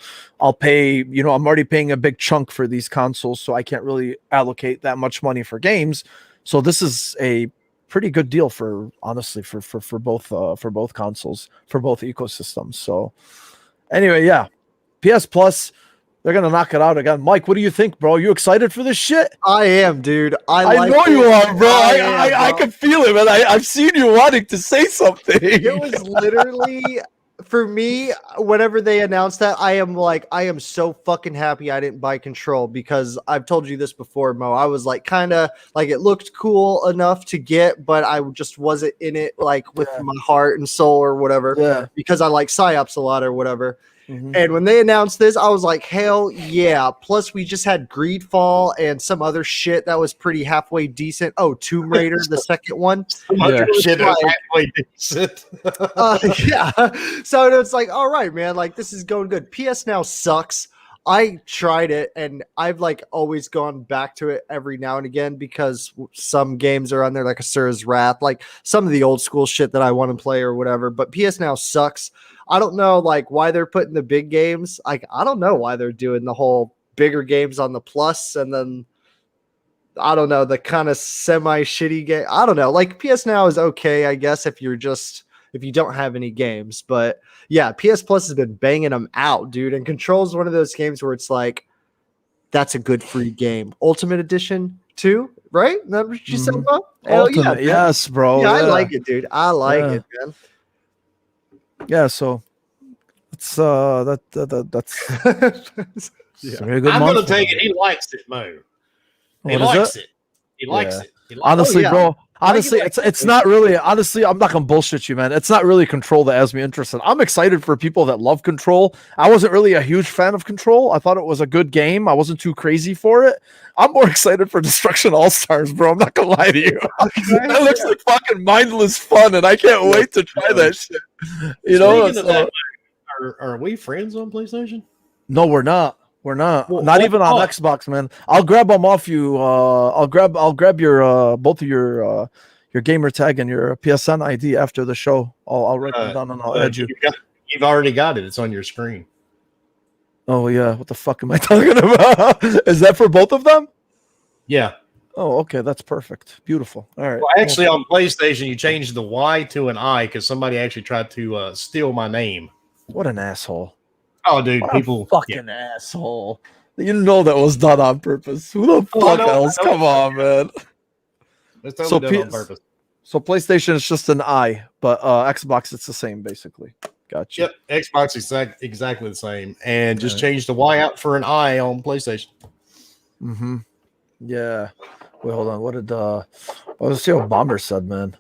pay, I'm already paying a big chunk for these consoles, so I can't really allocate that much money for games. So this is a pretty good deal for both consoles, for both ecosystems. So anyway, yeah, PS Plus, they're gonna knock it out again. Mike, what do you think, bro? You excited for this shit? I am, dude. I know you are, bro. I can feel it, man. I've seen you wanting to say something. It was literally, for me, whenever they announced that, I am so fucking happy I didn't buy Control, because I've told you this before, Mo. I was like, kind of like, it looked cool enough to get, but I just wasn't in it like with my heart and soul or whatever, because I like PsyOps a lot or whatever. Mm-hmm. And when they announced this, I was like, hell yeah. Plus, we just had Greedfall and some other shit that was pretty halfway decent. Oh, Tomb Raider, the second one. Shit that was halfway decent. Yeah. So it's like, all right, man, like this is going good. PS Now sucks. I tried it, and I've like always gone back to it every now and again, because some games are on there, like Asura's Wrath, like some of the old school shit that I want to play or whatever. But PS Now sucks. I don't know like why they're putting the big games. Like, I don't know why they're doing the whole bigger games on the Plus, and then I don't know, the kind of semi shitty game. I don't know. Like, PS Now is okay, I guess, if you don't have any games. But yeah, PS Plus has been banging them out, dude. And Control's one of those games where it's like, that's a good free game. Ultimate Edition too, right? That's what you said about? Ultimate, yes, bro. Yeah, I like it, dude. I like it, man. Yeah, so it's that's very good. I'm gonna take it. He likes it, Mo. He likes it. He likes it. Honestly, bro. Honestly, it's not really. Honestly, I'm not gonna bullshit you, man. It's not really Control that has me interested. I'm excited for people that love Control. I wasn't really a huge fan of Control. I thought it was a good game. I wasn't too crazy for it. I'm more excited for Destruction All Stars, bro. I'm not gonna lie to you. That looks like fucking mindless fun, and I can't wait to try that shit. Are we friends on PlayStation? No, we're not. We're not. Well, not even on Xbox, man. I'll grab them off you. I'll grab your both of your gamer tag and your PSN ID after the show. I'll write them down and I'll add you. You've already got it. It's on your screen. Oh yeah. What the fuck am I talking about? Is that for both of them? Yeah. Oh, okay. That's perfect. Beautiful. All right. Well, actually, on PlayStation, you changed the Y to an I because somebody actually tried to steal my name. What an asshole. Oh, dude, people fucking asshole. You know that was done on purpose. Who the fuck else? Come on, man. It's totally done on purpose. So PlayStation is just an I, but Xbox it's the same basically. Gotcha. Yep, Xbox is exactly the same, and just change the Y out for an I on PlayStation. Mm-hmm. Yeah. Wait, hold on. What did let's see what Bomber said, man.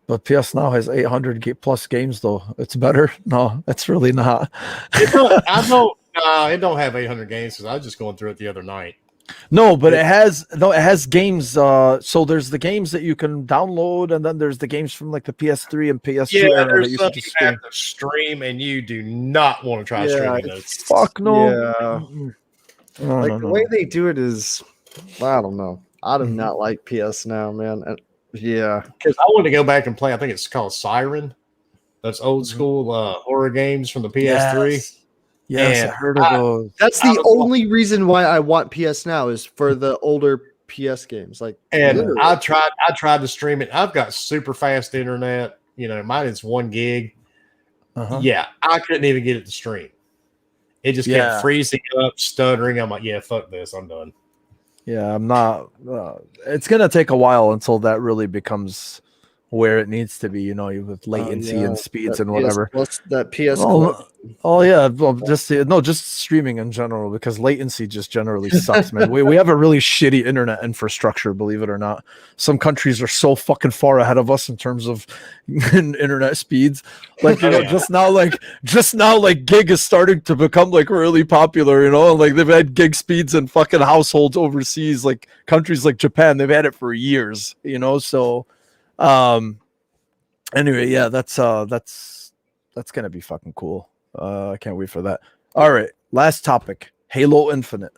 But PS Now has 800 plus games, though. It's better. No, it's really not. It don't have 800 games because I was just going through it the other night. No, but it has games. So there's the games that you can download, and then there's the games from like the PS3 and PS2 era that you can just have to stream, and you do not want to try streaming those. Fuck no. Yeah. The way they do it is, I don't know. I do not like PS Now, man. Yeah, because I want to go back and play. I think it's called Siren. That's old school horror games from the PS3. Yes, I heard of those. That's the only reason why I want PS Now is for the older PS games. Like, and literally. I tried to stream it. I've got super fast internet. You know, mine is 1 gig. Yeah, I couldn't even get it to stream. It just kept freezing up, stuttering. I'm like, yeah, fuck this. I'm done. Yeah, I'm not. It's gonna take a while until that really becomes where it needs to be. You know, with latency and speeds and whatever. That PS. Oh yeah, well, just streaming in general, because latency just generally sucks, man. We have a really shitty internet infrastructure, believe it or not. Some countries are so fucking far ahead of us in terms of internet speeds. Like, you know, just now, like gig is starting to become like really popular, you know, and like they've had gig speeds in fucking households overseas, like countries like Japan, they've had it for years, you know. So, anyway, yeah, that's gonna be fucking cool. I can't wait for that. All right, last topic, Halo Infinite.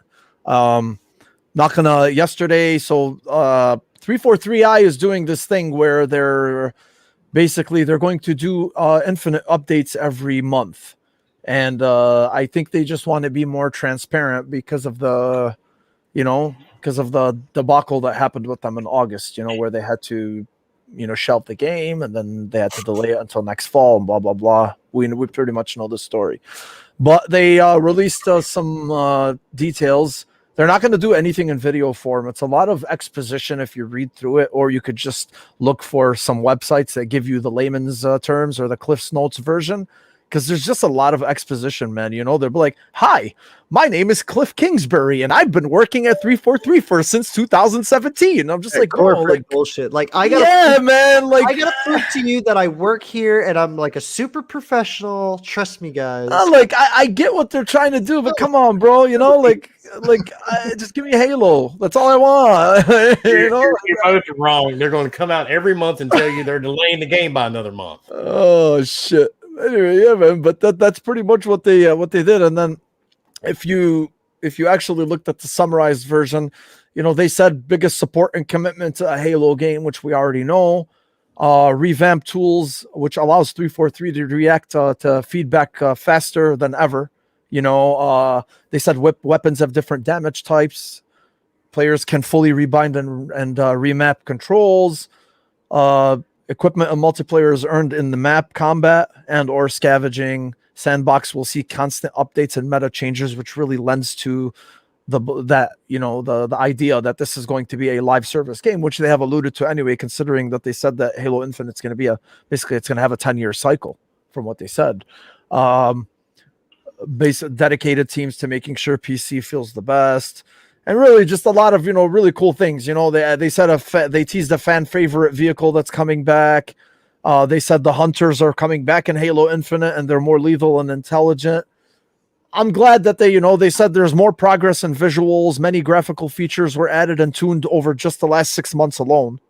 not gonna yesterday. So 343i is doing this thing where they're going to do infinite updates every month, and I think they just want to be more transparent because of the debacle that happened with them in August, where they had to shelve the game, and then they had to delay it until next fall, and blah blah blah. We pretty much know the story, but they released some details. They're not going to do anything in video form. It's a lot of exposition if you read through it, or you could just look for some websites that give you the layman's terms or the Cliff's Notes version, because there's just a lot of exposition, man. They'll be like, "Hi, my name is Cliff Kingsbury, and I've been working at 343 since 2017." I'm just like, corporate bullshit. Like, I gotta prove to you that I work here and I'm like a super professional. Trust me, guys. I get what they're trying to do, but come on, bro. Just give me Halo. That's all I want. You're both wrong. They're going to come out every month and tell you they're delaying the game by another month. Oh shit. Anyway, yeah, man. But that's pretty much what they did. And then if you actually looked at the summarized version, they said biggest support and commitment to a Halo game, which we already know. Revamp tools, which allows 343 to react to feedback faster than ever. They said weapons have different damage types. Players can fully rebind and remap controls. Equipment and multiplayer is earned in the map combat and or scavenging. Sandbox will see constant updates and meta changes, which really lends to the idea that this is going to be a live service game, which they have alluded to anyway, considering that they said that Halo Infinite's going to be it's going to have a 10-year cycle from what they said. Dedicated teams to making sure PC feels the best. And really just a lot of, really cool things. They said they teased a fan favorite vehicle that's coming back. They said the hunters are coming back in Halo Infinite and they're more lethal and intelligent. I'm glad that they said there's more progress in visuals. Many graphical features were added and tuned over just the last 6 months alone,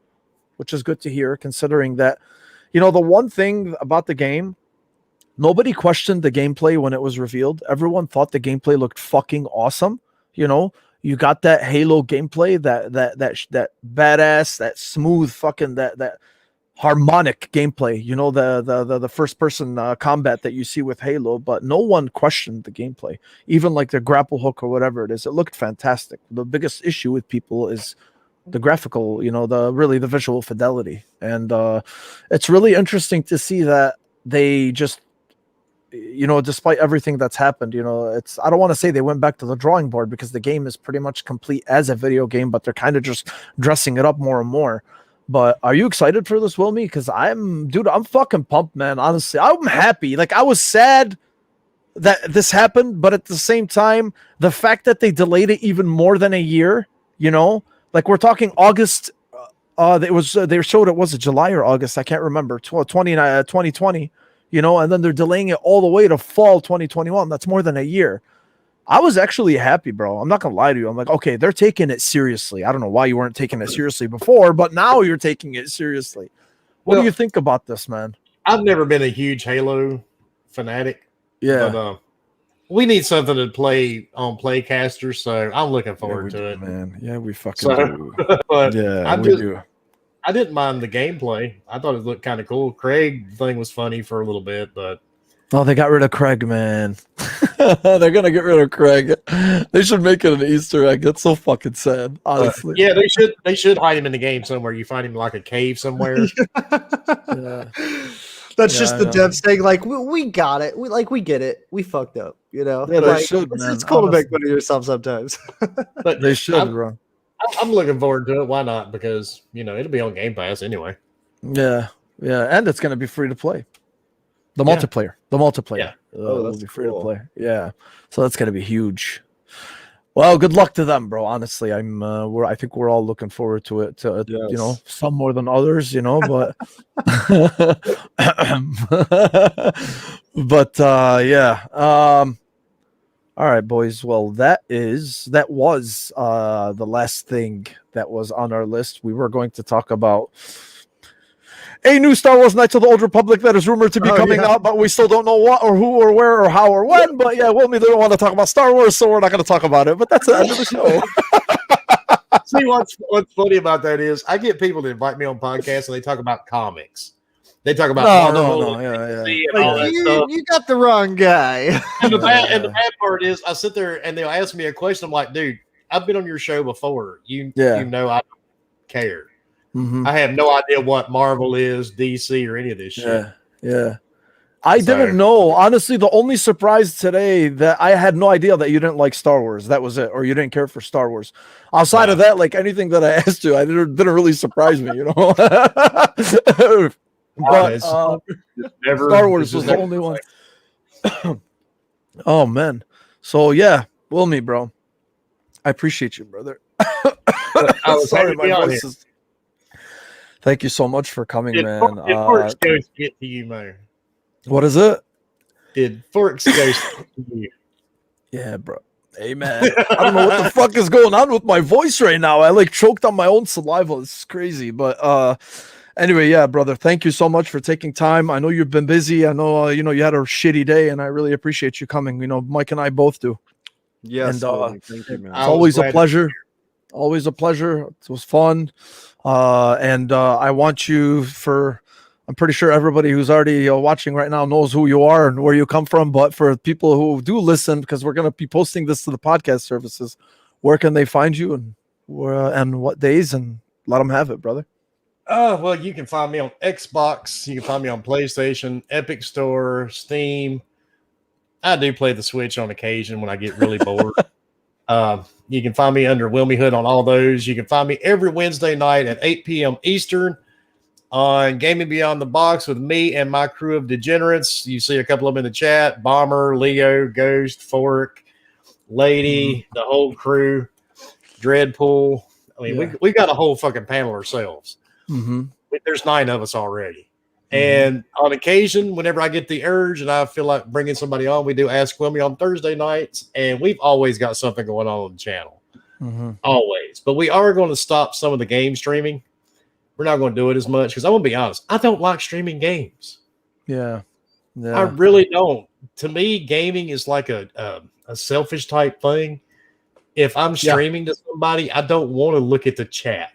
which is good to hear, considering that, the one thing about the game, nobody questioned the gameplay when it was revealed. Everyone thought the gameplay looked fucking awesome. You got that Halo gameplay, that badass, that smooth fucking that harmonic gameplay. The first person combat that you see with Halo, but no one questioned the gameplay, even like the grapple hook or whatever it is. It looked fantastic. The biggest issue with people is the graphical, the visual fidelity, and it's really interesting to see that they just. Despite everything that's happened, I don't want to say they went back to the drawing board, because the game is pretty much complete as a video game, but they're kind of just dressing it up more and more. But are you excited for this, Wilmy? Because I'm fucking pumped, man. Honestly, I'm happy. Like, I was sad that this happened, but at the same time, the fact that they delayed it even more than a year, like we're talking August. They showed it, was it July or August? I can't remember. 2020. And then they're delaying it all the way to fall 2021. That's more than a year. I was actually happy, bro. I'm not going to lie to you. I'm like, okay, they're taking it seriously. I don't know why you weren't taking it seriously before, but now you're taking it seriously. What do you think about this, man? I've never been a huge Halo fanatic. Yeah. But, we need something to play on Playcaster, so I'm looking forward to it, man. Yeah, we fucking do. But yeah, we do. I didn't mind the gameplay. I thought it looked kind of cool. Craig thing was funny for a little bit, but they got rid of Craig, man. They're gonna get rid of Craig. They should make it an Easter egg. That's so fucking sad, honestly. Yeah, they should hide him in the game somewhere. You find him in like a cave somewhere. Yeah. That's just the dev saying, like, we got it. We get it. We fucked up, Yeah, they should, man. It's cool to make fun of yourself sometimes. But they should, bro. I'm looking forward to it. Why not? Because, it'll be on Game Pass anyway. Yeah. And it's going to be free to play. The multiplayer. Yeah. It'll be free to play. Yeah. So that's going to be huge. Well, good luck to them, bro. Honestly, I think we're all looking forward to it. Yes. Some more than others, but but yeah. All right, boys. Well, that was the last thing that was on our list. We were going to talk about a new Star Wars Knights of the Old Republic that is rumored to be coming out, but we still don't know what or who or where or how or when. But yeah, Wilmy, they don't want to talk about Star Wars, so we're not going to talk about it. But that's the end of the show. See, what's funny about that is I get people to invite me on podcasts and they talk about comics. They talk about Marvel, yeah. and all that stuff. You got the wrong guy. And the bad part is, I sit there and they'll ask me a question. I'm like, dude, I've been on your show before. You know, I don't care. Mm-hmm. I have no idea what Marvel is, DC, or any of this shit. Yeah. I didn't know. Honestly, the only surprise today that I had no idea that you didn't like Star Wars. That was it. Or you didn't care for Star Wars. Outside of that, like anything that I asked you, I didn't really surprise me, you know. But Star Wars was the only one. Oh man. So yeah, Wilmy, bro. I appreciate you, brother. Sorry, my voice is... Thank you so much for coming, man. Did Forks Ghost get to you, man? What is it? Did Forks Ghost get to you? Yeah, bro. Hey, man. I don't know what the fuck is going on with my voice right now. I like choked on my own saliva. It's crazy. But anyway, yeah, brother. Thank you so much for taking time. I know you've been busy. I know you had a shitty day, and I really appreciate you coming. You know, Mike and I both do. Yes, and thank you, man. It's always a pleasure. Always a pleasure. It was fun. And I want you I'm pretty sure everybody who's already watching right now knows who you are and where you come from. But for people who do listen, because we're going to be posting this to the podcast services, where can they find you and what days? And let them have it, brother. Well, you can find me on Xbox. You can find me on PlayStation, Epic Store, Steam. I do play the Switch on occasion when I get really bored. You can find me under WilmyHood on all those. You can find me every Wednesday night at 8 p.m. Eastern on Gaming Beyond the Box with me and my crew of degenerates. You see a couple of them in the chat: Bomber, Leo, Ghost, Fork, Lady, the whole crew, Dreadpool. I mean, we got a whole fucking panel ourselves. There's 9 of us already. And on occasion, whenever I get the urge and I feel like bringing somebody on, we do Ask Wilmy on Thursday nights. And we've always got something going on the channel. Always. But we are going to stop some of the game streaming. We're not going to do it as much because I'm going to be honest. I don't like streaming games. Yeah. I really don't. To me, gaming is like a selfish type thing. If I'm streaming to somebody, I don't want to look at the chat.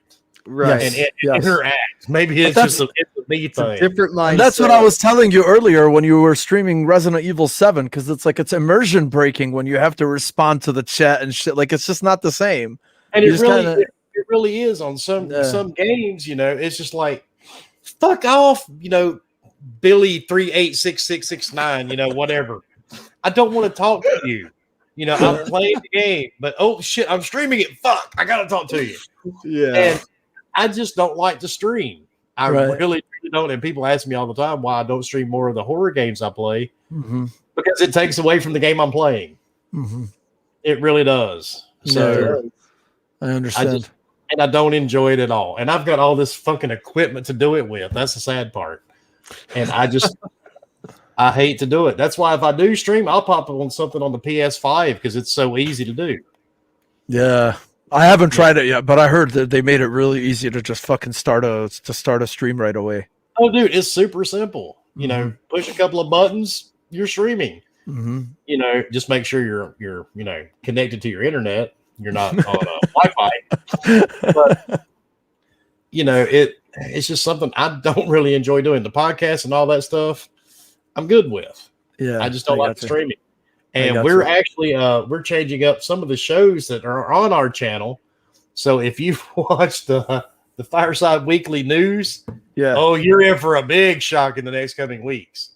Right. And interact. Maybe it's just a me thing. Different mindset. And that's what I was telling you earlier when you were streaming Resident Evil 7, because it's immersion breaking when you have to respond to the chat and shit. Like, it's just not the same. And it really is on some games, it's just like, fuck off, Billy 386669, whatever. I don't want to talk to you. I'm playing the game, but oh shit, I'm streaming it. Fuck, I gotta talk to you. Yeah. And I just don't like to stream. I really don't. And people ask me all the time why I don't stream more of the horror games I play. Because it takes away from the game I'm playing. It really does. So I understand. And I don't enjoy it at all. And I've got all this fucking equipment to do it with. That's the sad part. And I hate to do it. That's why if I do stream, I'll pop up on something on the PS5 because it's so easy to do. Yeah. I haven't tried it yet, but I heard that they made it really easy to just fucking start a stream right away. Oh, dude, it's super simple. Push a couple of buttons, you're streaming. Just make sure you're connected to your internet. You're not on Wi-Fi. But it's just something I don't really enjoy doing. The podcast and all that stuff, I'm good with. Yeah, I just don't like streaming. And we're actually we're changing up some of the shows that are on our channel. So if you've watched the Fireside Weekly News, you're in for a big shock in the next coming weeks.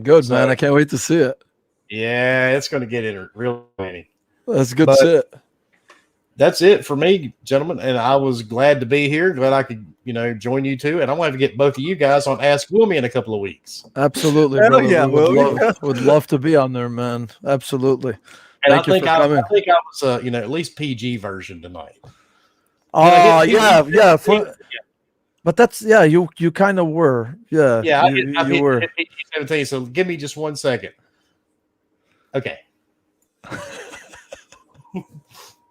Good, man. I can't wait to see it. Yeah, it's going to get in real many. That's good shit. That's it for me, gentlemen. And I was glad to be here. Glad I could, join you two. And I want to get both of you guys on Ask Wilmy in a couple of weeks. Absolutely. Hell yeah, would love to be on there, man. Absolutely. And I think I was, at least PG version tonight. Oh, yeah. But that's, you kind of were. Yeah. Yeah, you were. PG-17, so give me just 1 second. Okay.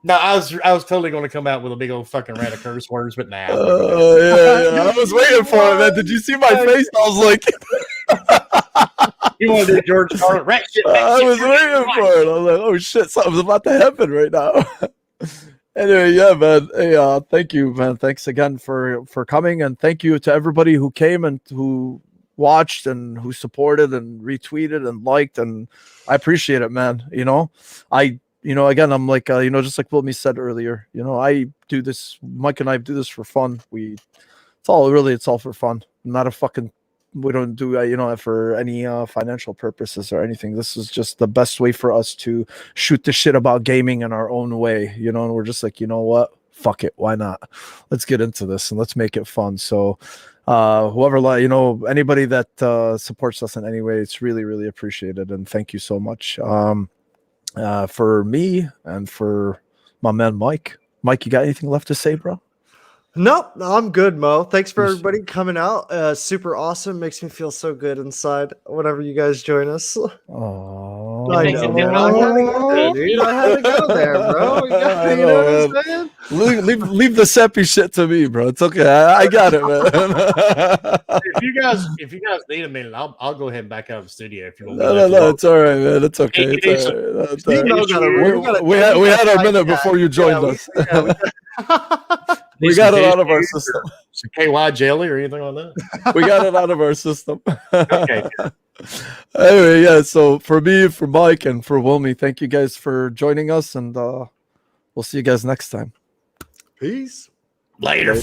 No, I was totally going to come out with a big old fucking rat of curse words, but now. I was waiting for it, man. Did you see my face? I was like, you want to do George Carlin rat shit? I was waiting for it. I was like, oh shit, something's about to happen right now. Anyway, yeah, man. Hey, thank you, man. Thanks again for coming, and thank you to everybody who came and who watched and who supported and retweeted and liked, and I appreciate it, man. Again, I'm like, just like Wilmy said earlier, I do this. Mike and I do this for fun. It's all for fun. Not a fucking. We don't do for any financial purposes or anything. This is just the best way for us to shoot the shit about gaming in our own way, and we're just like, you know what, fuck it, why not? Let's get into this and let's make it fun. So whoever, anybody that supports us in any way, it's really, really appreciated, and thank you so much. For me and for my man Mike, you got anything left to say, bro? Nope, I'm good, Mo. Thanks for everybody coming out. Super awesome. Makes me feel so good inside whenever you guys join us. Oh, I know. I had to go there, bro. You know what I'm saying? Leave the sappy shit to me, bro. It's okay. I got it, man. if you guys need a minute, I'll go ahead and back out of the studio if you want. No, it's all right, man. It's okay. We had our minute before you joined us. We got it out of our system. Some KY jelly or anything like that? We got it out of our system. Okay. Anyway, yeah. So for me, for Mike, and for Wilmy, thank you guys for joining us, and we'll see you guys next time. Peace. Later.